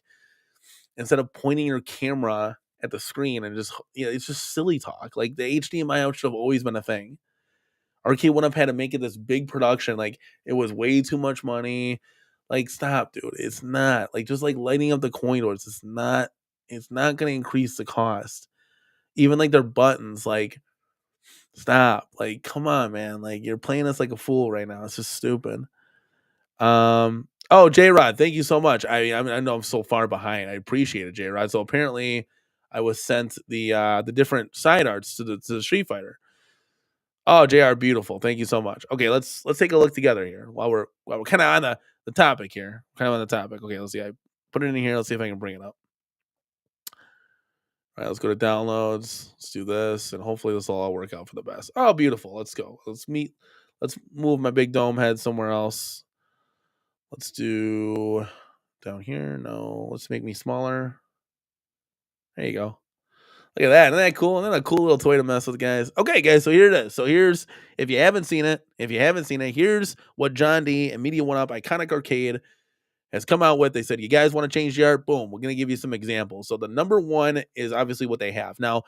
instead of pointing your camera at the screen and just it's just silly talk. Like the HDMI out should have always been a thing. Arcade One Up had to make it this big production. Like it was way too much money. Like stop, dude. It's not like just like lighting up the coin doors. It's not. It's not going to increase the cost. Even like their buttons. Like stop. Like come on, man. Like you're playing us like a fool right now. It's just stupid. Oh, J Rod, thank you so much. I know I'm so far behind. I appreciate it, J Rod. So apparently, I was sent the different side arts to the Street Fighter. Oh, JR, beautiful. Thank you so much. Okay, let's take a look together here while we're kind of on the topic here. Kind of on the topic. Okay, let's see. I put it in here. Let's see if I can bring it up. All right, let's go to downloads. Let's do this, and hopefully this will all work out for the best. Oh, beautiful. Let's go. Let's meet. Let's move my big dome head somewhere else. Let's do down here. No, let's make me smaller. There you go. Look at that. Isn't that cool? Isn't that a cool little toy to mess with, guys? Okay, guys, so here it is. So here's, if you haven't seen it, here's what John D and Media One Up Iconic Arcade has come out with. They said, you guys want to change the art? Boom. We're going to give you some examples. So the number one is obviously what they have. Now,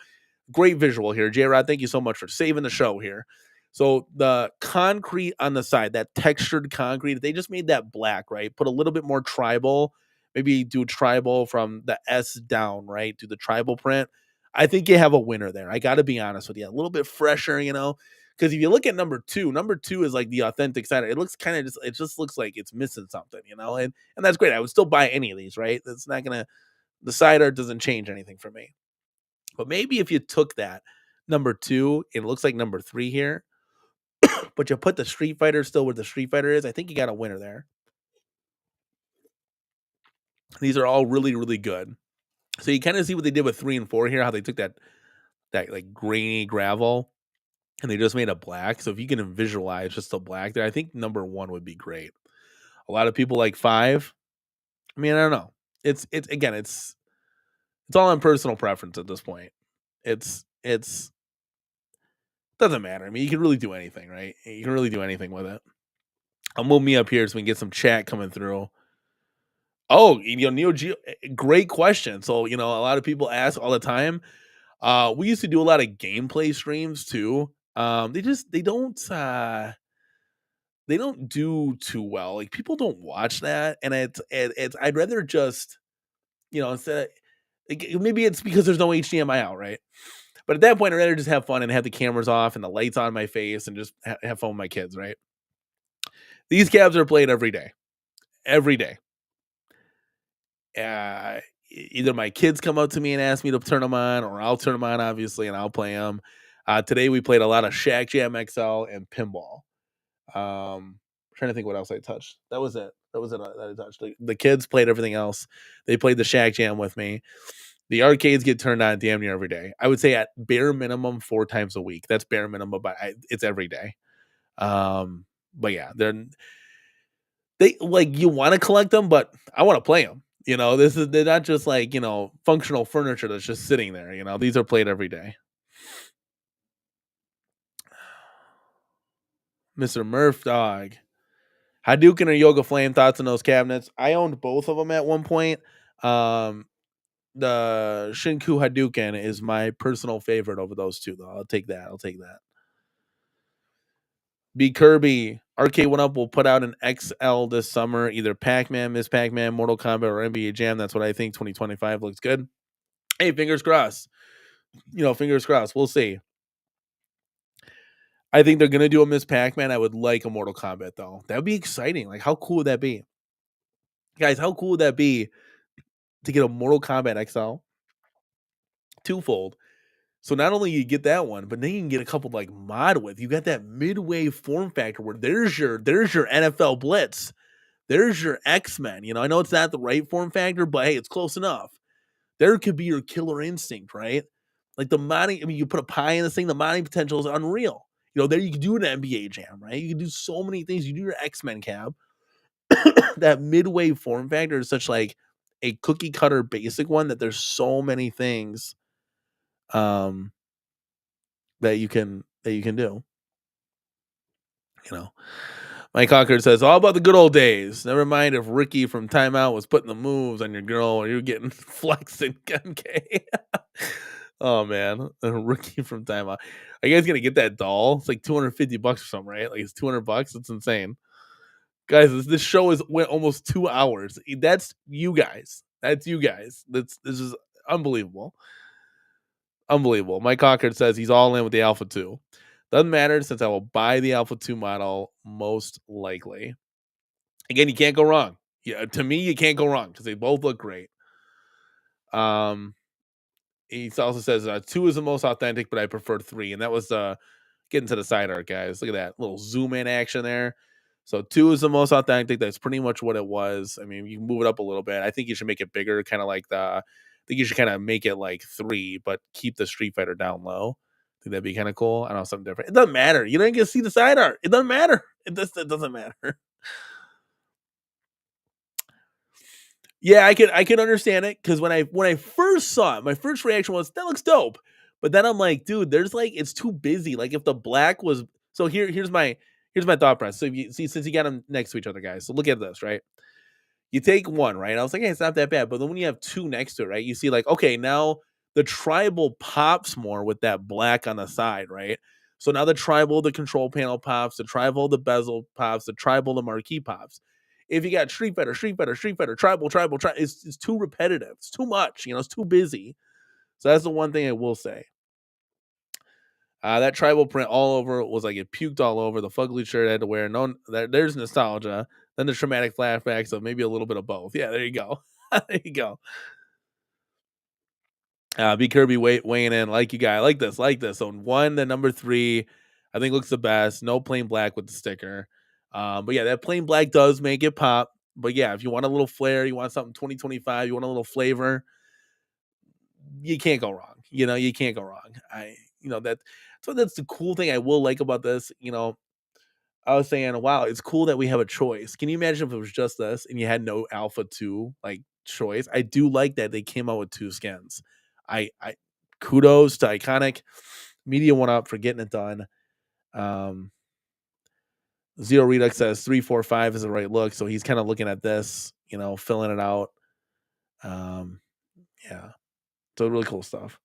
great visual here. J-Rod, thank you so much for saving the show here. So the concrete on the side, that textured concrete, they just made that black, right? Put a little bit more tribal. Maybe do tribal from the S down, right? Do the tribal print. I think you have a winner there. I got to be honest with you. A little bit fresher, because if you look at number two is like the authentic side. It looks kind of it just looks like it's missing something, and that's great. I would still buy any of these, right? That's not going to, the side art doesn't change anything for me. But maybe if you took that number two, it looks like number three here, but you put the Street Fighter still where the Street Fighter is, I think you got a winner there. These are all really, really good. So you kind of see what they did with 3 and 4 here, how they took that that like grainy gravel, and they just made it black. So if you can visualize just the black there, I think number one would be great. A lot of people like 5. I mean, I don't know. It's again, it's all on personal preference at this point. It's doesn't matter. I mean, you can really do anything, right? You can really do anything with it. I'll move me up here so we can get some chat coming through. Oh, Neo Geo, great question. So, a lot of people ask all the time. We used to do a lot of gameplay streams too. They don't do too well. Like people don't watch that, and it's I'd rather just instead of, maybe it's because there's no HDMI out, right? But at that point, I'd rather just have fun and have the cameras off and the lights on my face and just have fun with my kids, right? These cabs are played every day, every day. Either my kids come up to me and ask me to turn them on, or I'll turn them on, obviously, and I'll play them. Today we played a lot of Shaq Jam XL and Pinball. Trying to think what else I touched. That was it. That was it that I touched. The kids played everything else. They played the Shaq Jam with me. The arcades get turned on damn near every day. I would say at bare minimum 4 times a week. That's bare minimum, but it's every day. But yeah, they like you want to collect them, but I want to play them. They're not just like functional furniture that's just sitting there. These are played every day. Mr. Murph Dog. Hadouken or Yoga Flame, thoughts on those cabinets? I owned both of them at one point. The Shinku Hadouken is my personal favorite over those two, though. I'll take that. B. Kirby, Arcade 1UP will put out an XL this summer, either Pac-Man, Miss Pac-Man, Mortal Kombat, or NBA Jam. That's what I think. 2025 looks good. Hey, fingers crossed. Fingers crossed. We'll see. I think they're going to do a Miss Pac-Man. I would like a Mortal Kombat, though. That would be exciting. Like, how cool would that be? Guys, how cool would that be to get a Mortal Kombat XL? Twofold. So not only you get that one, but then you can get a couple like mod with. You got that midway form factor where there's your NFL Blitz. There's your X-Men. I know it's not the right form factor, but hey, it's close enough. There could be your Killer Instinct, right? Like the modding, I mean, you put a pie in this thing, the modding potential is unreal. There you can do an NBA Jam, right? You can do so many things. You do your X-Men cab. That midway form factor is such like a cookie cutter basic one that there's so many things that you can do. Mike Concord says, all about the good old days. Never mind if Ricky from Timeout was putting the moves on your girl or you're getting flexing MK. Oh man, Ricky from Timeout. Are you guys gonna get that doll? It's like $250 or something, right? Like it's $200. It's insane. Guys, this show went almost 2 hours. That's you guys. This is unbelievable. Unbelievable. Mike Concord says he's all in with the Alpha 2. Doesn't matter since I will buy the Alpha 2 model most likely. Again, you can't go wrong. Yeah, to me, you can't go wrong because they both look great. He also says 2 is the most authentic, but I prefer 3. And that was getting to the side art, guys. Look at that little zoom in action there. So 2 is the most authentic. That's pretty much what it was. I mean, you can move it up a little bit. I think you should make it bigger, kind of like I think you should kind of make it like 3, but keep the Street Fighter down low. I think that'd be kind of cool. I don't know, something different. It doesn't matter. You don't get to see the side art. It doesn't matter. It doesn't matter. Yeah, I can understand it because when I first saw it, my first reaction was that looks dope. But then I'm like, dude, there's like it's too busy. Like if the black was so here's my thought process. So if you see since you got them next to each other, guys. So look at this, right? You take one, right? I was like, hey, it's not that bad. But then when you have 2 next to it, right? You see, like, okay, now the tribal pops more with that black on the side, right? So now the tribal, the control panel pops, the tribal, the bezel pops, the tribal, the marquee pops. If you got Street Fighter, tribal, it's too repetitive. It's too much. It's too busy. So that's the one thing I will say. That tribal print all over was like it puked all over. The fugly shirt I had to wear. No, there's nostalgia. Then the traumatic flashbacks, so maybe a little bit of both. Yeah, there you go. There you go. B Kirby weighing in like you guys. Like this. So 1, then number 3, I think looks the best. No plain black with the sticker. But yeah, that plain black does make it pop. But yeah, if you want a little flair, you want something 2025, you want a little flavor, you can't go wrong. You can't go wrong. That's the cool thing I will like about this. I was saying, wow, it's cool that we have a choice. Can you imagine if it was just this and you had no Alpha 2 like choice? I do like that they came out with 2 skins. I kudos to Iconic Media one up for getting it done. Um Zero Redux says 345 is the right look, so he's kind of looking at this, filling it out. Um yeah. So really cool stuff.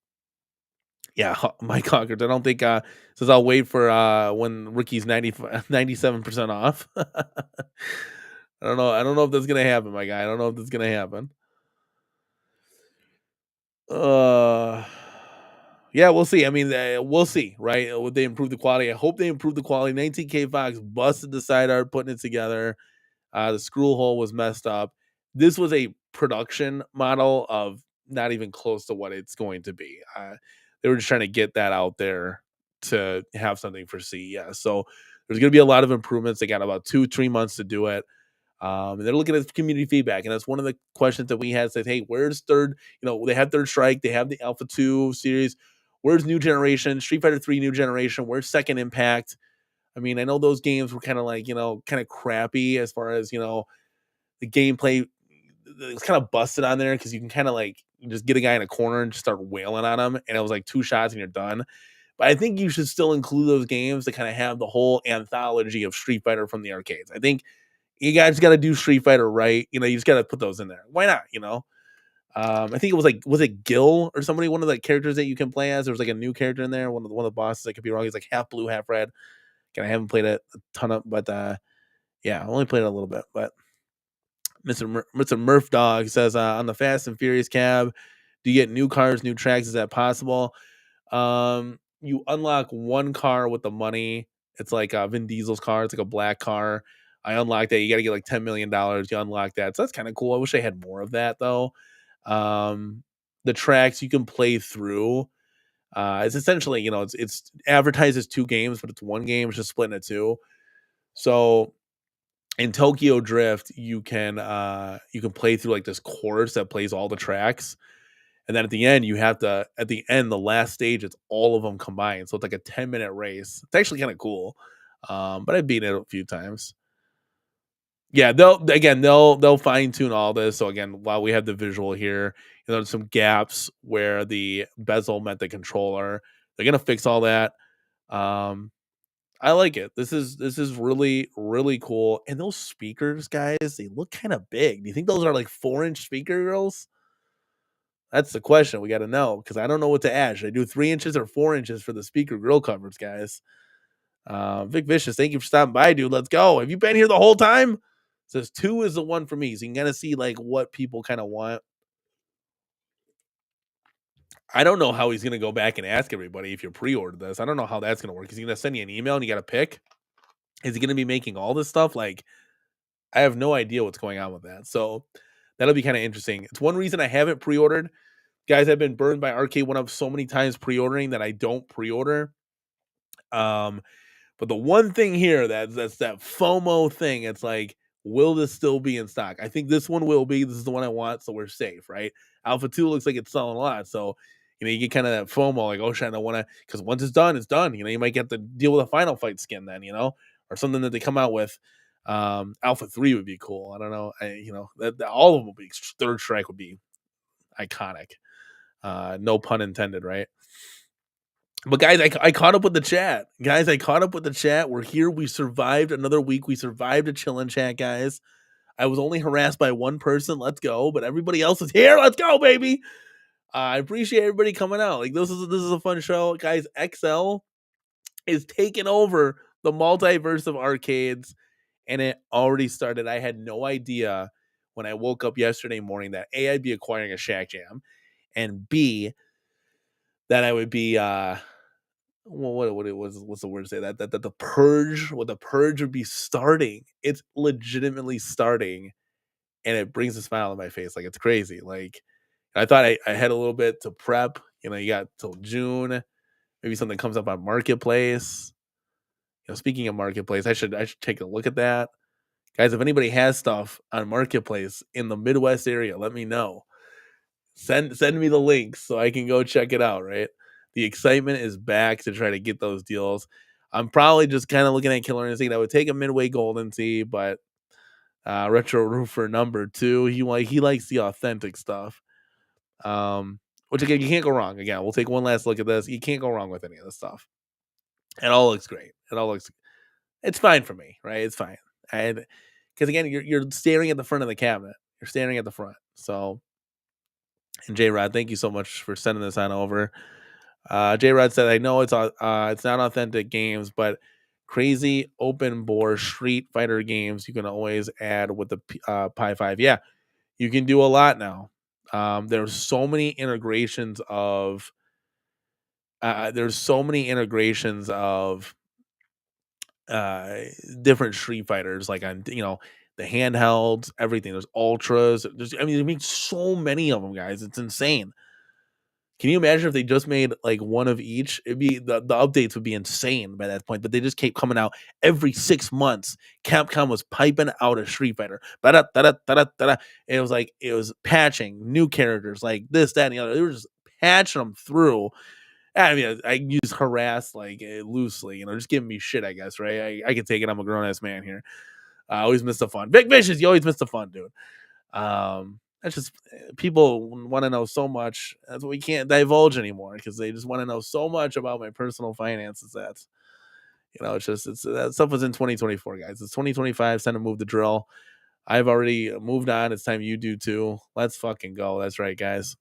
Yeah, Mike Conquered. I don't think says I'll wait for when Ricky's 97% off. I don't know. I don't know if that's gonna happen, my guy. I don't know if that's gonna happen. Uh, yeah, we'll see. I mean, we'll see, right? Would they improve the quality? I hope they improve the quality. 19K Fox busted the side art, putting it together. The screw hole was messed up. This was a production model of not even close to what it's going to be. They were just trying to get that out there to have something for CES. So there's going to be a lot of improvements. They got about 2-3 months to do it. And they're looking at community feedback, and that's one of the questions that we had. Said, "Hey, where's third? They have Third Strike, they have the Alpha 2 series. Where's New Generation, Street Fighter 3 New Generation? Where's Second Impact?" I mean, I know those games were kind of like kind of crappy as far as the gameplay. It's kind of busted on there because you can kind of like you just get a guy in a corner and just start wailing on him, and it was like 2 shots and you're done. But I think you should still include those games to kind of have the whole anthology of Street Fighter from the arcades. I think you guys got to do Street Fighter right. You just got to put those in there. Why not? I think it was like, was it Gil or somebody, one of the characters that you can play as? There was like a new character in there. One of the bosses. I could be wrong. He's like half blue, half red. I haven't played it a ton of, but yeah, I only played it a little bit. But Mr. Murph Dog says on the Fast and Furious cab, do you get new cars, new tracks? Is that possible? You unlock one car with the money. It's like Vin Diesel's car. It's like a black car. I unlocked that. You got to get like $10 million. You unlock that. So that's kind of cool. I wish I had more of that though. The tracks you can play through. It's essentially, it's advertised as 2 games, but it's 1 game. It's just split into 2. So in Tokyo Drift, you can play through like this course that plays all the tracks. And then at the end, the last stage, it's all of them combined. So it's like a 10-minute race. It's actually kind of cool. But I've beaten it a few times. Yeah, they'll fine tune all this. So again, while we have the visual here, there's some gaps where the bezel met the controller. They're gonna fix all that. I like it. This is really, really cool. And those speakers, guys, they look kind of big. Do you think those are like 4-inch speaker girls? That's the question we got to know, because I don't know what to add. Should I do 3 inches or 4 inches for the speaker grill covers, guys? Vic Vicious, thank you for stopping by, dude. Let's go. Have you been here the whole time? It says 2 is the one for me, so you can kind of see like what people kind of want. I don't know how he's gonna go back and ask everybody if you pre-ordered this. I don't know how that's gonna work. Is he gonna send you an email and you got to pick? Is he gonna be making all this stuff? Like, I have no idea what's going on with that. So that'll be kind of interesting. It's one reason I haven't pre-ordered. Guys, I've been burned by Arcade One Up so many times pre-ordering that I don't pre-order. But the one thing here that's that FOMO thing, it's like, will this still be in stock? I think this one will be. This is the one I want, so we're safe, right? Alpha 2 looks like it's selling a lot. So, you get kind of that FOMO, like, oh shit, I don't want to, because once it's done, it's done. You might get to deal with a Final Fight skin then, or something that they come out with. Alpha 3 would be cool. I don't know. All of them would be, Third Strike would be iconic. No pun intended, right? But guys, I caught up with the chat. Guys, I caught up with the chat. We're here. We survived another week. We survived a chillin' chat, guys. I was only harassed by one person. Let's go. But everybody else is here. Let's go, baby. I appreciate everybody coming out. Like, this is a fun show. Guys, XL is taking over the multiverse of arcades, and it already started. I had no idea when I woke up yesterday morning that A, I'd be acquiring a Shaq Jam, and B, that I would be what's the word to say, that the purge, the purge would be starting. It's legitimately starting, and it brings a smile on my face. Like, it's crazy. Like, I thought I had a little bit to prep. You got till June. Maybe something comes up on Marketplace. Speaking of Marketplace, I should take a look at that. Guys, if anybody has stuff on Marketplace in the Midwest area, let me know. Send me the links so I can go check it out, right? The excitement is back to try to get those deals. I'm probably just kind of looking at Killer and thinking I would take a midway golden tee, but retro roofer number 2, he likes the authentic stuff. Which again, you can't go wrong. Again, we'll take one last look at this. You can't go wrong with any of this stuff. It all looks great. It's fine for me, right? It's fine. And because again, you're staring at the front of the cabinet. You're staring at the front. So, and J Rod, thank you so much for sending this on over. J Rod said, I know it's not authentic games, but crazy open bore Street Fighter games you can always add with the Pi 5. Yeah, you can do a lot now. There's so many integrations of different Street Fighters, like on the handhelds, everything. There's ultras. They make so many of them, guys. It's insane. Can you imagine if they just made like one of each? It'd be the updates would be insane by that point. But they just keep coming out every 6 months. Capcom was piping out a Street Fighter. Da da da da da. It was like it was patching new characters like this, that, and the other. They were just patching them through. I mean, I use harass like loosely, just giving me shit, I guess, right? I can take it. I'm a grown ass man here. I always miss the fun. Big Vicious, you always miss the fun, dude. That's just people want to know so much. That's what we can't divulge anymore because they just want to know so much about my personal finances. That's that stuff was in 2024, guys. It's 2025. It's time to move the drill. I've already moved on. It's time you do too. Let's fucking go. That's right, guys.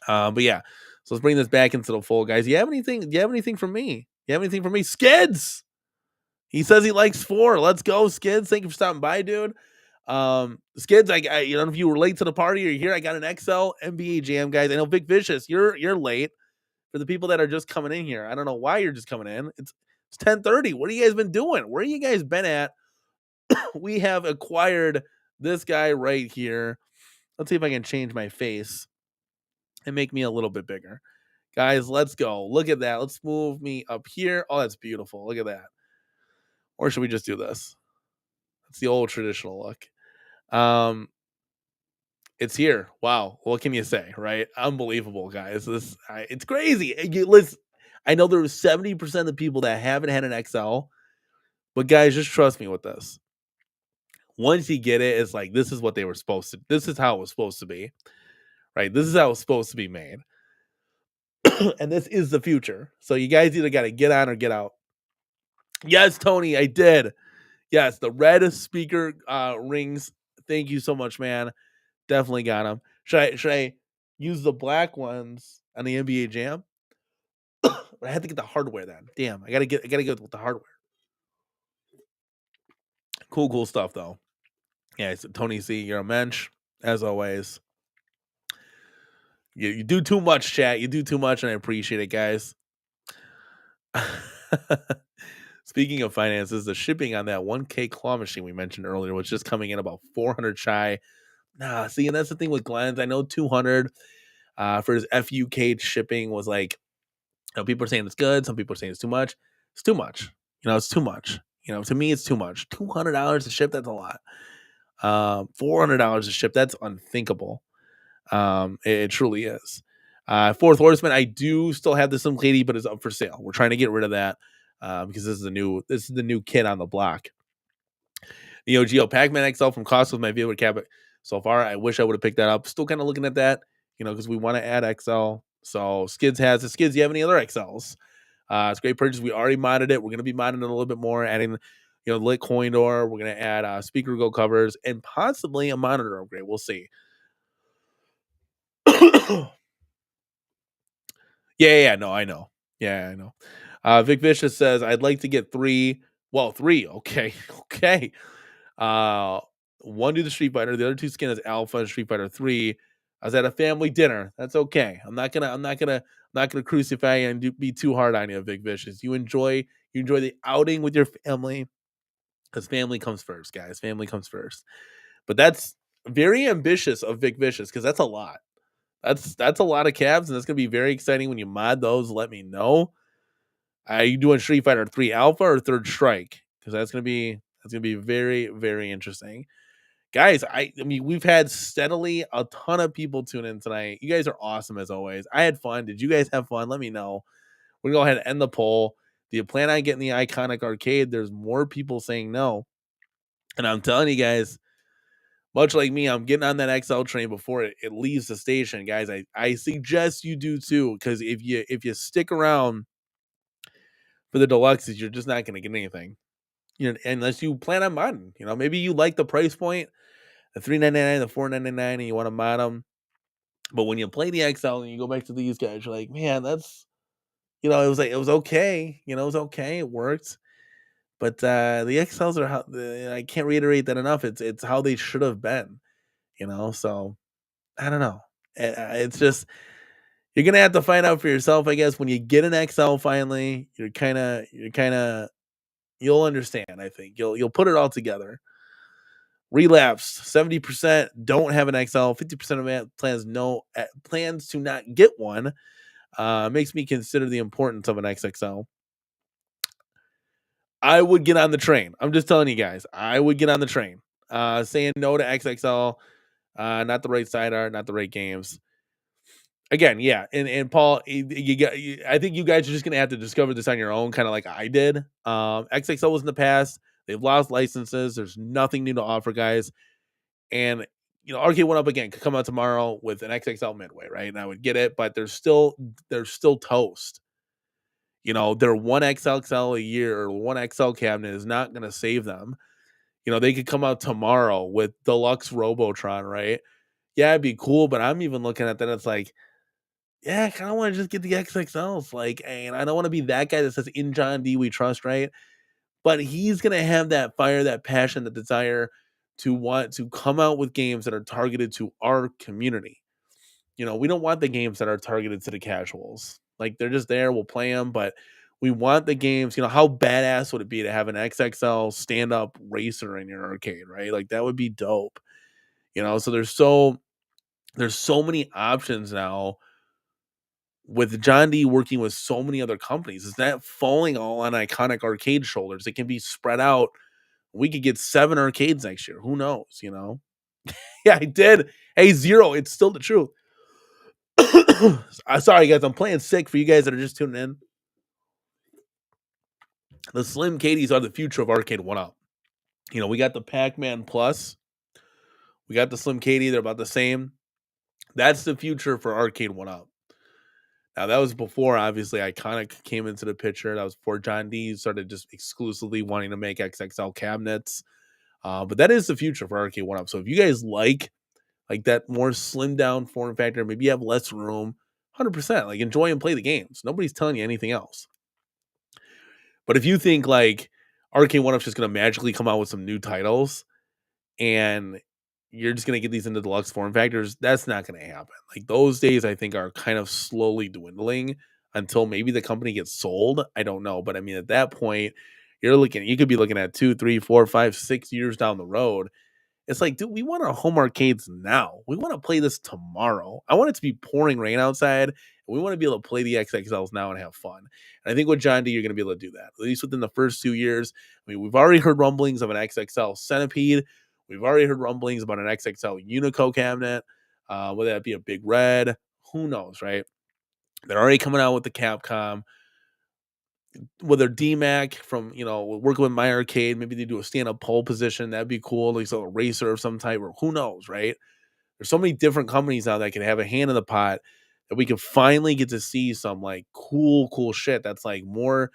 But yeah, so let's bring this back into the fold, guys. Do you have anything for me? You have anything for me? Skids. He says he likes 4. Let's go, Skids. Thank you for stopping by, dude. Skids, I if you were late to the party or you're here, I got an XL NBA Jam, guys. I know Vic Vicious, you're late. For the people that are just coming in here, I don't know why you're just coming in. It's 10:30. What have you guys been doing? Where you guys been at? We have acquired this guy right here. Let's see if I can change my face and make me a little bit bigger. Guys, let's go. Look at that. Let's move me up here. Oh, that's beautiful. Look at that. Or should we just do this? That's the old traditional look. It's here. Wow. What can you say, right? Unbelievable, guys. It's crazy. Listen, I know there was 70% of the people that haven't had an XL, but guys, just trust me with this. Once you get it, it's like this is what they were supposed to. This is how it was supposed to be, right? This is how it's supposed to be made, and this is the future. So you guys either got to get on or get out. Yes, Tony, I did. Yes, the red speaker rings. Thank you so much, man. Definitely got them. Should I use the black ones on the NBA Jam? But I have to get the hardware then. Damn, I gotta go with the hardware. Cool stuff though. Yeah, so Tony C, you're a mensch, as always. You do too much, chat. You do too much, and I appreciate it, guys. Speaking of finances, the shipping on that 1K claw machine we mentioned earlier was just coming in about 400 shy. Nah, see, and that's the thing with Glenn's. I know 200 for his FUK shipping was like, people are saying it's good. Some people are saying it's too much. It's too much. It's too much. To me, it's too much. $200 to ship, that's a lot. $400 to ship, that's unthinkable. It truly is. Fourth Horseman, I do still have the Slim Lady, but it's up for sale. We're trying to get rid of that because this is the new kid on the block. Neo Geo Pac-Man XL from Costco is my favorite cabinet so far. I wish I would have picked that up. Still kind of looking at that, because we want to add XL. So Skids has the Skids. Do you have any other XLs? It's a great purchase. We already modded it. We're going to be modding it a little bit more, adding, lit coin door. We're going to add speaker go covers and possibly a monitor upgrade. We'll see. Yeah, no, I know. Yeah, I know. Vic Vicious says, I'd like to get 3. Well, 3. Okay. Okay. One do the Street Fighter. The other 2 skin is Alpha and Street Fighter 3. I was at a family dinner. That's okay. I'm not gonna crucify you and be too hard on you, Vic Vicious. You enjoy the outing with your family, because family comes first, guys. Family comes first. But that's very ambitious of Vic Vicious, because that's a lot. That's a lot of cabs, and that's gonna be very exciting when you mod those. Let me know. Are you doing Street Fighter 3 Alpha or Third Strike? Because that's gonna be very, very interesting. guys, I mean, we've had steadily a ton of people tune in tonight. You guys are awesome as always. I had fun. Did you guys have fun? Let me know. We're gonna go ahead and end the poll. Do you plan on getting the iconic arcade? There's more people saying no. And I'm telling you guys, much like me, I'm getting on that XL train before it leaves the station, guys. I suggest you do too, because if you stick around for the deluxes, you're just not gonna get anything. Unless you plan on modding. Maybe you like the price point, the $3.99, the $4.99, and you want to mod them. But when you play the XL and you go back to these guys, you're like, man, that's it was okay. It was okay. It worked. But the XLs are I can't reiterate that enough. It's how they should have been. So I don't know. It's just you're gonna have to find out for yourself, I guess. When you get an XL finally, you're kind of you'll understand. I think you'll put it all together. Relapsed 70% don't have an XL. 50% of plans to not get one. Makes me consider the importance of an XXL. I would get on the train. I'm just telling you guys, I would get on the train. Saying no to XXL, not the right side art, not the right games. Again, yeah, and Paul, I think you guys are just gonna have to discover this on your own, kind of like I did. XXL was in the past. They've lost licenses. There's nothing new to offer, guys. And Arcade One Up again could come out tomorrow with an XXL midway, right? And I would get it, but they're still toast. Their one XXL a year or one XL cabinet is not going to save them. They could come out tomorrow with deluxe Robotron, right? Yeah, it'd be cool, but I'm even looking at that. It's like, yeah, I kind of want to just get the XXLs. Like, and I don't want to be that guy that says in John D we trust, right? But he's gonna have that fire, that passion, the desire to want to come out with games that are targeted to our community. We don't want the games that are targeted to the casuals. Like they're just there, we'll play them, but we want the games. How badass would it be to have an XXL stand up racer in your arcade, right? Like that would be dope. So there's so many options now with John D working with so many other companies. It's not falling all on iconic arcade shoulders. It can be spread out. We could get 7 arcades next year. Who knows? Yeah, I did. Hey, Zero, it's still the truth. Sorry, guys. I'm playing sick for you guys that are just tuning in. The Slim Cadies are the future of Arcade 1-Up. We got the Pac-Man Plus. We got the Slim Cady. They're about the same. That's the future for Arcade 1-Up. Now, that was before, obviously, Iconic came into the picture. That was before John D started just exclusively wanting to make XXL cabinets. But that is the future for Arcade 1-Up. So if you guys like that more slimmed down form factor, maybe you have less room, 100%. Like, enjoy and play the games. Nobody's telling you anything else. But if you think, like, Arcade 1-Up's just going to magically come out with some new titles and you're just going to get these into deluxe form factors, that's not going to happen. Like, those days, I think, are kind of slowly dwindling until maybe the company gets sold. I don't know. But, I mean, at that point, you could be looking at 2, 3, 4, 5, 6 years down the road. It's like, dude, we want our home arcades now. We want to play this tomorrow. I want it to be pouring rain outside. And we want to be able to play the XXLs now and have fun. And I think with John D, you're going to be able to do that, at least within the first 2 years. I mean, we've already heard rumblings of an XXL Centipede. We've already heard rumblings about an XXL Unico cabinet, whether that be a big red. Who knows, right? They're already coming out with the Capcom. Whether DMAC from, working with My Arcade, maybe they do a stand-up pole position. That'd be cool. Like a racer of some type, or who knows, right? There's so many different companies now that can have a hand in the pot that we can finally get to see some like cool shit that's like more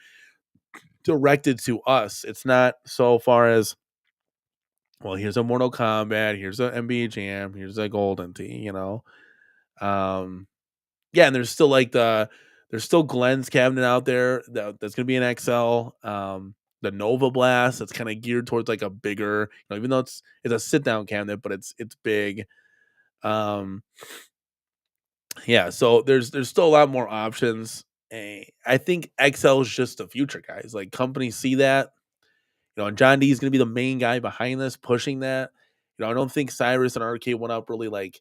directed to us. It's not so far as, well, here's a Mortal Kombat, here's a NBA Jam, here's a Golden Tee. Yeah, and there's still Glenn's cabinet out there that's gonna be an XL. The Nova Blast that's kind of geared towards like a bigger, even though it's a sit down cabinet, but it's big. Um, yeah, so there's still a lot more options. I think XL is just the future, guys. Like companies see that, and John D is gonna be the main guy behind this, pushing that. I don't think Cyrus and Arcade 1-Up really like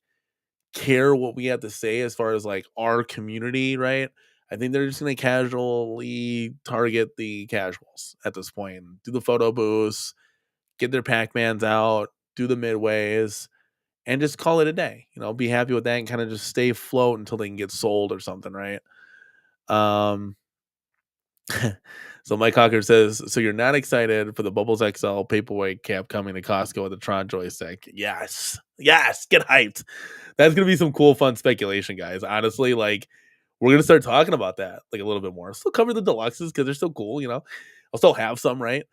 care what we have to say as far as like our community, right? I think they're just going to casually target the casuals at this point. Do the photo booths, get their Pac-Mans out, do the midways, and just call it a day. Be happy with that and kind of just stay afloat until they can get sold or something, right? Um, so Mike Hawker says, so you're not excited for the Bubbles XL paperweight cap coming to Costco with the Tron joystick? Yes, yes, get hyped. That's gonna be some cool, fun speculation, guys. Honestly, like we're gonna start talking about that like a little bit more. Still cover the deluxes because they're still cool. I'll still have some, right?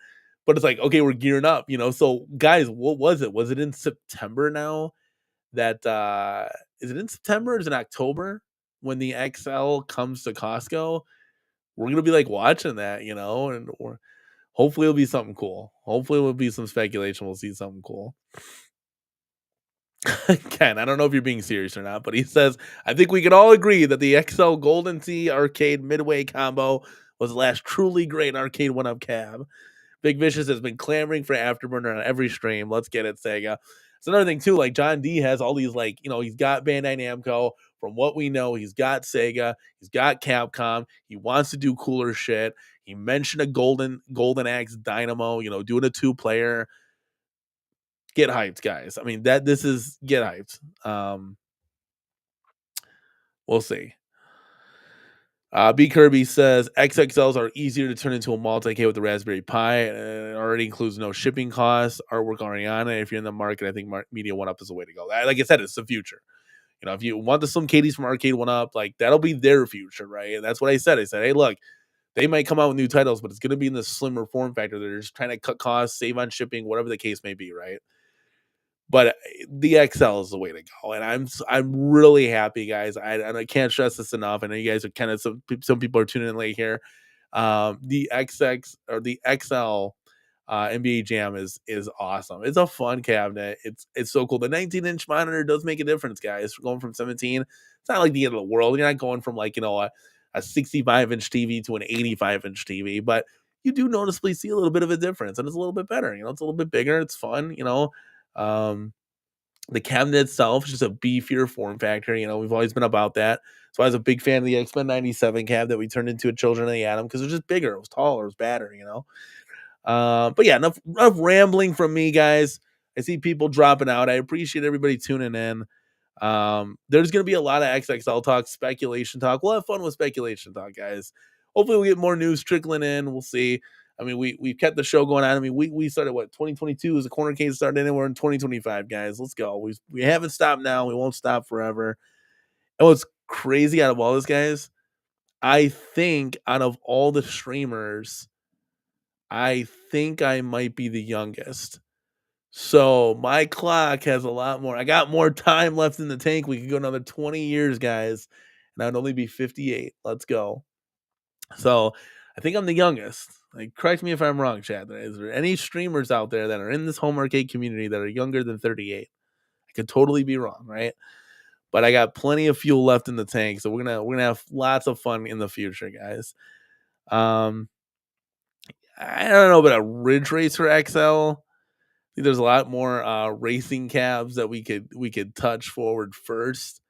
But it's like, okay, we're gearing up. So guys, what was it? Was it in September now? That is it in September or is it October when the XL comes to Costco? We're gonna be like watching that, and or hopefully it'll be something cool. Hopefully it'll be some speculation. We'll see something cool. Ken, I don't know if you're being serious or not, but he says, I think we can all agree that the XL Golden Sea arcade midway combo was the last truly great arcade one-up cab. Big Vicious has been clamoring for Afterburner on every stream. Let's get it, Sega. It's another thing too. Like John D has all these, like, he's got Bandai Namco. From what we know, he's got Sega. He's got Capcom. He wants to do cooler shit. He mentioned a Golden Axe Dynamo. Doing a 2-player. Get hyped, guys. I mean this is get hyped. We'll see. B Kirby says XXLs are easier to turn into a multi-K with the Raspberry Pi. It already includes no shipping costs. Artwork already on it. If you're in the market, I think Media One Up is the way to go. Like I said, it's the future. If you want the Slim Katie's from Arcade One Up, like that'll be their future, right? And that's what I said. I said, hey, look, they might come out with new titles, but it's going to be in the slimmer form factor. They're just trying to cut costs, save on shipping, whatever the case may be, right? But the XL is the way to go, and I'm really happy, guys. I can't stress this enough. I know you guys are kind of some people are tuning in late here. The XX or the XL NBA Jam is awesome. It's a fun cabinet. It's so cool. The 19-inch monitor does make a difference, guys. We're going from 17. It's not like the end of the world. You're not going from like a 65-inch TV to an 85-inch TV, but you do noticeably see a little bit of a difference, and it's a little bit better. It's a little bit bigger. It's fun. Um, the cabinet itself is just a beefier form factor. We've always been about that. So I was a big fan of the X-Men 97 cab that we turned into a Children of the Atom because it was just bigger. It was taller. It was badder. But yeah, enough rambling from me, guys. I see people dropping out. I appreciate everybody tuning in. There's going to be a lot of XXL talk, speculation talk. We'll have fun with speculation talk, guys. Hopefully we get more news trickling in. We'll see. I mean, we've kept the show going on. I mean, we started 2022 as a CornerCade started, and we're in 2025, guys. Let's go. We haven't stopped now. We won't stop forever. And what's crazy out of all this, guys, I think out of all the streamers, I think I might be the youngest. So my clock has a lot more. I got more time left in the tank. We could go another 20 years, guys, and I'd only be 58. Let's go. So I think I'm the youngest. Like, correct me if I'm wrong, Chad. Is there any streamers out there that are in this home arcade community that are younger than 38? I could totally be wrong, right? But I got plenty of fuel left in the tank, so we're gonna have lots of fun in the future, guys. I don't know about a Ridge Racer XL. I think there's a lot more racing cabs that we could touch forward first.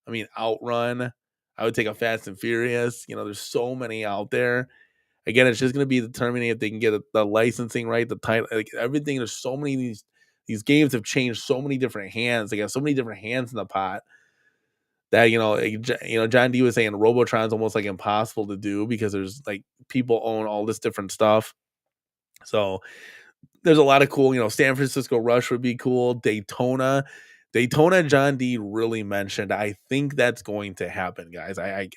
I mean, Outrun. I would take a Fast and Furious. There's so many out there. Again, it's just going to be determining if they can get the licensing right, the title, like everything. There's so many of these games have changed so many different hands. They got so many different hands in the pot that John D was saying Robotron's almost like impossible to do because there's like people own all this different stuff. So there's a lot of cool, San Francisco Rush would be cool. Daytona, John D really mentioned. I think that's going to happen, guys. I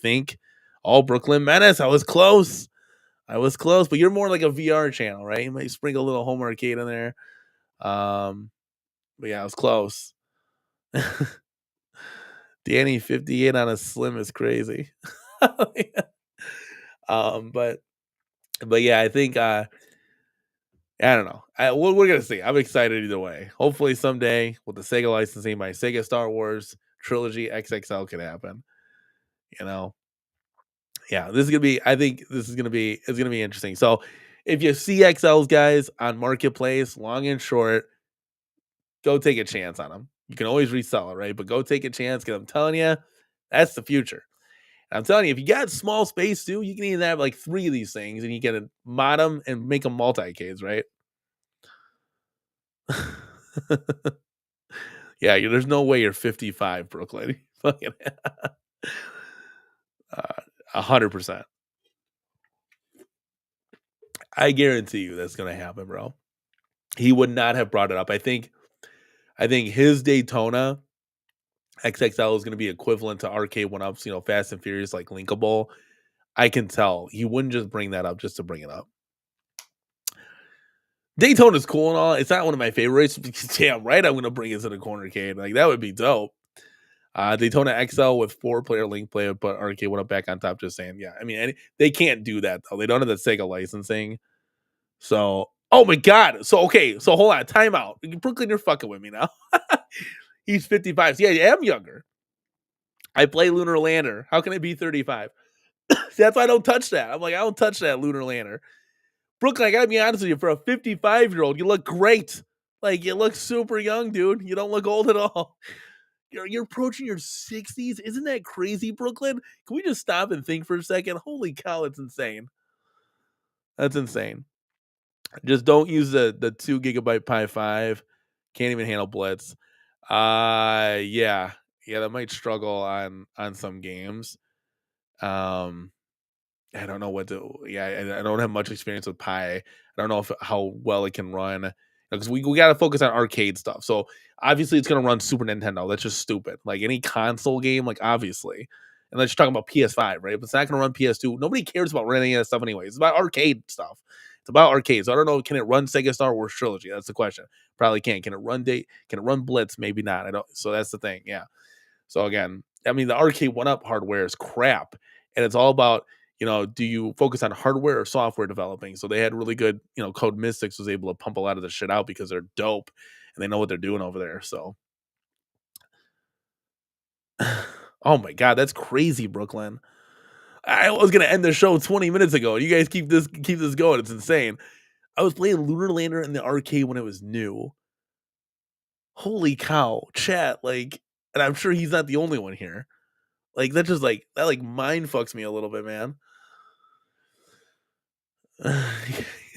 think all Brooklyn Menace. I was close, but you're more like a VR channel, right? You might sprinkle a little home arcade in there. But yeah, I was close. Danny 58 on a slim is crazy. But yeah, I think I don't know. We're gonna see. I'm excited either way. Hopefully someday with the Sega licensing, my Sega Star Wars trilogy XXL can happen. Yeah, this is gonna be. I think this is gonna be. It's gonna be interesting. So, if you see XLs, guys, on Marketplace, long and short, go take a chance on them. You can always resell it, right? But go take a chance because I'm telling you, that's the future. And I'm telling you, if you got small space too, you can even have like 3 of these things, and you can mod them and make them multi-cades, right? Yeah, there's no way you're 55, Brooklyn. Fucking 100%. I guarantee you that's gonna happen, bro. He would not have brought it up. I think his Daytona XXL is gonna be equivalent to arcade one ups, Fast and Furious like linkable. I can tell he wouldn't just bring that up just to bring it up. Daytona's cool and all. It's not one of my favorites. Damn right, I'm gonna bring it to the CornerCade. Like that would be dope. Daytona XL with 4-player link player, but arcade one up back on top. Just saying, yeah. I mean, they can't do that though. They don't have the Sega licensing. So, oh my god. So okay. So hold on. Timeout. Brooklyn, you're fucking with me now. He's 55. So, yeah, I am younger. I play Lunar Lander. How can I be 35? See, that's why I don't touch that. I'm like, I don't touch that Lunar Lander. Brooklyn, I gotta be honest with you. For a 55-year-old, you look great. Like you look super young, dude. You don't look old at all. You're approaching your 60s. Isn't that crazy, Brooklyn? Can we just stop and think for a second? Holy cow, it's insane. That's insane. Just don't use the 2 GB Pi 5. Can't even handle Blitz. Yeah. Yeah, that might struggle on some games. I don't know what to. Yeah, I don't have much experience with Pi. I don't know how well it can run because we got to focus on arcade stuff. So obviously, it's gonna run Super Nintendo. That's just stupid. Like any console game, like obviously, unless you're talking about PS5, right? But it's not gonna run PS2. Nobody cares about running that stuff anyway. It's about arcade stuff. It's about arcades. So I don't know. Can it run Sega Star Wars Trilogy? That's the question. Probably can't. Can it run Date? Can it run Blitz? Maybe not. I don't. So that's the thing. Yeah. So again, I mean, the arcade one-up hardware is crap, and it's all about do you focus on hardware or software developing? So they had really good, Code Mystics was able to pump a lot of the shit out because they're dope and they know what they're doing over there. So, oh my god, that's crazy, Brooklyn. I was gonna end the show 20 minutes ago. You guys keep this going. It's insane. I was playing Lunar Lander in the arcade when it was new. Holy cow, chat! Like, and I'm sure he's not the only one here. Like that just that mind fucks me a little bit, man.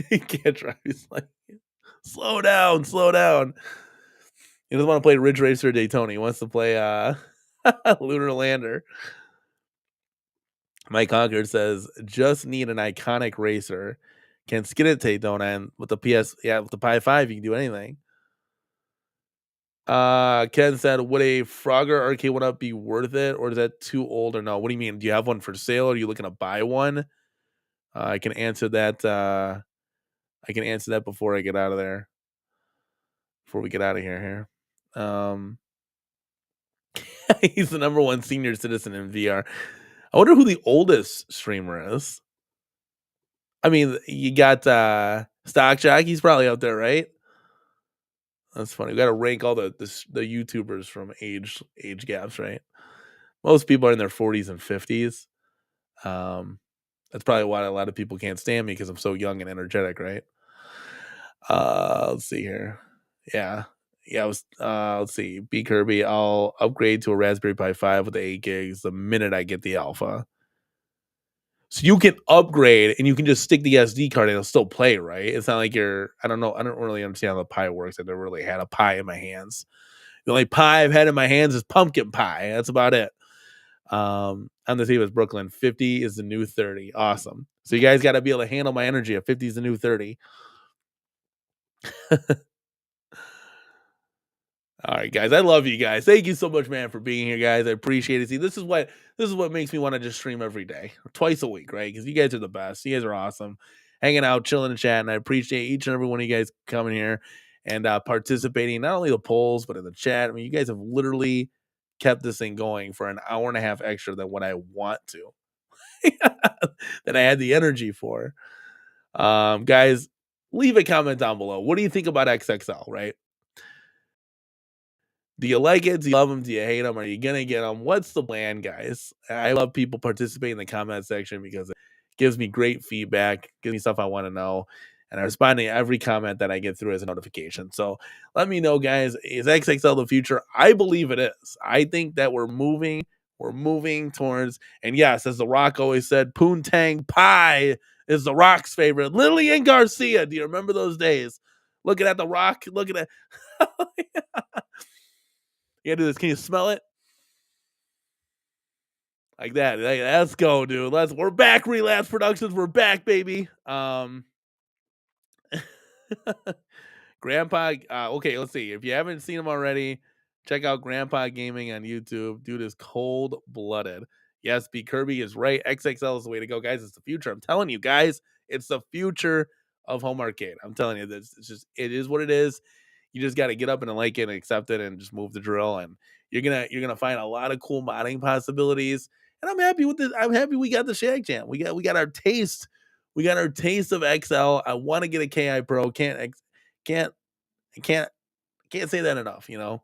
He can't drive. He's like, slow down, slow down. He doesn't want to play Ridge Racer or Daytona. He wants to play Lunar Lander. Mike Concord says, just need an iconic racer. Can skid it Daytona, and with the with the Pi 5, you can do anything. Ken said, would a Frogger arcade one up be worth it, or is that too old or no? What do you mean? Do you have one for sale, or are you looking to buy one? I can answer that. Before I get out of there. Before we get out of here. He's the number one senior citizen in VR. I wonder who the oldest streamer is. I mean, you got Stock Jock. He's probably out there, right? That's funny. We got to rank all the YouTubers from age gaps, right? Most people are in their 40s and 50s. That's probably why a lot of people can't stand me because I'm so young and energetic, right? Let's see here. Yeah. Let's see. B Kirby, I'll upgrade to a Raspberry Pi 5 with 8 gigs the minute I get the alpha. So you can upgrade and you can just stick the SD card and it'll still play, right? It's not like I don't know. I don't really understand how the Pi works. I've never really had a Pi in my hands. The only pie I've had in my hands is pumpkin pie. That's about it. On the team is Brooklyn. 50 is the new 30. Awesome. So you guys got to be able to handle my energy. 50 is the new 30. All right, guys. I love you guys. Thank you so much, man, for being here, guys. I appreciate it. See, this is what makes me want to just stream every day, twice a week, right? Because you guys are the best. You guys are awesome. Hanging out, chilling and chatting. I appreciate each and every one of you guys coming here and participating, not only the polls, but in the chat. I mean, you guys have literally kept this thing going for an hour and a half extra than what I want to, that I had the energy for. Guys, leave a comment down below. What do you think about XXL, right? Do you like it? Do you love them? Do you hate them? Are you going to get them? What's the plan, guys? I love people participating in the comment section because it gives me great feedback, gives me stuff I want to know. And I respond to every comment that I get through as a notification. So let me know, guys. Is XXL the future? I believe it is. I think that we're moving towards, and yes, as The Rock always said, Poontang Pie is The Rock's favorite. Lillian Garcia. Do you remember those days? Looking at The Rock, looking at You gotta do this. Can you smell it? Like that. Let's go, dude. We're back, Relapse Productions. We're back, baby. Grandpa. Okay, let's see. If you haven't seen him already, check out Grandpa Gaming on YouTube. Dude is cold blooded. Yes, B Kirby is right. XXL is the way to go, guys. It's the future. I'm telling you, guys, it's the future of home arcade. I'm telling you this. It is what it is. You just got to get up and like it and accept it and just move the drill. And you're gonna find a lot of cool modding possibilities. And I'm happy with this. I'm happy we got the Shaq Jam. We got our taste. We got our taste of XL. I want to get a KI Pro. Can't can't can't say that enough, you know.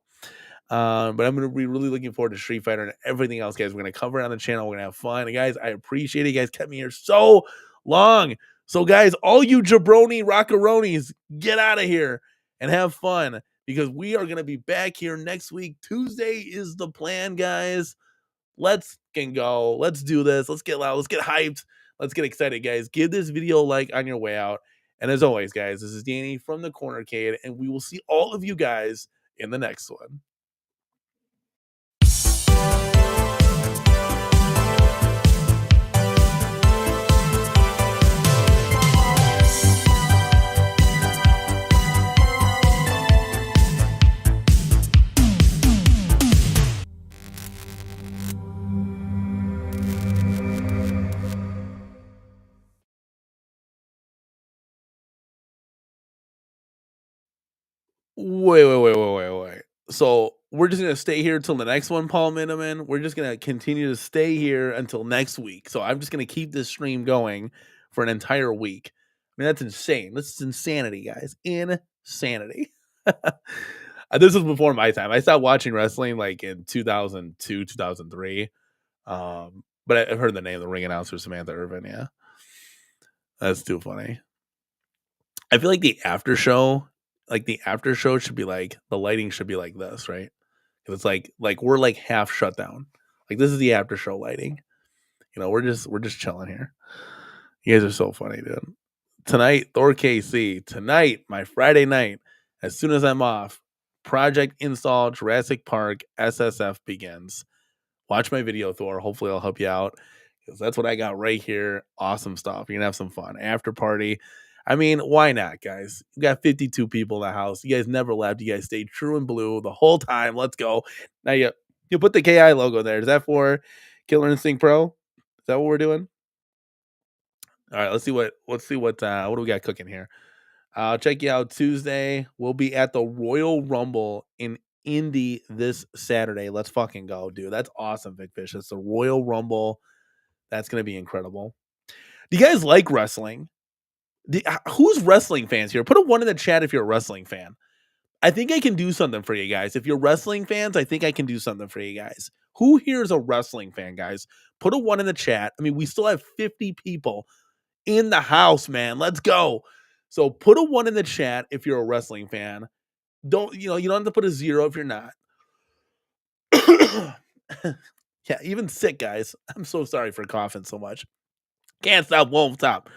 But I'm gonna be really looking forward to Street Fighter and everything else, guys. We're gonna cover it on the channel. We're gonna have fun, and guys. I appreciate it. You guys kept me here so long. So, guys, all you jabroni rockaronis, get out of here and have fun because we are gonna be back here next week. Tuesday is the plan, guys. Let's can go. Let's do this. Let's get loud. Let's get hyped. Let's get excited, guys. Give this video a like on your way out. And as always, guys, this is Danny from the CornerCade, and we will see all of you guys in the next one. Wait. So we're just gonna stay here till the next one, Paul Miniman. We're just gonna continue to stay here until next week. So I'm just gonna keep this stream going for an entire week. I mean, that's insane. This is insanity, guys. Insanity. This was before my time. I stopped watching wrestling like in 2002, 2003. But I've heard the name of the ring announcer, Samantha Irvin. Yeah, that's too funny. I feel like the after show should be like the lighting should be like this, right? It's like we're like half shut down. Like this is the after show lighting. You know, we're just chilling here. You guys are so funny, dude. Tonight, Thor KC. Tonight, my Friday night, as soon as I'm off, project install Jurassic Park SSF begins. Watch my video, Thor. Hopefully, I'll help you out because that's what I got right here. Awesome stuff. You're gonna have some fun. After party. I mean, why not, guys? We got 52 people in the house. You guys never left. You guys stayed true and blue the whole time. Let's go. Now you put the KI logo there. Is that for Killer Instinct Pro? Is that what we're doing? All right, let's see what do we got cooking here. I'll check you out Tuesday. We'll be at the Royal Rumble in Indy this Saturday. Let's fucking go, dude. That's awesome, Big Fish. It's the Royal Rumble. That's gonna be incredible. Do you guys like wrestling? Who's wrestling fans here? Put a 1 in the chat if you're a wrestling fan. I think I can do something for you guys. If you're wrestling fans, I think I can do something for you guys. Who here is a wrestling fan, guys? Put a 1 in the chat. I mean, we still have 50 people in the house, man. Let's go. So put a 1 in the chat if you're a wrestling fan. You don't have to put a 0 if you're not. Yeah, even sick, guys. I'm so sorry for coughing so much. Can't stop, won't stop.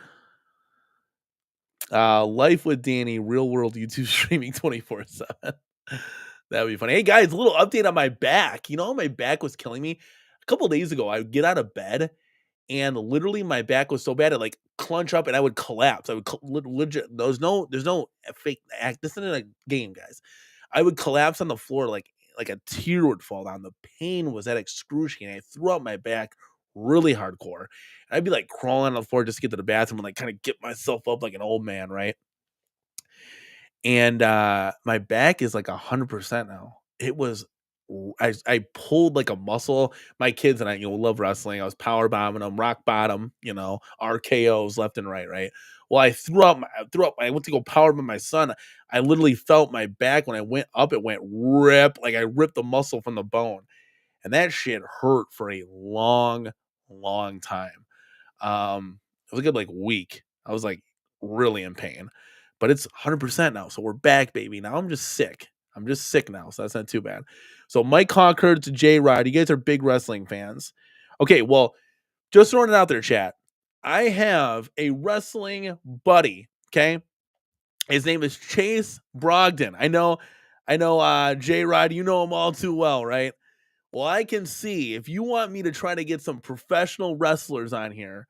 Life with Danny, real world YouTube streaming 24/7. That'd be funny. Hey guys, a little update on my back. You know, my back was killing me. A couple days ago, I would get out of bed and literally my back was so bad it like clench up and I would collapse. I would legit. There's no fake act. This isn't a game, guys. I would collapse on the floor like a tear would fall down. The pain was that excruciating. I threw out my back really hardcore. I'd be like crawling on the floor just to get to the bathroom and like kind of get myself up like an old man, right? And my back is like 100% now. It was I pulled like a muscle. My kids and I, love wrestling. I was power bombing them, rock bottom, RKOs left and right, right. Well, I threw up. I went to go power bomb my son. I literally felt my back when I went up. It went rip, like I ripped the muscle from the bone, and that shit hurt for a long, long time. It was a good like week. I was like really in pain, but it's 100% now. So we're back, baby. Now I'm just sick. I'm just sick now, so that's not too bad. So Mike Concord to J Rod, you guys are big wrestling fans. Okay, well, just throwing it out there, chat. I have a wrestling buddy. Okay, his name is Chase Brogdon. I know I know J Rod, you know him all too well, right? Well, I can see if you want me to try to get some professional wrestlers on here,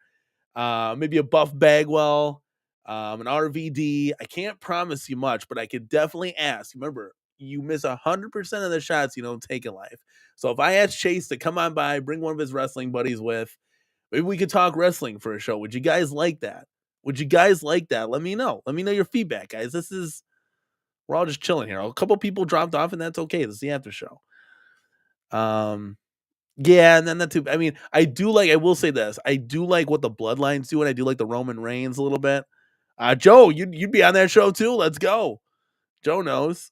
maybe a Buff Bagwell, an RVD. I can't promise you much, but I could definitely ask. Remember, you miss 100% of the shots you don't take in life. So if I ask Chase to come on by, bring one of his wrestling buddies with, maybe we could talk wrestling for a show. Would you guys like that? Would you guys like that? Let me know. Let me know your feedback, guys. We're all just chilling here. A couple people dropped off, and that's okay. This is the after show. Yeah, and then that too. I mean, I will say this. I do like what the Bloodlines do, and I do like the Roman Reigns a little bit. Joe, you'd be on that show too. Let's go. Joe knows.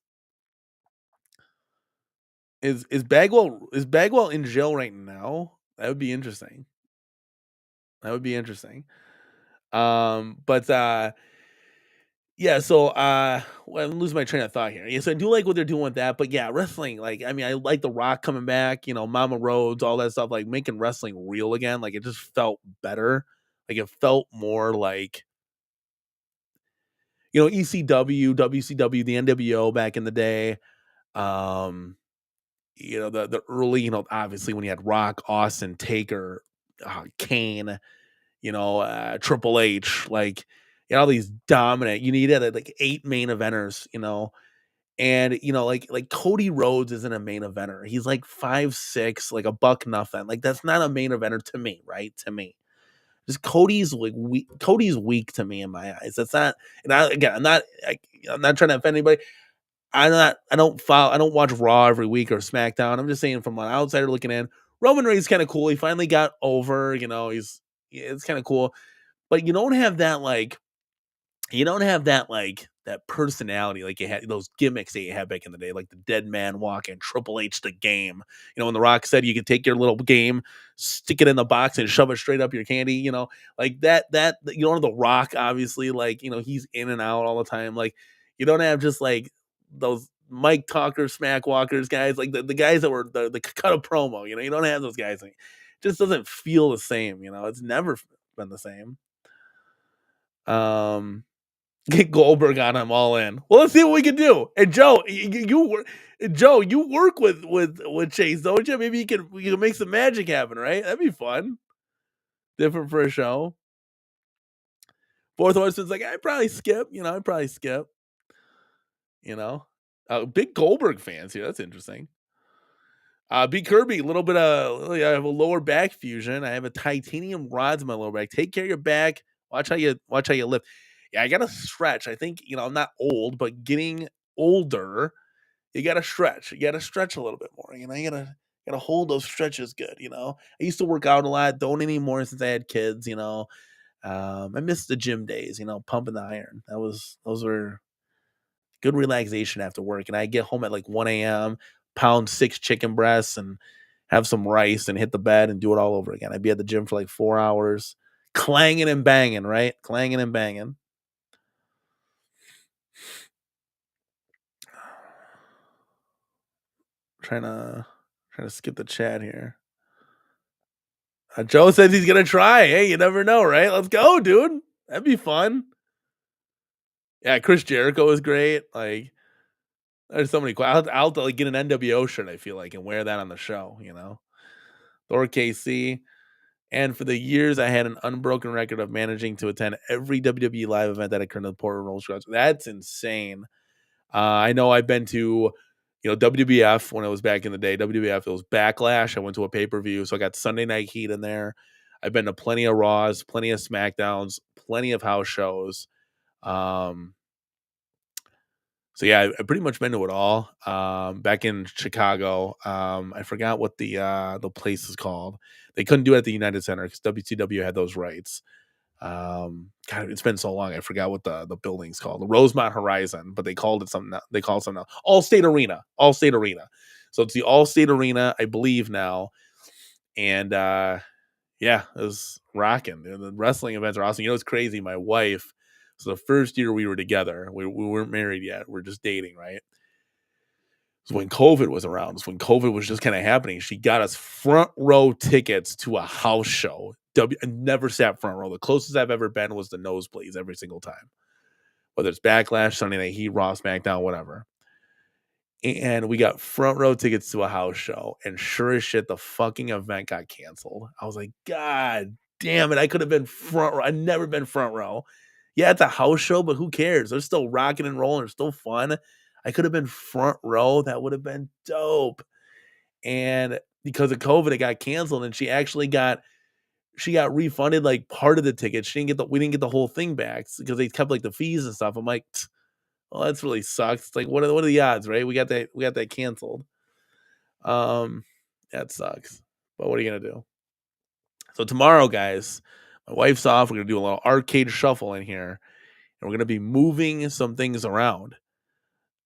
Is Bagwell in jail right now? That would be interesting. That would be interesting. But yeah, so well, I'm losing my train of thought here. Yes, I do like what they're doing with that, but yeah, wrestling, like I mean, I like The Rock coming back, Mama Rhodes, all that stuff, like making wrestling real again. Like it just felt better. Like it felt more like ECW, WCW, the NWO back in the day. Um, the early, obviously when you had Rock, Austin, Taker, Kane, Triple H, like all these dominant. You needed like 8 main eventers, and like Cody Rhodes isn't a main eventer. He's like 5'6", like a buck nothing. Like that's not a main eventer to me, right? To me, just Cody's like weak. Cody's weak to me in my eyes. That's not. And again, I'm not trying to offend anybody. I don't follow. I don't watch Raw every week or SmackDown. I'm just saying from an outsider looking in, Roman Reigns kind of cool. He finally got over. It's kind of cool, but you don't have that personality like you had those gimmicks that you had back in the day, like the dead man walking, Triple H the game. When The Rock said you could take your little game, stick it in the box and shove it straight up your candy, like that The Rock, obviously, like, he's in and out all the time. Like you don't have just like those Mike Talker, Smack Walkers guys, like the guys that were the cut a promo, you don't have those guys. It just doesn't feel the same, it's never been the same. Get Goldberg on him all in. Well, let's see what we can do. And Joe, you work with Chase, don't you? Maybe we can make some magic happen, right? That'd be fun. Different for a show. Fourth Horseman's like, I'd probably skip. I'd probably skip. Big Goldberg fans here. That's interesting. B Kirby, a little bit of I have a lower back fusion. I have a titanium rods in my lower back. Take care of your back. Watch how you lift. Yeah, I gotta stretch. I think I'm not old, but getting older, you gotta stretch. You gotta stretch a little bit more. You gotta hold those stretches good. I used to work out a lot. Don't anymore since I had kids. I miss the gym days. Pumping the iron. Those were good relaxation after work. And I get home at like 1 a.m., pound 6 chicken breasts and have some rice and hit the bed and do it all over again. I'd be at the gym for like 4 hours, clanging and banging, right? Clanging and banging. Trying to skip the chat here. Joe says he's gonna try. Hey, you never know, right? Let's go, dude. That'd be fun. Yeah, Chris Jericho is great. Like, there's so many. I'll have to like get an NWO shirt. I feel like and wear that on the show. Thor KC. And for the years, I had an unbroken record of managing to attend every WWE live event that occurred in the Portland Roll Scrubs. That's insane. I know I've been to, WWF when I was back in the day. WWF, it was Backlash. I went to a pay-per-view, so I got Sunday Night Heat in there. I've been to plenty of Raws, plenty of SmackDowns, plenty of house shows. So yeah, I've pretty much been to it all. Back in Chicago, I forgot what the place is called. They couldn't do it at the United Center because WCW had those rights. God, it's been so long. I forgot what the building's called. The Rosemont Horizon, but they called it something. They called it something else. Allstate Arena. Allstate Arena. So it's the Allstate Arena, I believe now. And yeah, it was rocking. The wrestling events are awesome. It's crazy. My wife. So the first year we were together, we weren't married yet. We're just dating, right? So when COVID was around, when COVID was just kind of happening, she got us front row tickets to a house show. I never sat front row. The closest I've ever been was the nosebleeds every single time. Whether it's Backlash, Sunday Night Heat, Raw, SmackDown, whatever. and we got front row tickets to a house show, and sure as shit, the fucking event got canceled. I was like, God damn it, I could have been front row. I've never been front row. Yeah, it's a house show, but who cares? They're still rocking and rolling. They're still fun. I could have been front row. That would have been dope. And because of COVID, it got canceled, and she got refunded like part of the ticket. We didn't get the whole thing back because they kept like the fees and stuff. I'm like, well, that's really sucks. It's like, what are the odds, right? We got that canceled. Um, that sucks. But what are you gonna do? So tomorrow, guys, my wife's off. We're gonna do a little arcade shuffle in here, and we're gonna be moving some things around.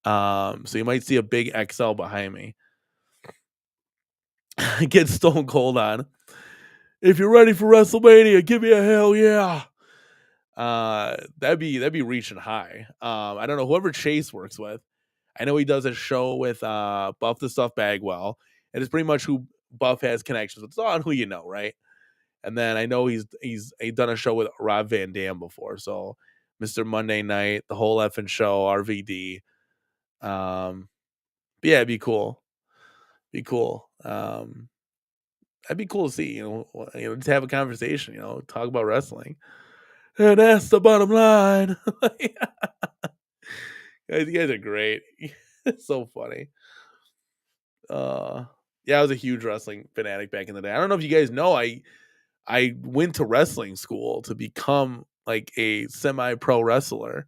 So you might see a big XL behind me. Get Stone Cold on. If you're ready for WrestleMania, give me a hell yeah. That'd be reaching high. I don't know whoever Chase works with. I know he does a show with Buff the Stuff Bagwell, and it's pretty much who Buff has connections with. It's all on who you know, right? And then I know he's done a show with Rob Van Dam before, so Mr. Monday Night, the whole effing show, RVD. But yeah, it'd be cool. Be cool. That'd be cool to see. Just have a conversation. Talk about wrestling, and that's the bottom line. Guys, you guys are great. It's so funny. Yeah, I was a huge wrestling fanatic back in the day. I don't know if you guys know, I went to wrestling school to become like a semi-pro wrestler.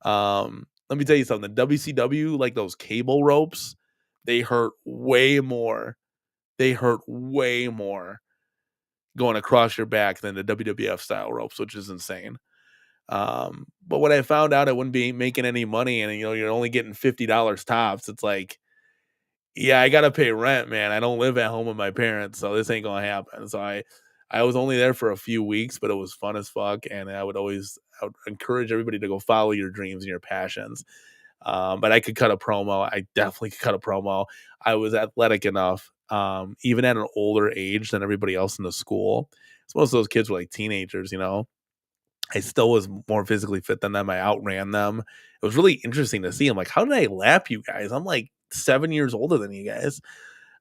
Let me tell you something. WCW, like those cable ropes, they hurt way more. They hurt way more going across your back than the WWF style ropes, which is insane. But when I found out I wouldn't be making any money and you're only getting $50 tops, it's like, yeah, I gotta pay rent, man. I don't live at home with my parents, so this ain't gonna happen. So I was only there for a few weeks, but it was fun as fuck, and I would encourage everybody to go follow your dreams and your passions. But I could cut a promo. I definitely could cut a promo. I was athletic enough, even at an older age than everybody else in the school. So most of those kids were like teenagers. I still was more physically fit than them. I outran them. It was really interesting to see. I'm like, how did I lap you guys? I'm like 7 years older than you guys.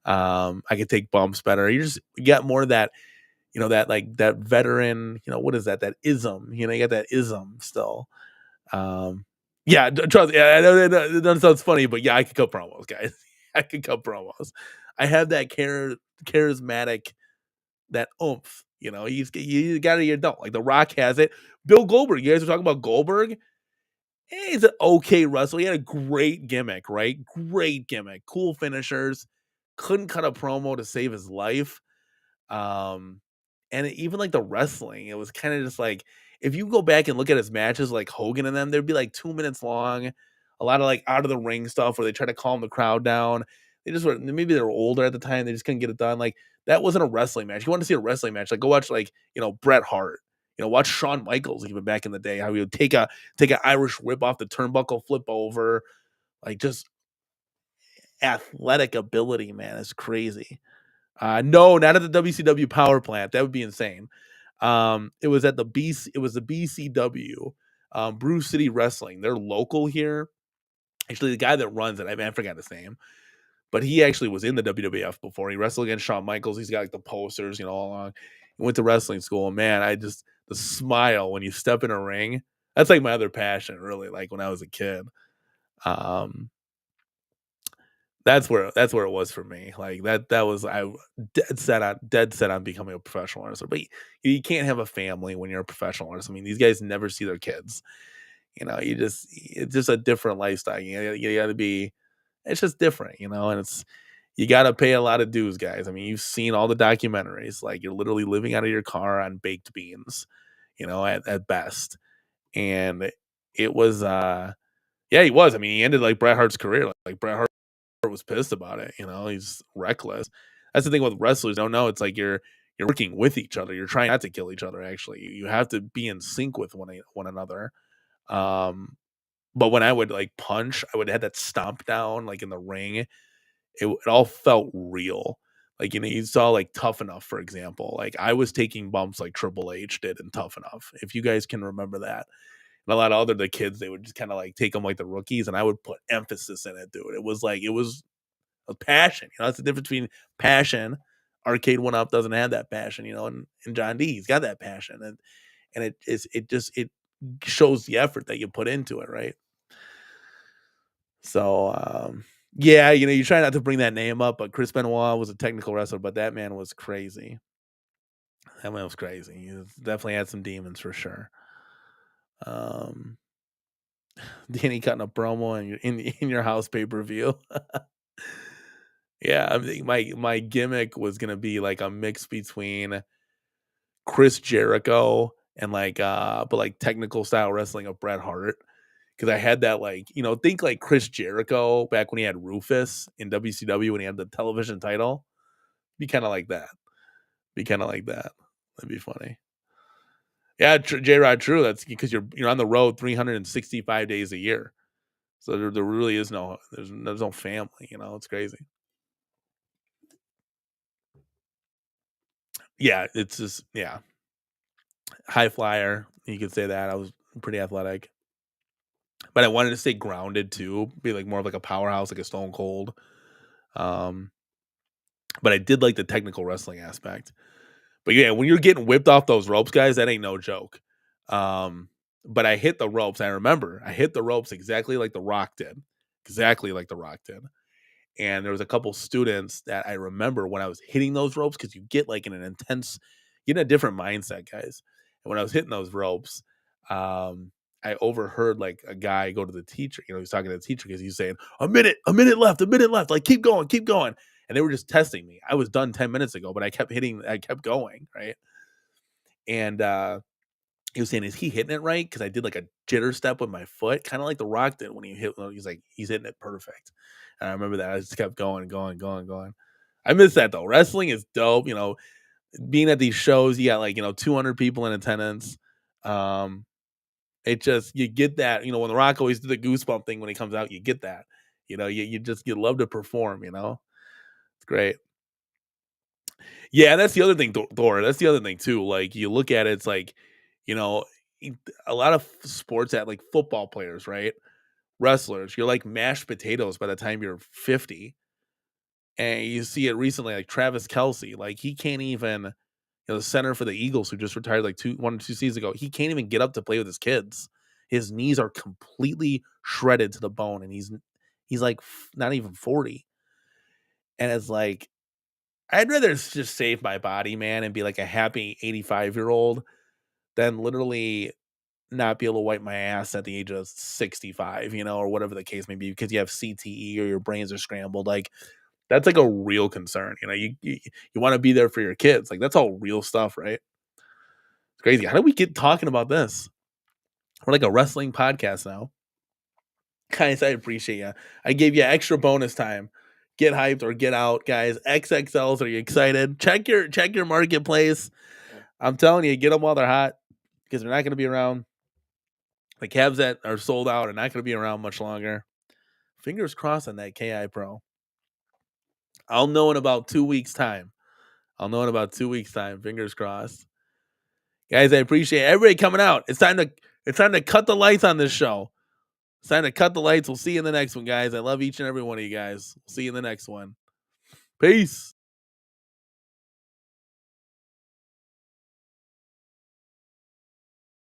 I could take bumps better. You get more of that, that like that veteran, what is that? That ism, you got that ism still. Yeah, trust. Yeah, I know that sounds funny, but yeah, I could cut promos, guys. I could cut promos. I have that charismatic, that oomph. You got it, you don't. Like The Rock has it. Bill Goldberg. You guys were talking about Goldberg. He's an okay wrestler. He had a great gimmick, right? Great gimmick. Cool finishers. Couldn't cut a promo to save his life. Um, and even like the wrestling, it was kind of just like, if you go back and look at his matches, like Hogan and them, they'd be like 2 minutes long. A lot of like out of the ring stuff where they try to calm the crowd down. They just were, maybe they were older at the time. They just couldn't get it done. Like that wasn't a wrestling match. You want to see a wrestling match? Like go watch like Bret Hart. Watch Shawn Michaels even back in the day. How he would take an Irish whip off the turnbuckle, flip over, like just athletic ability. Man, it's crazy. No, not at the WCW power plant. That would be insane. It was at the BC. It was the BCW, Brew City Wrestling. They're local here. Actually, the guy that runs it, I forgot his name, but he actually was in the WWF before. He wrestled against Shawn Michaels. He's got like the posters, all along. He went to wrestling school. And man, the smile when you step in a ring. That's like my other passion, really. Like when I was a kid. Um, that's where it was for me. Like that was I dead set on becoming a professional wrestler. But you can't have a family when you're a professional artist. I mean, these guys never see their kids. It's just a different lifestyle. You got to be. It's just different, and you got to pay a lot of dues, guys. I mean, you've seen all the documentaries. Like you're literally living out of your car on baked beans, at best. And it was, yeah, he was. I mean, he ended like Bret Hart's career. Like Bret Hart was pissed about it. He's reckless. That's the thing with wrestlers. Don't know. It's like you're working with each other. You're trying not to kill each other. Actually, you have to be in sync with one another. But when I would like punch, I would have that stomp down like in the ring. It all felt real. Like you saw like Tough Enough, for example. Like I was taking bumps like Triple H did in Tough Enough. If you guys can remember that, And a lot of the kids, they would just kind of like take them like the rookies, and I would put emphasis in it, dude. It was a passion. That's the difference between passion. Arcade One Up doesn't have that passion, and John D, he's got that passion, and it shows the effort that you put into it, right? So yeah, you try not to bring that name up, but Chris Benoit was a technical wrestler, but that man was crazy. That man was crazy. He definitely had some demons for sure. Um, Danny cutting a promo in your house pay per view. Yeah, I think my gimmick was gonna be like a mix between Chris Jericho and but like technical style wrestling of Bret Hart. Because I had that think like Chris Jericho back when he had Rufus in WCW when he had the television title. Be kind of like that. Be kind of like that. That'd be funny. Yeah, J Rod, true. That's because you're on the road 365 days a year, so there really is there's no family. It's crazy. Yeah, it's just high flyer. You could say that I was pretty athletic, but I wanted to stay grounded too, be like more of like a powerhouse, like a Stone Cold. Um, but I did like the technical wrestling aspect. But yeah, when you're getting whipped off those ropes, guys, that ain't no joke. But I hit the ropes. I remember I hit the ropes exactly like The Rock did. Exactly like The Rock did. And there was a couple students that I remember when I was hitting those ropes, because you get like in an intense, you get in a different mindset, guys. And when I was hitting those ropes, I overheard like a guy go to the teacher. He's talking to the teacher because he's saying, a minute left, a minute left. Like, keep going, keep going. And they were just testing me. I was done 10 minutes ago, but I kept going, right? And he was saying, is he hitting it right? Because I did like a jitter step with my foot, kind of like The Rock did when he hit. He's like, he's hitting it perfect. And I remember that. I just kept going, going, going, going. I miss that though. Wrestling is dope. Being at these shows, you got like 200 people in attendance. It just, you get that. When The Rock always did the goosebump thing when he comes out, you get that. You love to perform. It's great. Yeah, that's the other thing, Thor. That's the other thing too. Like, you look at it, it's like, you know, a lot of sports at like football players, right? Wrestlers, you're like mashed potatoes by the time you're 50. And you see it recently, like Travis Kelsey, like he can't even, the center for the Eagles who just retired like 1 or 2 seasons ago, he can't even get up to play with his kids. His knees are completely shredded to the bone, and he's like not even 40. And it's like, I'd rather just save my body, man, and be like a happy 85-year-old than literally not be able to wipe my ass at the age of 65, or whatever the case may be, because you have CTE or your brains are scrambled. Like, that's like a real concern. You want to be there for your kids. Like, that's all real stuff, right? It's crazy. How did we get talking about this? We're like a wrestling podcast now. Guys, I appreciate you. I gave you extra bonus time. Get hyped or get out, guys. XXLs, are you excited? Check your marketplace. I'm telling you, get them while they're hot, because they're not going to be around. The cabs that are sold out are not going to be around much longer. Fingers crossed on that KI Pro. I'll know in about 2 weeks' time. Fingers crossed. Guys, I appreciate everybody coming out. It's time to cut the lights on this show. It's time to cut the lights. We'll see you in the next one, guys. I love each and every one of you guys. See you in the next one. Peace.